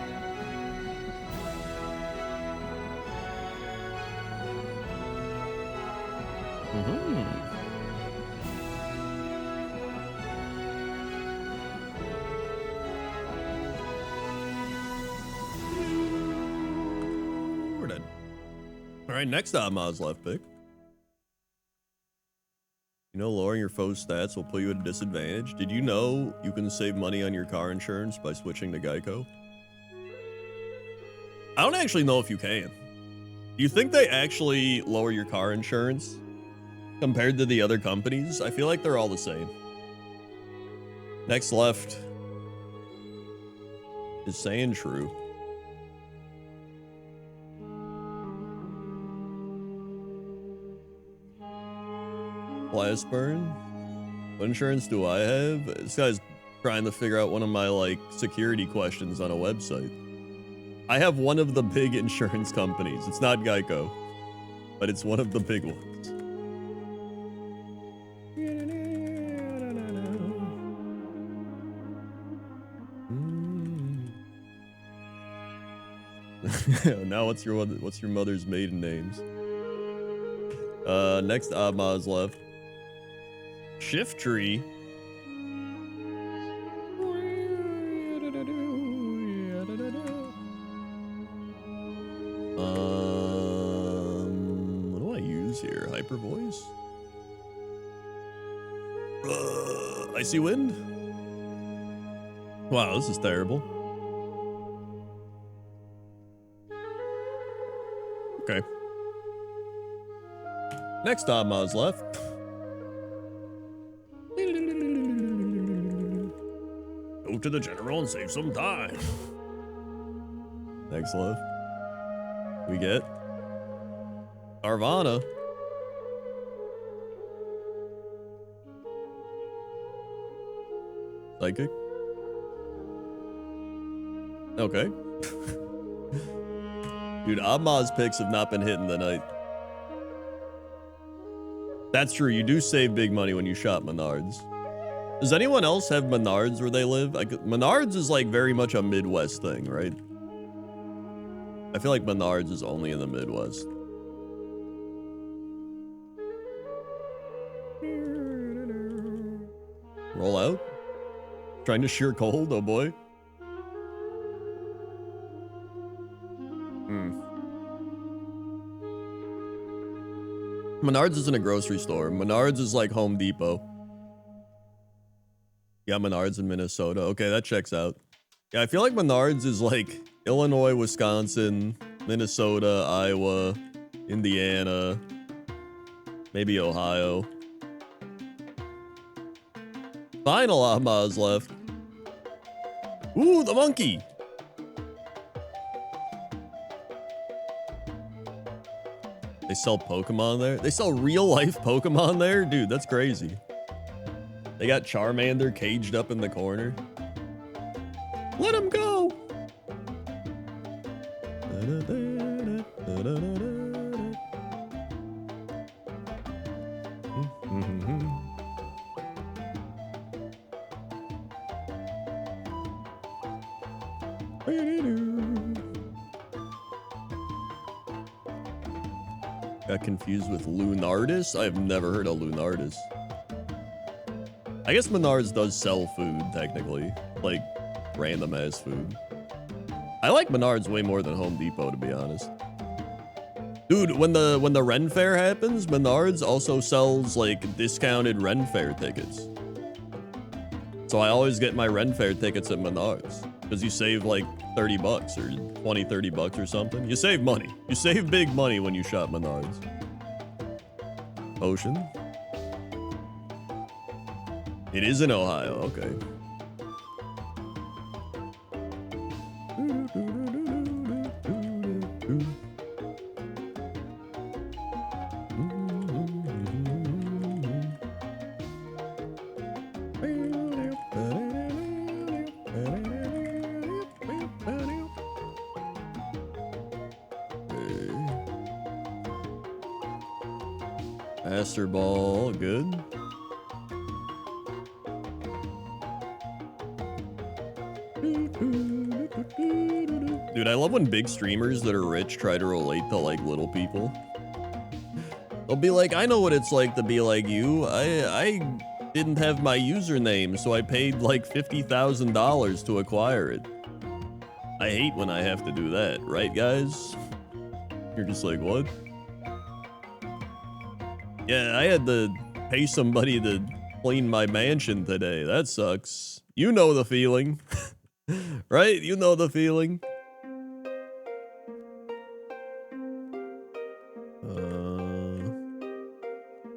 Speaker 1: We're dead. All right, next Abmaz left pick. You know, lowering your foe's stats will put you at a disadvantage. Did you know you can save money on your car insurance by switching to Geico? I don't actually know if you can. Do you think they actually lower your car insurance compared to the other companies? I feel like they're all the same. Next left is saying true. Blastburn? What insurance do I have? This guy's trying to figure out one of my like security questions on a website. I have one of the big insurance companies. It's not Geico, but it's one of the big ones. Now what's your mother's maiden names? Next Abmaz left. Shiftry. What do I use here? Hyper voice? Icy wind? Wow, this is terrible. Okay. Next Abmaz left. Go to the general and save some time. Next left. We get Arvana. Psychic. Okay. Dude, Abmaz picks have not been hitting tonight. That's true. You do save big money when you shop Menards. Does anyone else have Menards where they live? Menards is like very much a Midwest thing, right? I feel like Menards is only in the Midwest. Roll out. Trying to shear cold, oh boy. Menards isn't a grocery store. Menards is like Home Depot. Yeah, Menards in Minnesota. Okay, that checks out. Yeah, I feel like Menards is like Illinois, Wisconsin, Minnesota, Iowa, Indiana, maybe Ohio. Final Abmaz left. Ooh, the monkey. They sell Pokemon there? They sell real life Pokemon there? Dude, that's crazy. They got Charmander caged up in the corner. Let him go. Got confused with Lunardis? I've never heard of Lunardis. I guess Menards does sell food, technically. Like, random ass food. I like Menards way more than Home Depot, to be honest. Dude, when the Ren Fair happens, Menards also sells, like, discounted Ren Fair tickets. So I always get my Ren Fair tickets at Menards. Because you save, like, 30 bucks or 20, 30 bucks or something. You save money. You save big money when you shop Menards. Ocean. It is in Ohio, okay. Master Ball, good. Dude, I love when big streamers that are rich try to relate to like little people. They'll be like, I know what it's like to be like you. I didn't have my username, so I paid like $50,000 to acquire it. I hate when I have to do that, right guys? You're just like, what? Yeah, I had to pay somebody to clean my mansion today. That sucks. You know the feeling. Right? You know the feeling.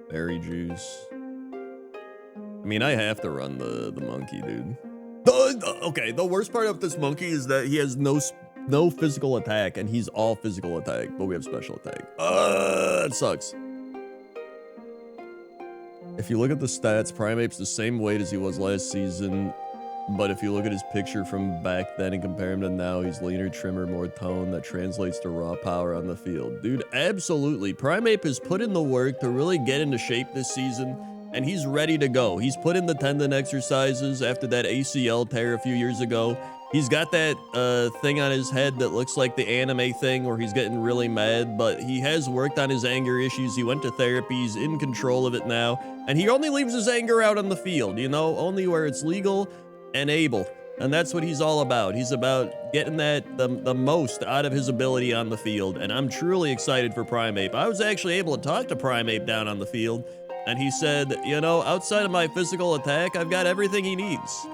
Speaker 1: Berry juice. I mean, I have to run the monkey, dude. Okay, the worst part of this monkey is that he has no physical attack, and he's all physical attack, but we have special attack. It sucks. If you look at the stats, Primeape's the same weight as he was last season, but if you look at his picture from back then and compare him to now, he's leaner, trimmer, more toned. That translates to raw power on the field. Dude, absolutely. Primeape has put in the work to really get into shape this season, and he's ready to go. He's put in the tendon exercises after that ACL tear a few years ago. He's got that thing on his head that looks like the anime thing where he's getting really mad, but he has worked on his anger issues. He went to therapy. He's in control of it now, and he only leaves his anger out on the field, you know, only where it's legal and able. And that's what he's all about. He's about getting the most out of his ability on the field, and I'm truly excited for Primeape. I was actually able to talk to Primeape down on the field, and he said, you know, outside of my physical attack, I've got everything he needs.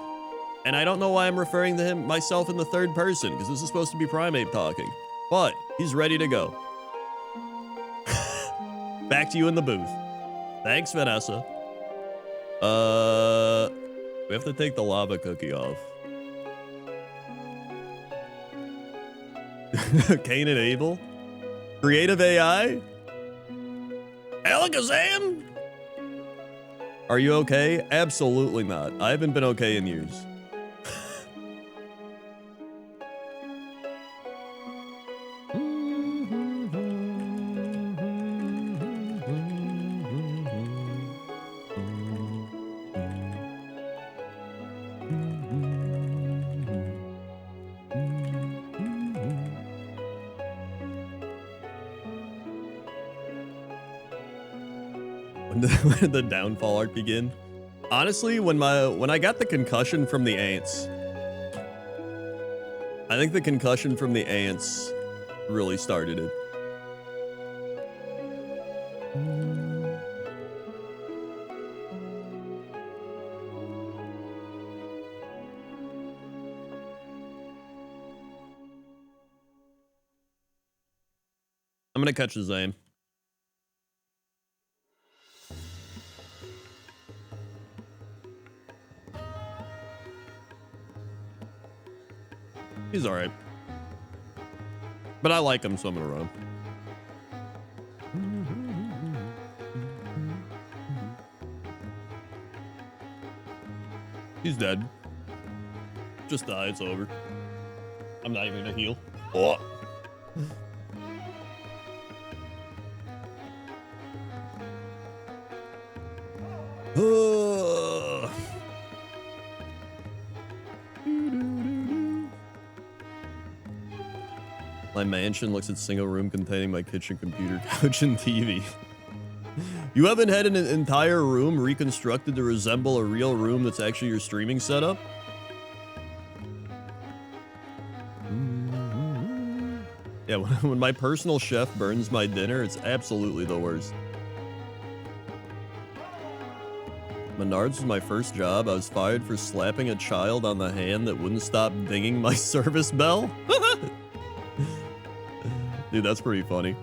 Speaker 1: And I don't know why I'm referring to myself in the third person, because this is supposed to be Primeape talking. But he's ready to go. Back to you in the booth. Thanks, Vanessa. We have to take the lava cookie off. Cain and Abel? Creative AI? Alakazam? Are you okay? Absolutely not. I haven't been okay in years. When did the downfall arc begin? Honestly, when I got the concussion from the ants, I think the concussion from the ants really started it. I'm gonna catch his aim. He's all right. But I like him, so I'm gonna run him. He's dead. Just die, it's over. I'm not even gonna heal. Oh. My mansion looks at single room containing my kitchen, computer, couch, and TV. You haven't had an entire room reconstructed to resemble a real room that's actually your streaming setup? Yeah, when my personal chef burns my dinner, it's absolutely the worst. Menards was my first job. I was fired for slapping a child on the hand that wouldn't stop dinging my service bell. Dude, that's pretty funny.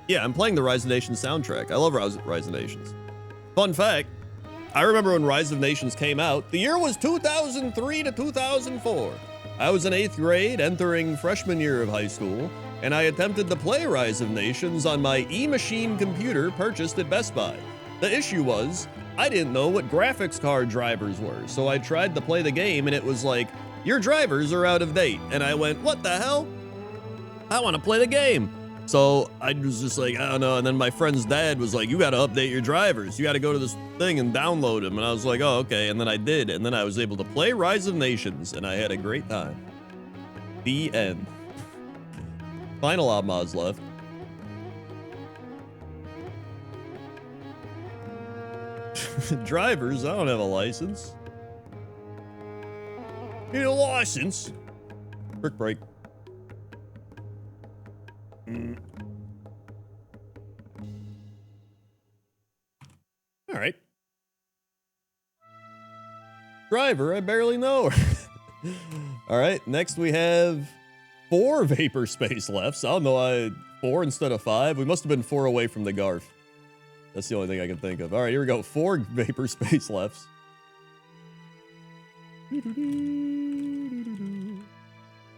Speaker 1: Yeah, I'm playing the Rise of Nations soundtrack. I love Rise of Nations. Fun fact, I remember when Rise of Nations came out, the year was 2003 to 2004. I was in 8th grade, entering freshman year of high school, and I attempted to play Rise of Nations on my E-Machine computer purchased at Best Buy. The issue was, I didn't know what graphics card drivers were, so I tried to play the game and it was like, your drivers are out of date. And I went, what the hell? I want to play the game. So I was just like, I don't know. And then my friend's dad was like, you got to update your drivers. You got to go to this thing and download them. And I was like, oh, okay. And then I did. And then I was able to play Rise of Nations and I had a great time. The end. Final Obmaz left. Drivers, I don't have a license. Need a license? Brick break. All right. Driver, I barely know her. All right, next we have 4 Vapor Space left. So I don't know why 4 instead of 5. We must have been 4 away from the Garf. That's the only thing I can think of. All right, here we go. 4 Vapor Space lefts.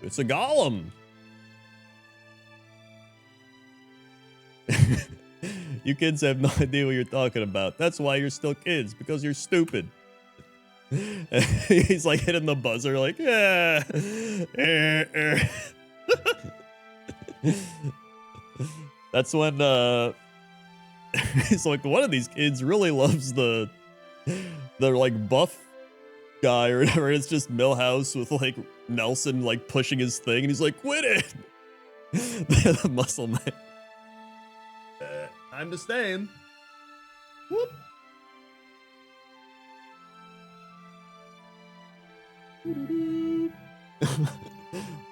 Speaker 1: It's a golem. You kids have no idea what you're talking about. That's why you're still kids, because you're stupid. He's like hitting the buzzer like, yeah. That's when he's like, one of these kids really loves the like buff guy or whatever. It's just Milhouse with like Nelson like pushing his thing and he's like, quit it. The muscle man. Time to stand. Whoop.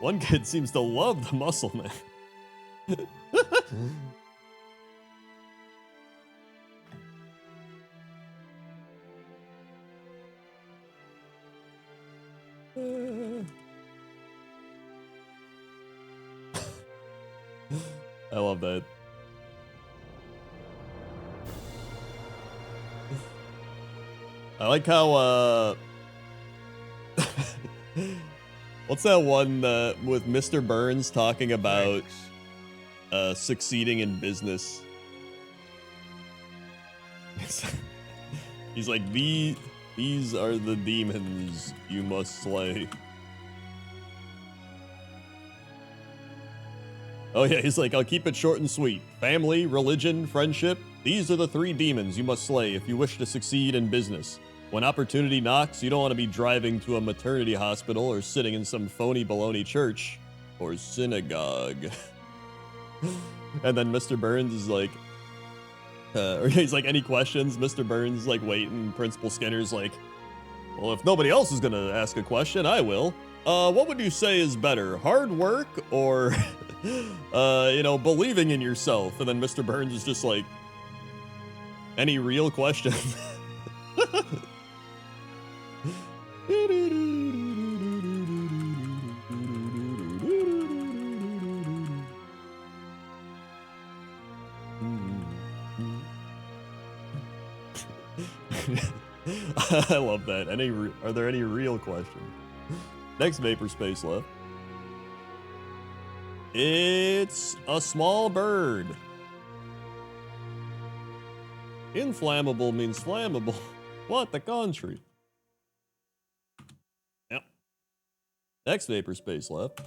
Speaker 1: One kid seems to love the muscle man. I love that. I like how, what's that one with Mr. Burns talking about succeeding in business? He's like, these are the demons you must slay. Oh yeah, he's like, I'll keep it short and sweet. Family, religion, friendship. These are the 3 demons you must slay if you wish to succeed in business. When opportunity knocks, you don't want to be driving to a maternity hospital or sitting in some phony baloney church or synagogue. And then Mr. Burns is like, or he's like, any questions? Mr. Burns is like waiting. Principal Skinner's like, well, if nobody else is going to ask a question, I will. What would you say is better, hard work or, you know, believing in yourself? And then Mr. Burns is just like, any real question? I love that. Are there any real questions? Next Vapor Space left. It's a small bird. Inflammable means flammable. What the country? Yep. Next Vapor Space left.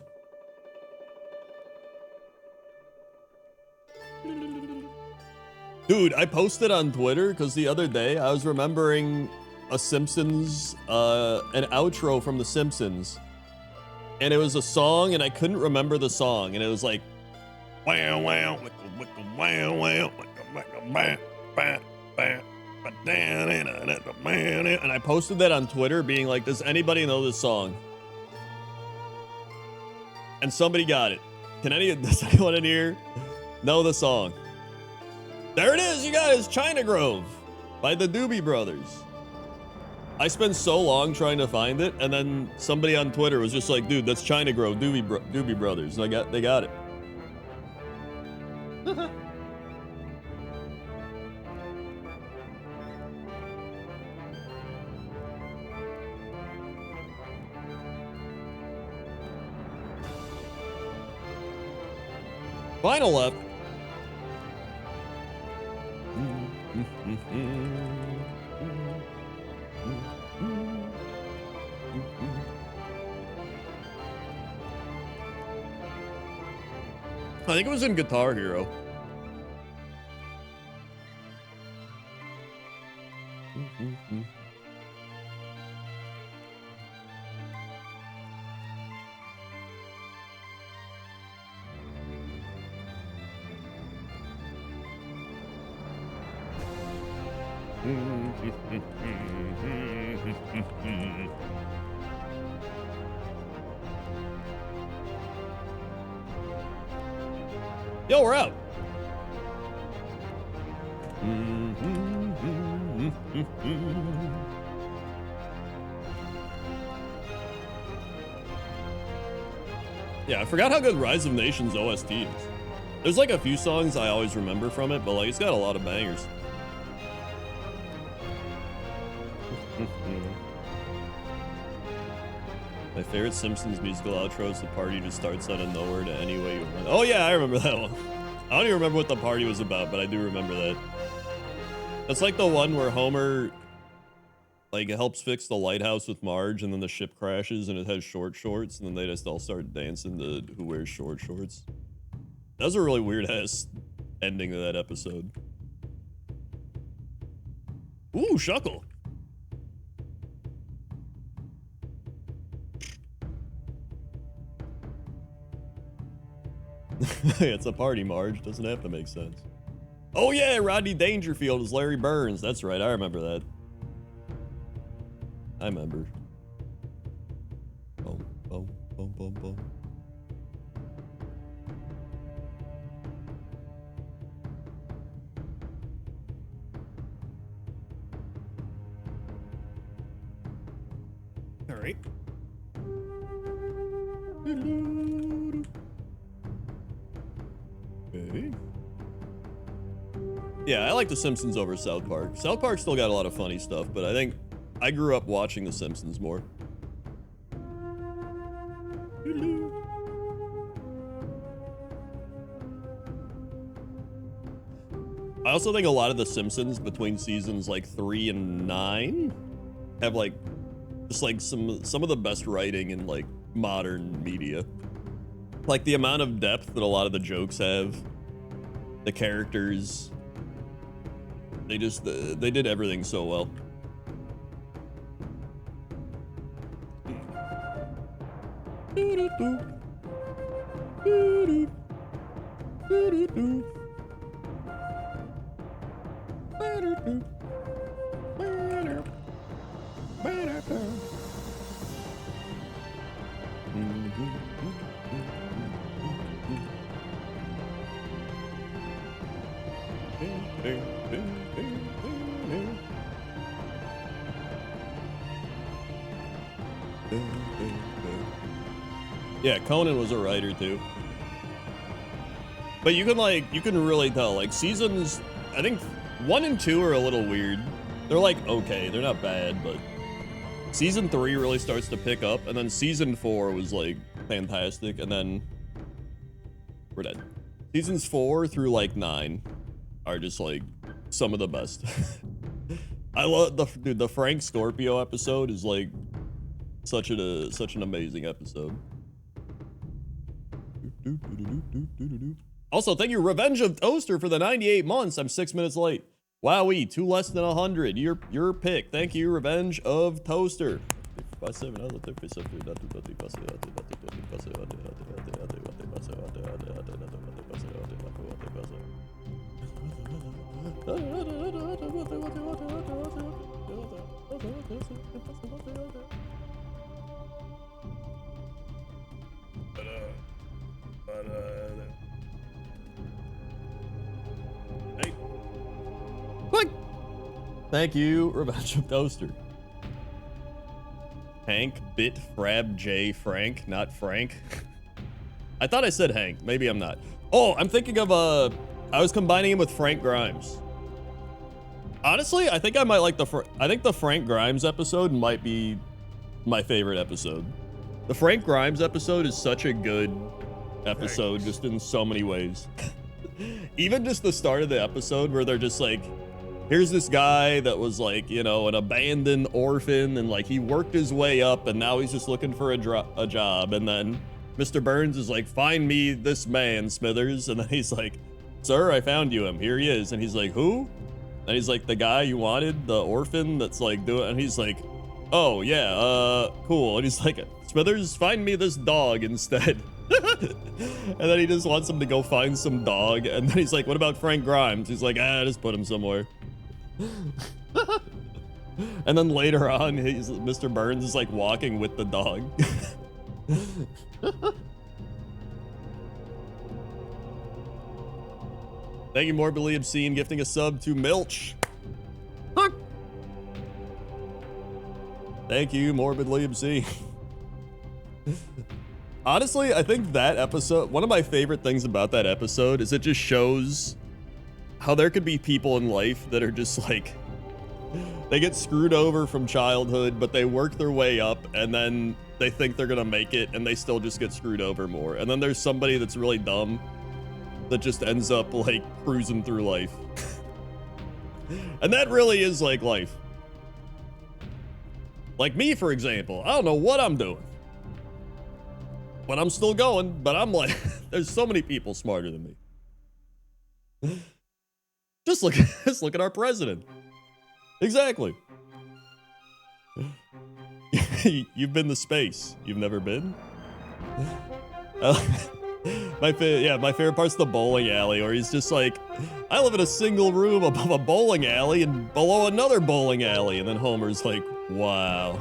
Speaker 1: Dude, I posted on Twitter because the other day I was remembering a Simpsons, an outro from The Simpsons. And it was a song and I couldn't remember the song. And it was like, wow, wow, wow, wow, and I posted that on Twitter being like, does anybody know this song? And somebody got it. Does anyone in here know the song? There it is, you guys, China Grove by the Doobie Brothers. I spent so long trying to find it, and then somebody on Twitter was just like, dude, that's China Grove, Doobie Brothers. And they got it. Final left. I think it was in Guitar Hero. Yo, we're out. Yeah, I forgot how good Rise of Nations OST is. There's like a few songs I always remember from it, but like it's got a lot of bangers. My favorite Simpsons musical outro is the party just starts out of nowhere to Any Way You Want. Oh yeah, I remember that one. I don't even remember what the party was about, but I do remember that. That's like the one where Homer like helps fix the lighthouse with Marge, and then the ship crashes and it has short shorts, and then they just all start dancing to Who Wears Short Shorts. That was a really weird ass ending to that episode. Ooh, Shuckle. It's a party, Marge. Doesn't have to make sense. Oh yeah, Rodney Dangerfield is Larry Burns. That's right, I remember that. I remember. Boom, boom, boom, boom, boom. All right. Okay. Yeah, I like The Simpsons over South Park. South Park still got a lot of funny stuff, but I think I grew up watching The Simpsons more. I also think a lot of The Simpsons between seasons like 3 and 9 have like just like some of the best writing in like modern media. Like the amount of depth that a lot of the jokes have, the characters, they did everything so well. Yeah, Conan was a writer too. But you can really tell, like seasons, I think 1 and 2 are a little weird. They're like, okay, they're not bad, but season 3 really starts to pick up, and then season 4 was like fantastic, and then we're dead. Seasons 4 through like 9 are just like some of the best. I love the Frank Scorpio episode is like such an amazing episode. Also, thank you, Revenge of Toaster, for the 98 months. I'm 6 minutes late. Wowee, 2 less than 100. Your pick. Thank you, Revenge of Toaster. Hey. Click. Thank you, Revenge of Toaster. Hank Bit Frab J Frank, not Frank. I thought I said Hank. Maybe I'm not. Oh, I'm thinking of I was combining him with Frank Grimes. Honestly, I think I might like I think the Frank Grimes episode might be my favorite episode. The Frank Grimes episode is such a good episode just in so many ways. Even just the start of the episode where they're just like, here's this guy that was like, you know, an abandoned orphan, and like he worked his way up and now he's just looking for a job. And then Mr. Burns is like, find me this man, Smithers. And then he's like, sir, I found you him. Here he is. And he's like, who? And he's like, the guy you wanted, the orphan that's like doing, and he's like, oh yeah, cool. And he's like, Smithers, find me this dog instead. And then he just wants him to go find some dog. And then he's like, what about Frank Grimes? He's like, just put him somewhere. And then later on, Mr. Burns is like walking with the dog. Thank you, Morbidly Obscene, gifting a sub to Milch. Thank you, Morbidly Obscene. Honestly, I think that episode, one of my favorite things about that episode is it just shows how there could be people in life that are just like, they get screwed over from childhood, but they work their way up and then they think they're gonna make it and they still just get screwed over more. And then there's somebody that's really dumb that just ends up like cruising through life. And that really is like life. Like me, for example, I don't know what I'm doing, but I'm still going. But I'm like, there's so many people smarter than me. Just look at our president. Exactly. You've been to space. You've never been? My favorite part's the bowling alley, where he's just like, I live in a single room above a bowling alley and below another bowling alley. And then Homer's like, wow.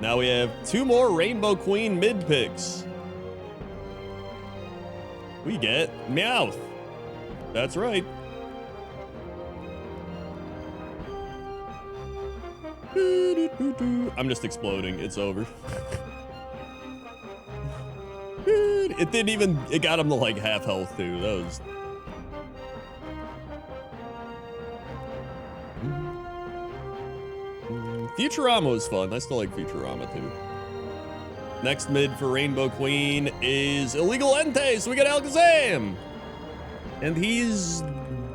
Speaker 1: Now we have 2 more Rainbow Queen mid picks. We get Meowth. That's right. I'm just exploding. It's over. It didn't even, it got him to like half health too. That was. Futurama was fun. I still like Futurama too. Next mid for Rainbow Queen is Illegal Entei, so we got Alakazam! And he's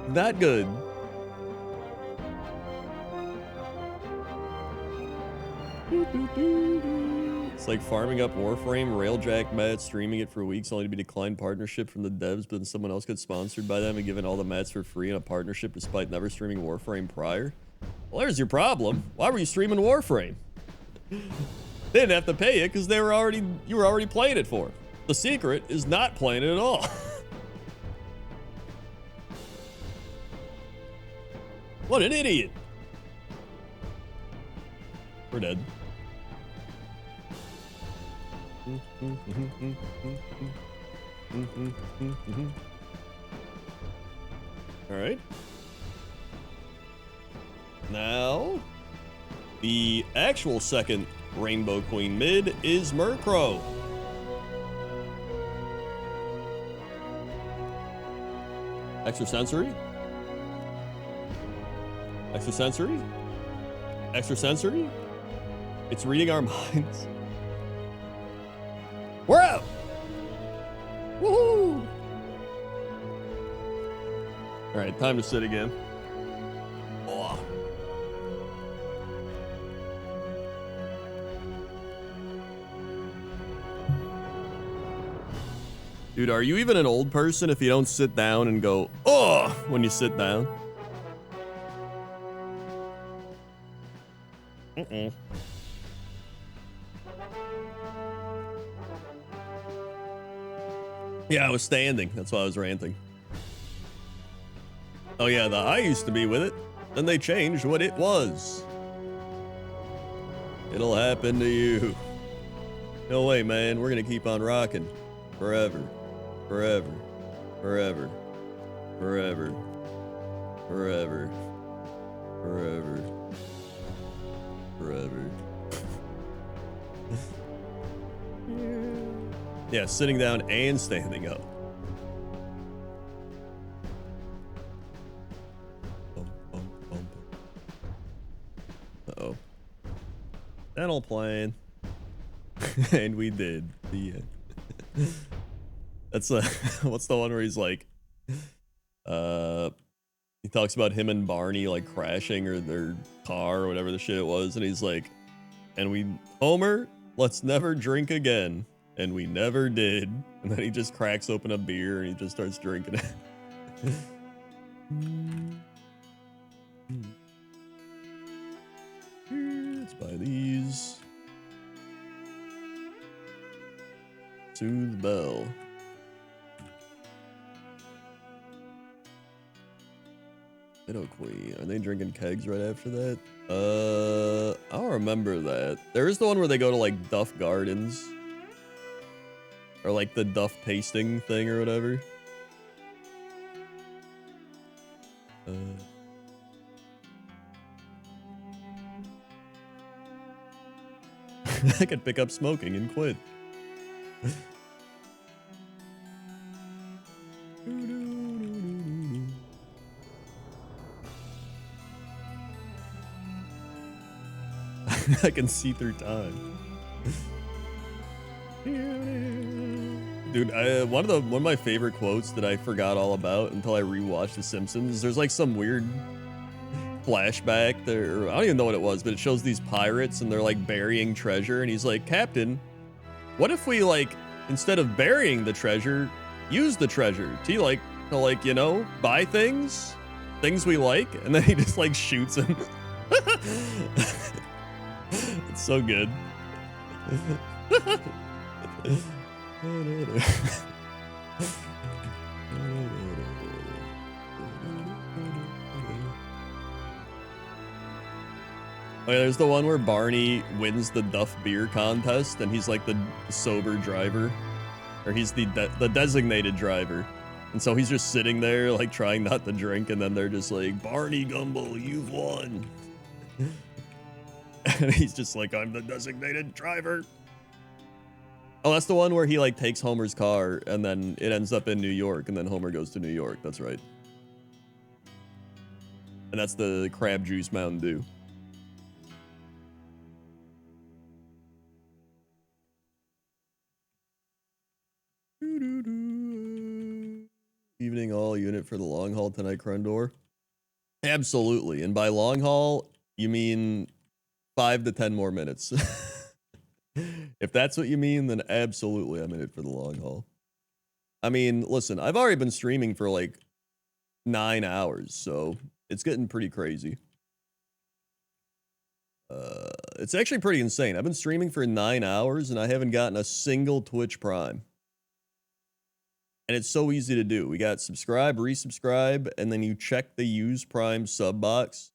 Speaker 1: not good. It's like farming up Warframe, Railjack mats, streaming it for weeks only to be declined partnership from the devs, but then someone else gets sponsored by them and given all the mats for free in a partnership despite never streaming Warframe prior. Well, there's your problem. Why were you streaming Warframe? They didn't have to pay you because you were already playing it for. The secret is not playing it at all. What an idiot. We're dead. All right. Now, the actual second Rainbow Queen mid is Murkrow. Extrasensory? Extrasensory? Extrasensory? It's reading our minds. We're out! Woohoo! Alright, time to sit again. Oh. Dude, are you even an old person if you don't sit down and go, oh, when you sit down? Yeah, I was standing. That's why I was ranting. Oh yeah, I used to be with it. Then they changed what it was. It'll happen to you. No way, man. We're gonna keep on rocking. Forever. Forever. Forever. Forever. Forever. Forever. Forever. Yeah, sitting down and standing up. Uh-oh. Dental plan. And we did. The end. That's what's the one where he's like, he talks about him and Barney like crashing or their car or whatever the shit it was, and he's like, and we, Homer, let's never drink again. And we never did. And then he just cracks open a beer and he just starts drinking it. Let's buy these. Soothe Bell. Widow Queen. Are they drinking kegs right after that? I don't remember that. There is the one where they go to like Duff Gardens. Or like the Duff tasting thing or whatever. I could pick up smoking and quit. I can see through time. Dude, one of my favorite quotes that I forgot all about until I rewatched The Simpsons. There's like some weird flashback there. I don't even know what it was, but it shows these pirates and they're like burying treasure. And he's like, Captain, what if we like, instead of burying the treasure, use the treasure to you know, buy things we like. And then he just like shoots him. It's so good. Oh yeah, there's the one where Barney wins the Duff beer contest and he's like the sober driver, or he's the designated driver, and so he's just sitting there like trying not to drink, and then they're just like, Barney Gumble, you've won. And he's just like, I'm the designated driver. Oh, that's the one where he like takes Homer's car and then it ends up in New York and then Homer goes to New York. That's right. And that's the Crab Juice Mountain Dew. Evening all unit for the long haul tonight, Crendor. Absolutely. And by long haul, you mean 5 to 10 more minutes. If that's what you mean, then absolutely I'm in it for the long haul. I mean, listen, I've already been streaming for like 9 hours, so it's getting pretty crazy. It's actually pretty insane. I've been streaming for 9 hours and I haven't gotten a single Twitch Prime. And it's so easy to do. We got subscribe, resubscribe, and then you check the use Prime sub box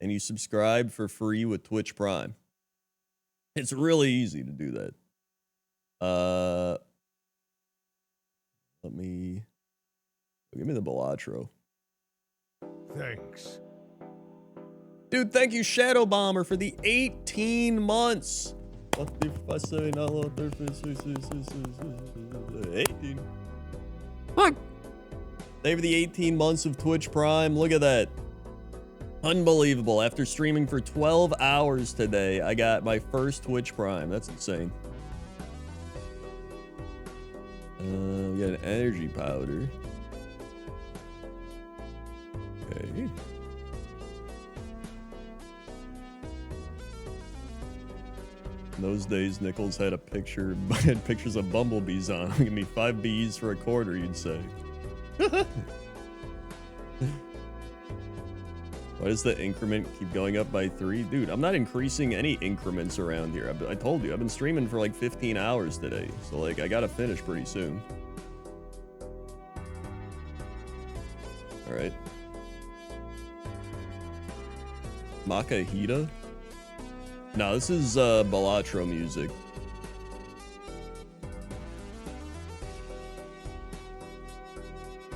Speaker 1: and you subscribe for free with Twitch Prime. It's really easy to do that. Give me the Balatro.
Speaker 2: Thanks.
Speaker 1: Dude, thank you, Shadow Bomber, for the 18 months. 18. Look. Thank you for the 18 months of Twitch Prime. Look at that. Unbelievable. After streaming for 12 hours today, I got my first Twitch Prime. That's insane. We got an energy powder. Okay. In those days, Nichols had had pictures of bumblebees on. Give me 5 bees for a quarter, you'd say. Why does the increment keep going up by 3? Dude, I'm not increasing any increments around here. I told you, I've been streaming for like 15 hours today. So like, I gotta finish pretty soon. All right. Makahita? No, this is Balatro music.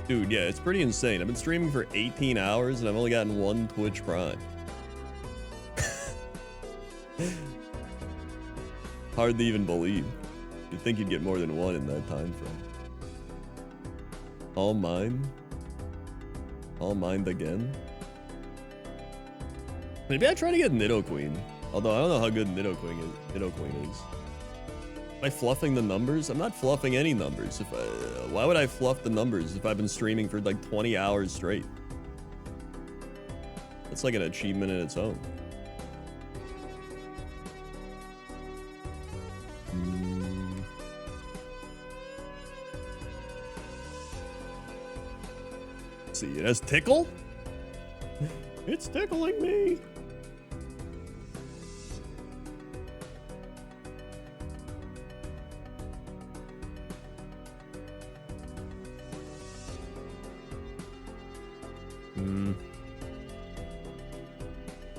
Speaker 1: Dude, yeah, it's pretty insane. I've been streaming for 18 hours and I've only gotten 1 Twitch Prime. Hard to even believe. You'd think you'd get more than 1 in that time frame. All mine? All mined again? Maybe I try to get Nidoqueen. Although I don't know how good Nidoqueen is. Am I fluffing the numbers? I'm not fluffing any numbers. Why would I fluff the numbers if I've been streaming for like 20 hours straight? That's like an achievement in its own. Let's see, it has tickle? It's tickling me.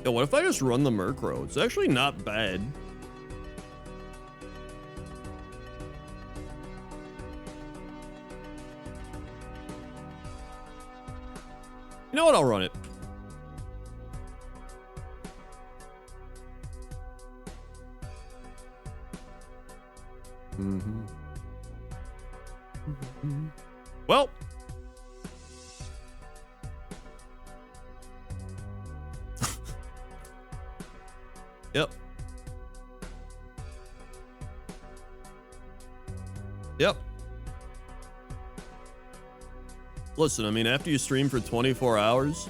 Speaker 1: Yo, what if I just run the Murkrow? It's actually not bad. You know what? I'll run it. Well. Yep. Yep. Listen, I mean, after you stream for 24 hours,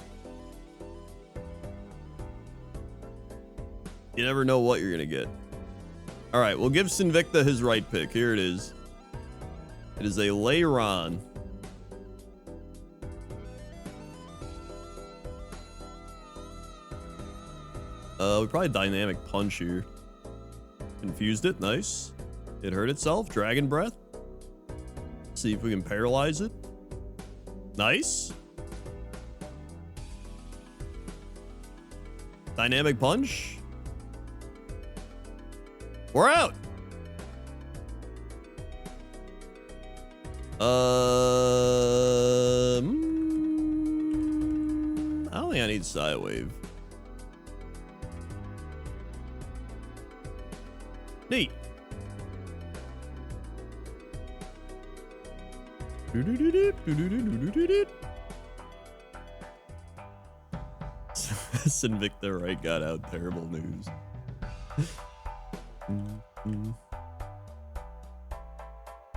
Speaker 1: you never know what you're gonna get. All right, we'll give Sinvicta his right pick. Here it is. It is a Lairon. We probably Dynamic Punch here. Confused it, nice. It hurt itself, Dragon Breath. See if we can paralyze it. Nice. Dynamic Punch. We're out. I don't think I need Psywave. Neat. Sinvicta right got out. Terrible news.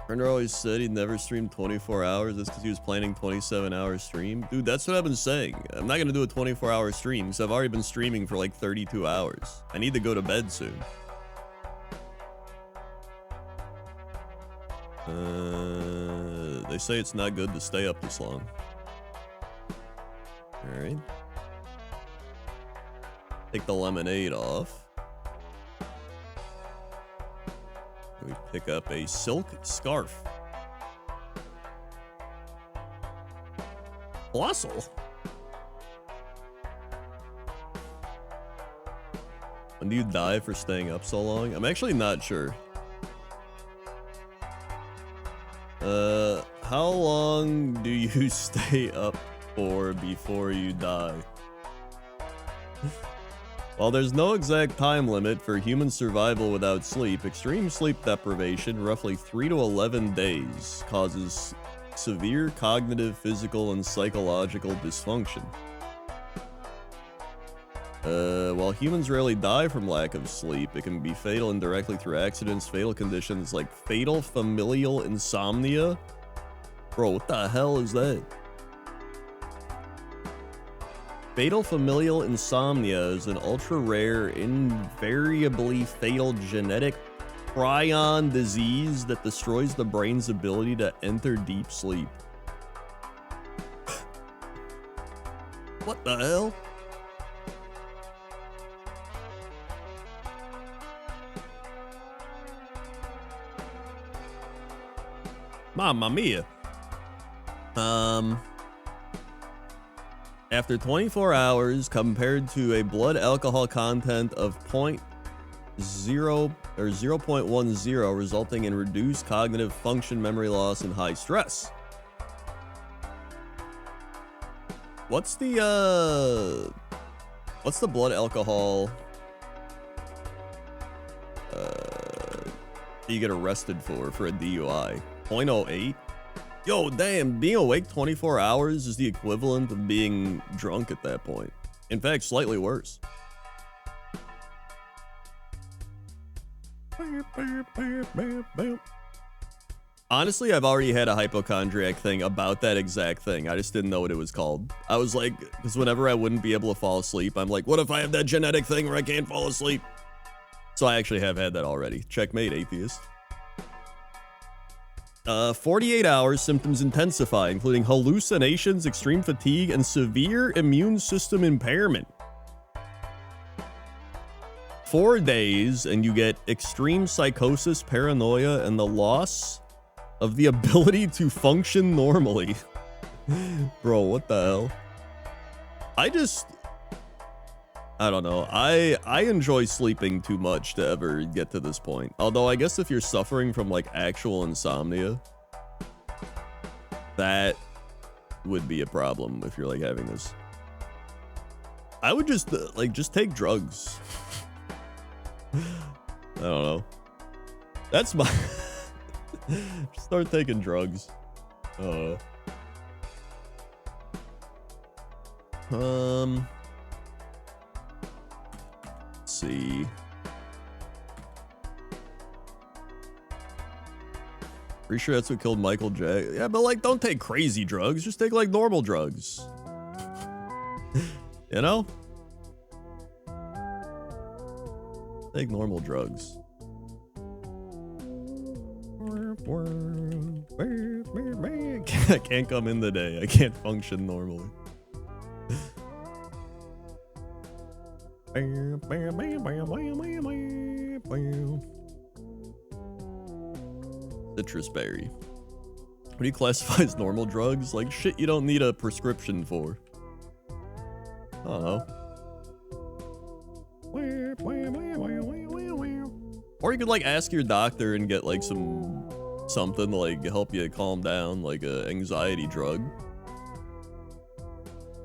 Speaker 1: Turner always said he never streamed 24 hours. That's because he was planning 27-hour stream. Dude, that's what I've been saying. I'm not going to do a 24-hour stream because I've already been streaming for like 32 hours. I need to go to bed soon. They say it's not good to stay up this long. All right. Take the lemonade off. We pick up a silk scarf. Colossal. When do you die for staying up so long? I'm actually not sure. How long do you stay up for before you die? While there's no exact time limit for human survival without sleep, extreme sleep deprivation, roughly 3 to 11 days, causes severe cognitive, physical, and psychological dysfunction. While humans rarely die from lack of sleep, it can be fatal indirectly through accidents, fatal conditions like fatal familial insomnia. Bro, what the hell is that? Fatal familial insomnia is an ultra-rare, invariably fatal genetic prion disease that destroys the brain's ability to enter deep sleep. What the hell? Mamma mia. After 24 hours, compared to a blood alcohol content of 0.0 or 0.10, resulting in reduced cognitive function, memory loss, and high stress. What's the blood alcohol you get arrested for a DUI? 0.08? Yo, damn, being awake 24 hours is the equivalent of being drunk at that point. In fact, slightly worse. Honestly, I've already had a hypochondriac thing about that exact thing. I just didn't know what it was called. I was like, because whenever I wouldn't be able to fall asleep, I'm like, what if I have that genetic thing where I can't fall asleep? So I actually have had that already. Checkmate, atheist. 48 hours, symptoms intensify, including hallucinations, extreme fatigue, and severe immune system impairment. 4 days, and you get extreme psychosis, paranoia, and the loss of the ability to function normally. Bro, what the hell? I don't know. I enjoy sleeping too much to ever get to this point. Although I guess if you're suffering from like actual insomnia, that would be a problem if you're like having this. I would just just take drugs. I don't know. That's my just start taking drugs. Let's see. Pretty sure that's what killed Michael J. Yeah, but like, don't take crazy drugs. Just take like normal drugs. You know? Take normal drugs. I can't come in the day. I can't function normally. Citrus berry. What do you classify as normal drugs? Like shit you don't need a prescription for. I don't know. Or you could like ask your doctor and get like something to like help you calm down, like a anxiety drug.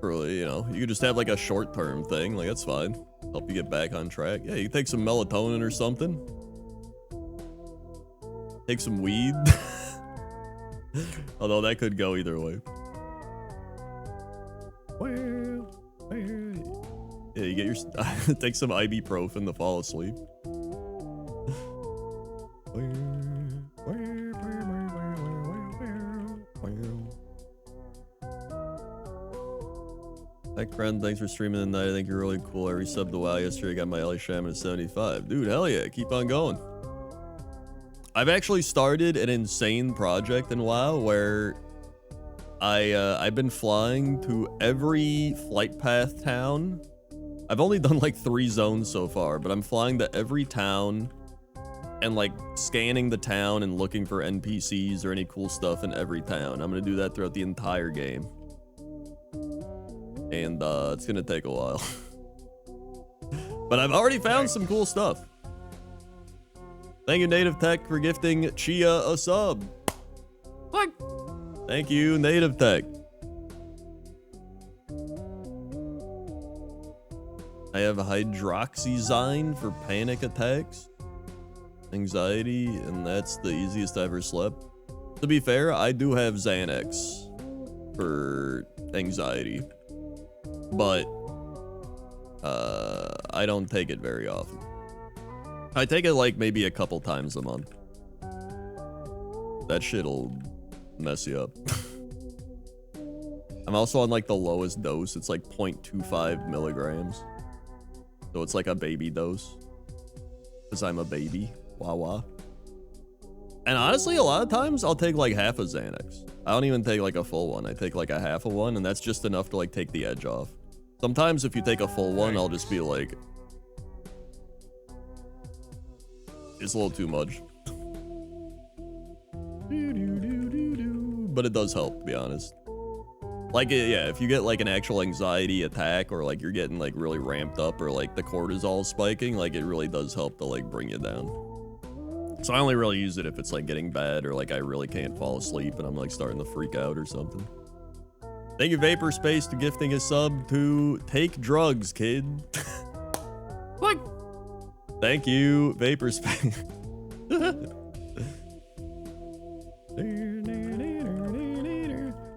Speaker 1: Or, you know, you could just have like a short-term thing, like that's fine. Help you get back on track. Yeah, you can take some melatonin or something. Take some weed. Although that could go either way. Yeah, you get your take some ibuprofen to fall asleep. Hi, Kren, thanks for streaming tonight. I think you're really cool. I resubbed the WoW yesterday. I got my Ellie Shaman at 75. Dude, hell yeah. Keep on going. I've actually started an insane project in WoW where I've been flying to every flight path town. I've only done like 3 zones so far, but I'm flying to every town and like scanning the town and looking for NPCs or any cool stuff in every town. I'm gonna do that throughout the entire game. And it's gonna take a while. But I've already found some cool stuff. Thank you, Native Tech, for gifting Chia a sub. What? Thank you, Native Tech. I have hydroxyzine for panic attacks, anxiety, and that's the easiest I ever slept. To be fair, I do have Xanax for anxiety, but I don't take it very often. I take it like maybe a couple times a month. That shit'll mess you up. I'm also on like the lowest dose. It's like 0.25 milligrams. So it's like a baby dose. Because I'm a baby. Wah wah. And honestly, a lot of times I'll take like half a Xanax. I don't even take like a full one. I take like a half of one, and that's just enough to like take the edge off. Sometimes if you take a full one, I'll just be like, it's a little too much. But it does help, to be honest. Like, yeah, if you get like an actual anxiety attack, or like you're getting like really ramped up, or like the cortisol spiking, like it really does help to like bring you down. So I only really use it if it's like getting bad, or like I really can't fall asleep and I'm like starting to freak out or something. Thank you, Vapor Space, to gifting a sub to Take Drugs, Kid. What? Thank you, Vapor Space.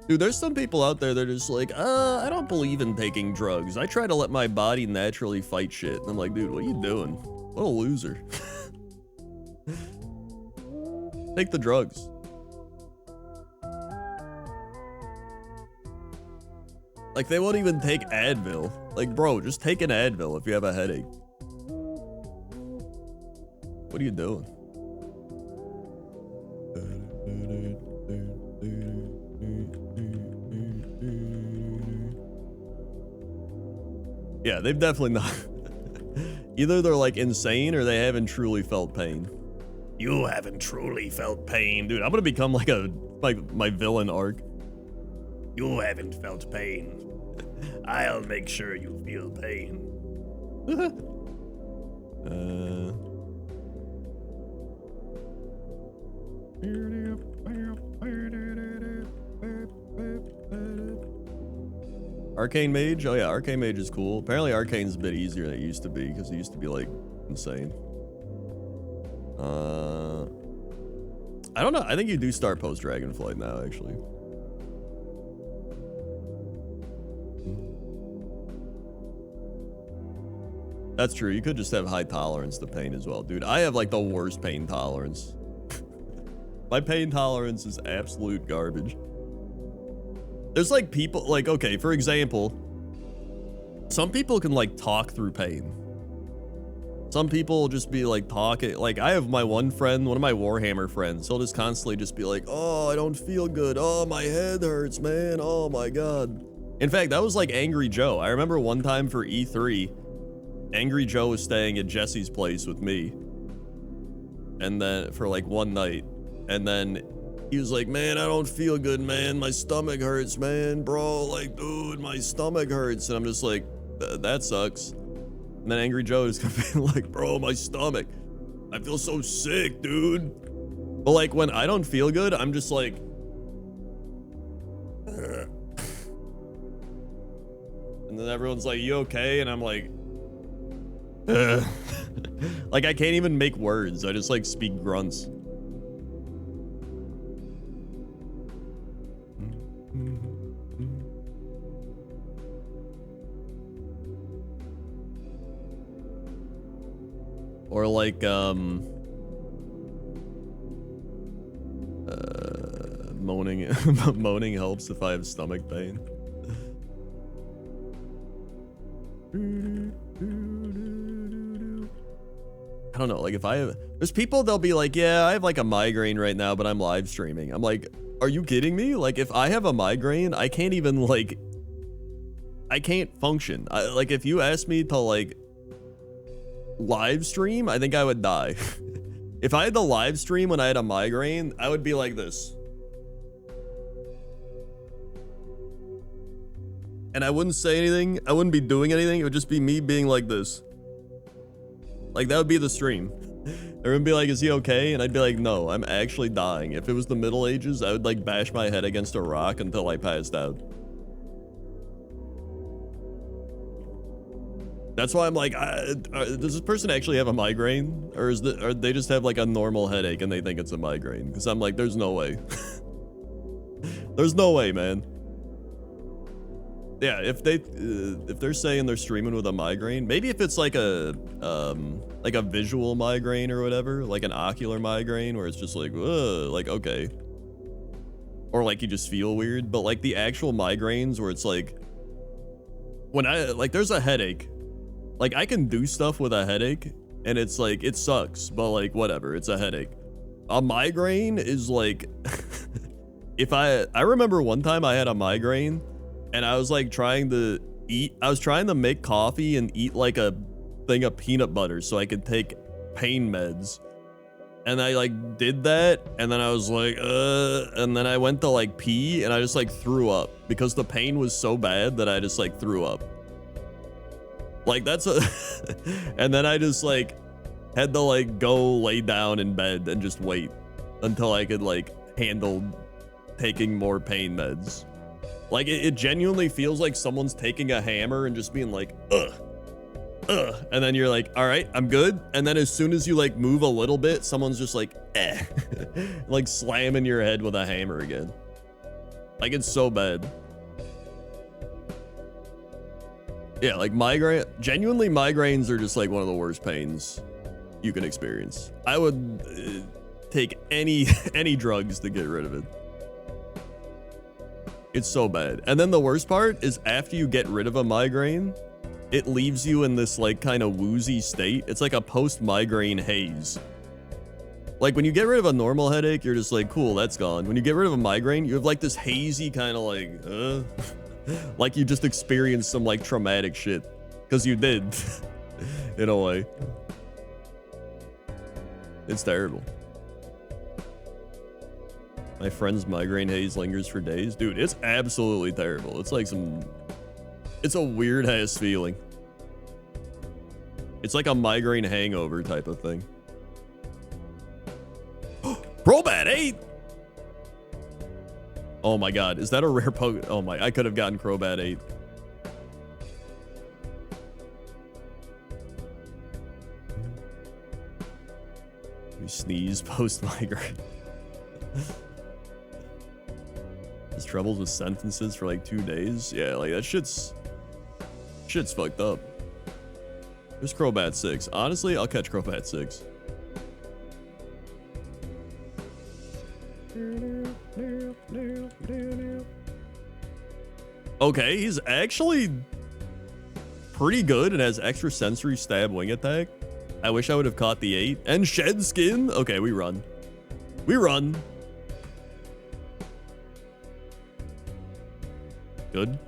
Speaker 1: Dude, there's some people out there that are just like, I don't believe in taking drugs. I try to let my body naturally fight shit. And I'm like, dude, what are you doing? What a loser. Take the drugs. Like, they won't even take Advil. Like, bro, just take an Advil if you have a headache. What are you doing? Yeah, they've definitely not. Either they're like insane or they haven't truly felt pain. You haven't truly felt pain. Dude, I'm gonna become like my villain arc. You haven't felt pain. I'll make sure you feel pain. Arcane Mage? Oh yeah, Arcane Mage is cool. Apparently Arcane's a bit easier than it used to be, because it used to be like insane. I don't know. I think you do start post Dragonflight now, actually. That's true. You could just have high tolerance to pain as well. Dude, I have like the worst pain tolerance. My pain tolerance is absolute garbage. There's like people, like, okay, for example, some people can like talk through pain. Some people just be like talking, like I have my one friend, one of my Warhammer friends, he'll just constantly just be like, oh, I don't feel good. Oh, my head hurts, man. Oh my God. In fact, that was like Angry Joe. I remember one time for E3, Angry Joe was staying at Jesse's place with me. And then for like one night, and then he was like, man, I don't feel good, man. My stomach hurts, man, bro. Like, dude, my stomach hurts. And I'm just like, that sucks. And then Angry Joe is gonna be like, bro, my stomach. I feel so sick, dude. But like when I don't feel good, I'm just like, and then everyone's like, you okay? And I'm like, like I can't even make words. I just like speak grunts. Or like, moaning, moaning helps if I have stomach pain. I don't know, like if I have, there's people, they'll be like, yeah, I have like a migraine right now, but I'm live streaming. I'm like, are you kidding me? Like if I have a migraine, I can't even like, I can't function. Like if you ask me to like, live stream, I think I would die. If I had the live stream when I had a migraine, I would be like this. And I wouldn't say anything. I wouldn't be doing anything. It would just be me being like this. Like that would be the stream. Everyone would be like, is he okay? And I'd be like, no, I'm actually dying. If it was the Middle Ages, I would like bash my head against a rock until I passed out. That's why I'm like, does this person actually have a migraine? Or or they just have like a normal headache and they think it's a migraine? Because I'm like, there's no way. There's no way, man. Yeah, if they're saying they're streaming with a migraine, maybe if it's like a visual migraine or whatever, like an ocular migraine where it's just like, ugh, like, okay. Or like you just feel weird, but like the actual migraines where it's like, when there's a headache, like I can do stuff with a headache and it's like, it sucks, but like, whatever, it's a headache. A migraine is like, I remember one time I had a migraine and I was like trying to make coffee and eat like a thing of peanut butter so I could take pain meds. And I like did that and then I was like, and then I went to like pee and I just like threw up because the pain was so bad that I just like threw up. Like that's and then I just like had to like go lay down in bed and just wait until I could like handle taking more pain meds. Like it genuinely feels like someone's taking a hammer and just being like, ugh. And then you're like, all right, I'm good. And then as soon as you like move a little bit, someone's just like, like slamming your head with a hammer again. Like it's so bad. Yeah, like genuinely migraines are just like one of the worst pains you can experience. I would take any drugs to get rid of it. It's so bad. And then the worst part is after you get rid of a migraine, it leaves you in this like kind of woozy state. It's like a post-migraine haze. Like when you get rid of a normal headache, you're just like, cool, that's gone. When you get rid of a migraine, you have like this hazy kind of like, like you just experienced some like traumatic shit. Because you did, in a way. It's terrible. My friend's migraine haze lingers for days. Dude, it's absolutely terrible. It's like it's a weird ass feeling. It's like a migraine hangover type of thing. Crobat 8! Oh my god, is that a rare Pokemon? Oh my, I could have gotten Crobat 8. We sneeze post-migraine. Has troubles with sentences for like 2 days. Yeah, like that shit's fucked up. There's Crobat 6. Honestly, I'll catch Crobat 6. Okay, he's actually pretty good and has extra sensory stab wing attack. I wish I would have caught the 8 and shed skin. Okay, we run. We run. Good.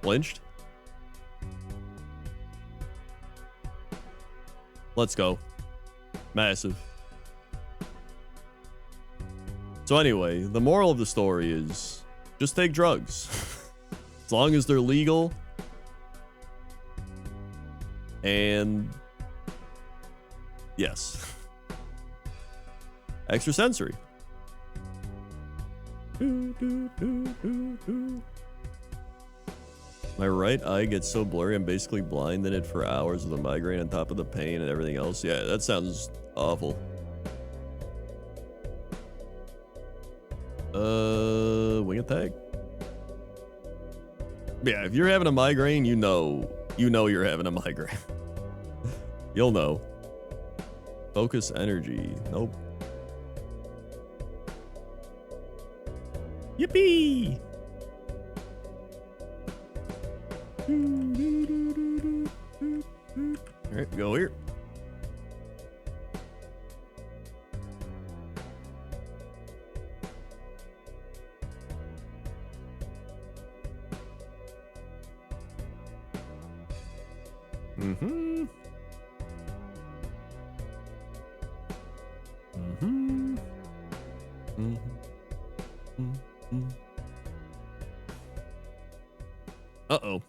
Speaker 1: Flinched. Let's go. Massive. So anyway, the moral of the story is just take drugs. As long as they're legal. And yes. Extrasensory. My right eye gets so blurry I'm basically blind in it for hours with a migraine on top of the pain and everything else. Yeah, that sounds awful. Wing attack? Yeah, if you're having a migraine, you know you're having a migraine. You'll know. Focus energy. Nope. Yippee! Alright, go here. Uh-oh.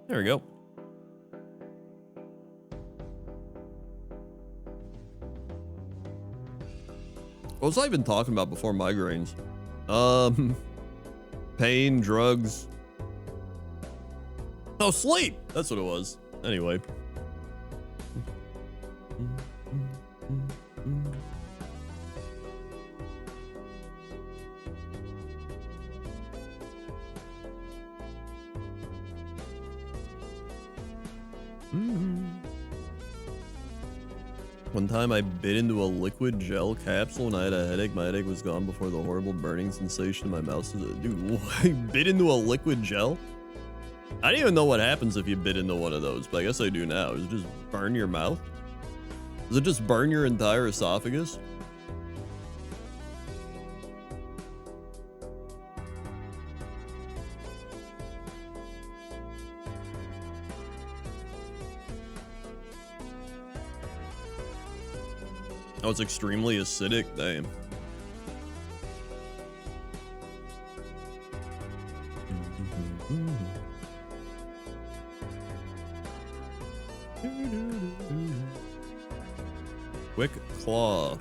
Speaker 1: There we go. What was I even talking about before migraines? Pain, drugs. Oh, sleep! That's what it was. Anyway. One time I bit into a liquid gel capsule and I had a headache. My headache was gone before the horrible burning sensation in my mouth. Dude, I bit into a liquid gel? I don't even know what happens if you bit into one of those, but I guess I do now. Does it just burn your mouth? Does it just burn your entire esophagus? Oh, it's extremely acidic. Damn. Quick claw.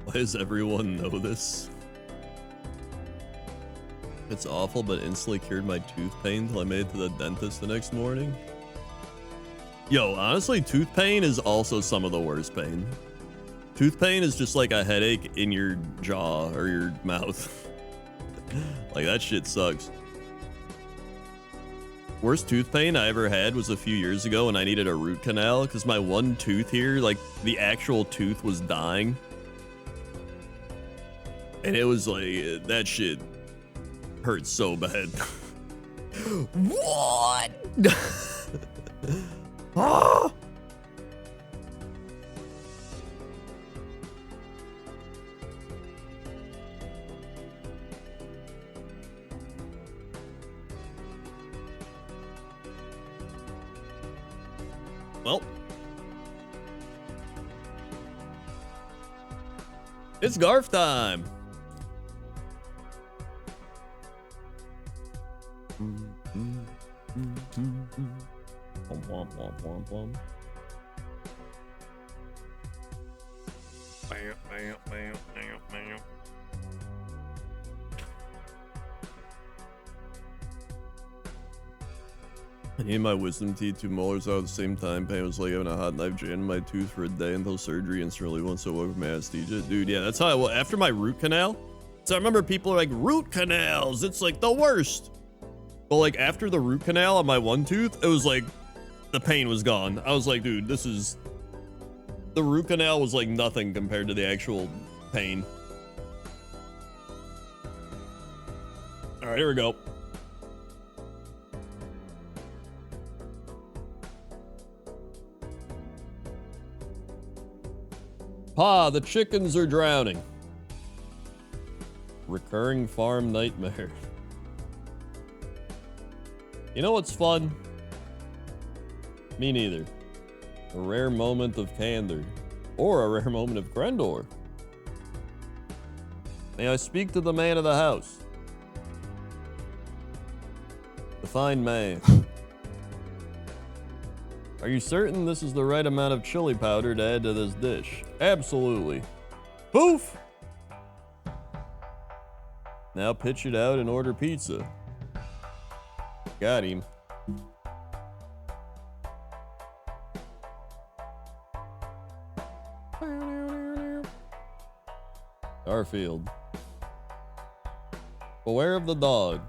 Speaker 1: Why does everyone know this? It's awful, but instantly cured my tooth pain till I made it to the dentist the next morning. Yo, honestly, tooth pain is also some of the worst pain. Tooth pain is just like a headache in your jaw or your mouth. Like, that shit sucks. Worst tooth pain I ever had was a few years ago when I needed a root canal because my one tooth here, like the actual tooth was dying. And it was like, that shit hurt so bad. What? Ah! Well, it's Garf time. I needed my wisdom teeth, 2 molars out at the same time. Pain was like having a hot knife jammed in my tooth for a day until surgery. Instantly once I woke up from anesthesia. Dude, yeah, that's how I was after my root canal. So I remember people are like, root canals, it's like the worst. But like after the root canal on my one tooth, it was like the pain was gone. I was like, dude, this is... The root canal was like nothing compared to the actual pain. All right, here we go. Pa, the chickens are drowning. Recurring farm nightmare. You know what's fun? Me neither. A rare moment of candor. Or a rare moment of grandeur. May I speak to the man of the house? The fine man. Are you certain this is the right amount of chili powder to add to this dish? Absolutely. Poof! Now pitch it out and order pizza. Got him. Garfield. Beware of the dog.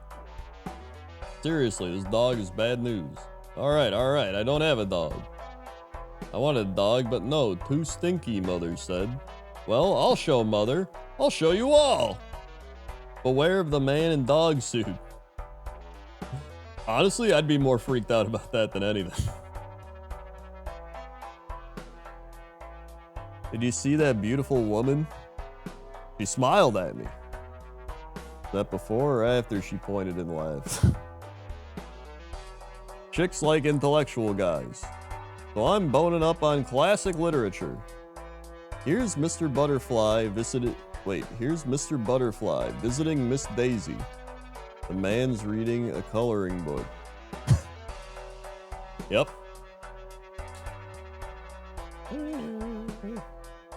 Speaker 1: Seriously, this dog is bad news. Alright, I don't have a dog. I wanted a dog, but no, too stinky, Mother said. Well, I'll show Mother. I'll show you all. Beware of the man in dog suit. Honestly, I'd be more freaked out about that than anything. Did you see that beautiful woman? She smiled at me. Was that before or after she pointed and laughed? Chicks like intellectual guys. So I'm boning up on classic literature. Here's Mr. Butterfly here's Mr. Butterfly visiting Miss Daisy. The man's reading a coloring book. Yep.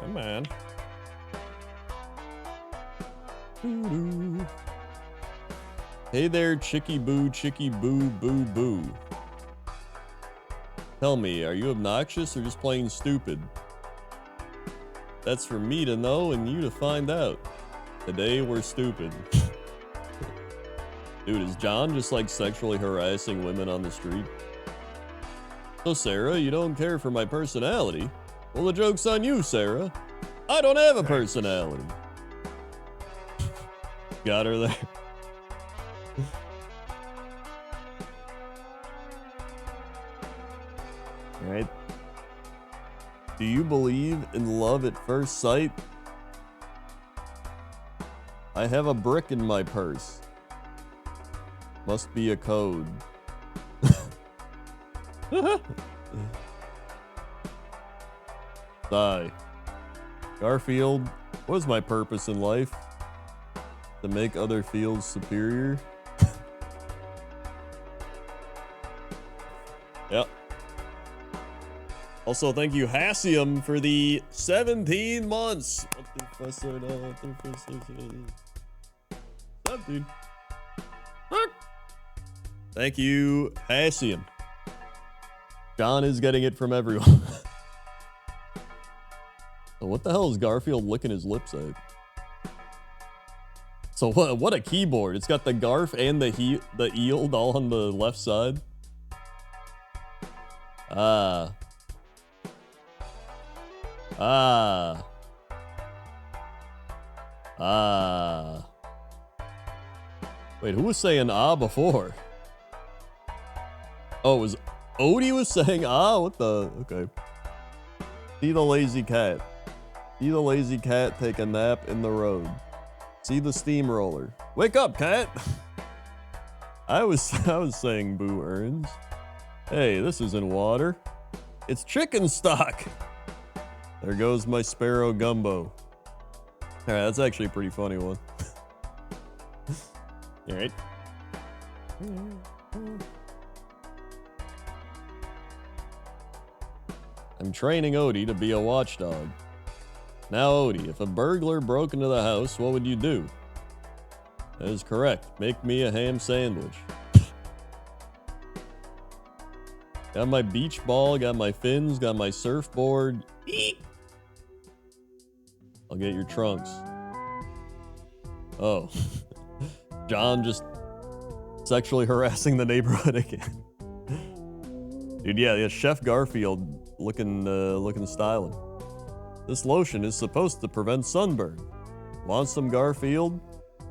Speaker 1: Come on. Hey there, chicky boo, boo, boo. Tell me, are you obnoxious or just plain stupid? That's for me to know and you to find out. Today we're stupid. Dude, is John just like sexually harassing women on the street? So Sarah, you don't care for my personality? Well, the joke's on you, Sarah. I don't have a personality. Got her there. Alright. Do you believe in love at first sight? I have a brick in my purse. Must be a code. Die. Garfield, what is my purpose in life? To make other fields superior? Yep. Also, thank you, Hassium, for the 17 months. What the fuss are the 17. Thank you, Hassium. John is getting it from everyone. So what the hell is Garfield licking his lips at? So what a keyboard. It's got the Garf and the Eld all on the left side. Ah. Ah. Ah. Wait, who was saying ah before? Oh, it was Odie was saying ah? What the? Okay. See the lazy cat. See the lazy cat take a nap in the road. See the steamroller. Wake up, cat! I was saying boo earns. Hey, this isn't water. It's chicken stock. There goes my sparrow gumbo. Alright, that's actually a pretty funny one. Alright. I'm training Odie to be a watchdog. Now, Odie, if a burglar broke into the house, what would you do? That is correct. Make me a ham sandwich. Got my beach ball, got my fins, got my surfboard. Eek! I'll get your trunks. Oh. John just sexually harassing the neighborhood again. Dude, yeah, Chef Garfield looking styling. This lotion is supposed to prevent sunburn. Want some Garfield?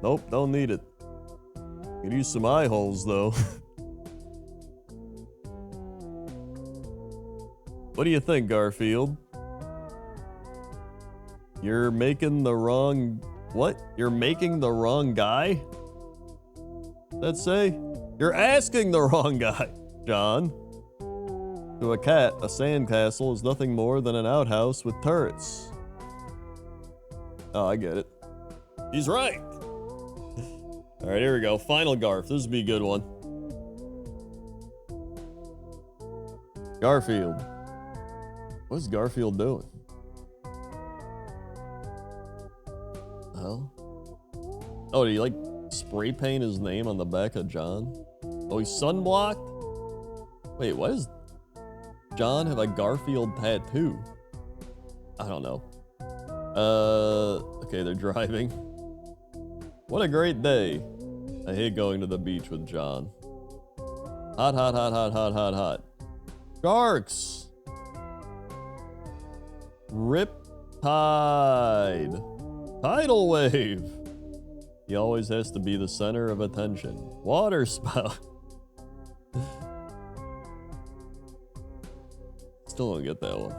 Speaker 1: Nope, don't need it. Could use some eye holes though. What do you think, Garfield? You're making the wrong... What? You're making the wrong guy? Let's say? You're asking the wrong guy, John. To a cat, a sandcastle is nothing more than an outhouse with turrets. Oh, I get it. He's right. Alright, here we go. Final Garf. This would be a good one. Garfield. What's Garfield doing? Hell? Oh, did he like spray paint his name on the back of John? Oh, he's sunblocked? Wait, why does John have a Garfield tattoo? I don't know. Okay, they're driving. What a great day. I hate going to the beach with John. Hot, hot, hot, hot, hot, hot, hot. Sharks! Riptide. Tidal wave. He always has to be the center of attention. Water spout. Still don't get that one.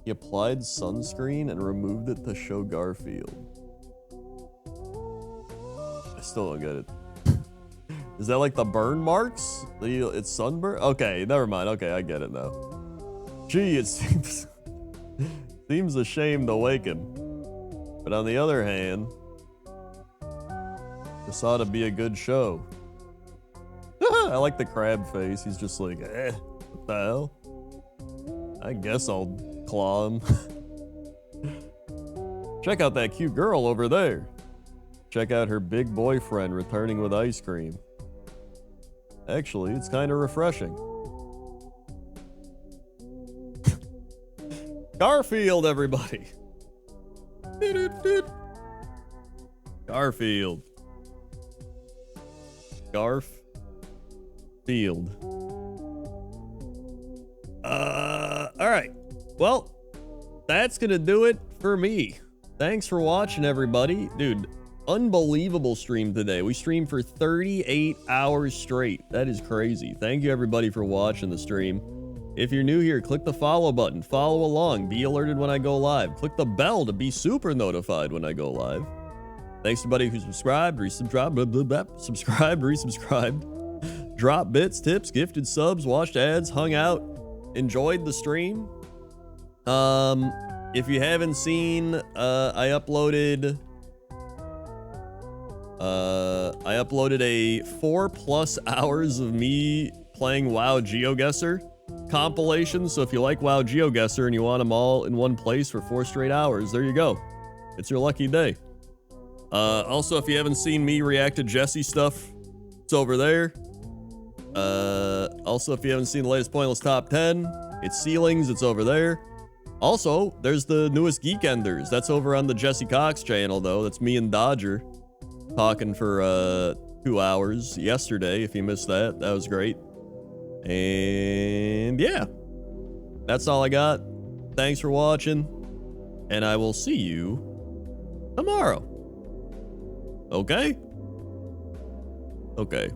Speaker 1: He applied sunscreen and removed it to show Garfield. I still don't get it. Is that like the burn marks? It's sunburn? Okay, never mind. Okay, I get it now. Gee, it seems a shame to wake him. But on the other hand, this ought to be a good show. I like the crab face. He's just like, what the hell? I guess I'll claw him. Check out that cute girl over there. Check out her big boyfriend returning with ice cream. Actually, it's kind of refreshing. Garfield, everybody. Garfield. Garf. Field. Alright. Well, that's gonna do it for me. Thanks for watching, everybody. Dude, unbelievable stream today. We streamed for 38 hours straight. That is crazy. Thank you, everybody, for watching the stream. If you're new here, click the follow button. Follow along. Be alerted when I go live. Click the bell to be super notified when I go live. Thanks to everybody who subscribed, resubscribed, blah, blah, blah, subscribed, resubscribed, dropped bits, tips, gifted subs, watched ads, hung out, enjoyed the stream. If you haven't seen, I uploaded a 4+ hours of me playing WoW GeoGuessr compilation. So if you like WoW GeoGuessr and you want them all in one place for 4 straight hours, there you go. It's your lucky day. Also, if you haven't seen me react to Jesse stuff, it's over there. Also, if you haven't seen the latest Pointless Top 10, it's Ceilings, it's over there. Also, there's the newest Geekenders. That's over on the Jesse Cox channel, though. That's me and Dodger talking for 2 hours yesterday. If you missed that, that was great. And yeah, that's all I got. Thanks for watching, and I will see you tomorrow. Okay? Okay.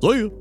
Speaker 1: See you.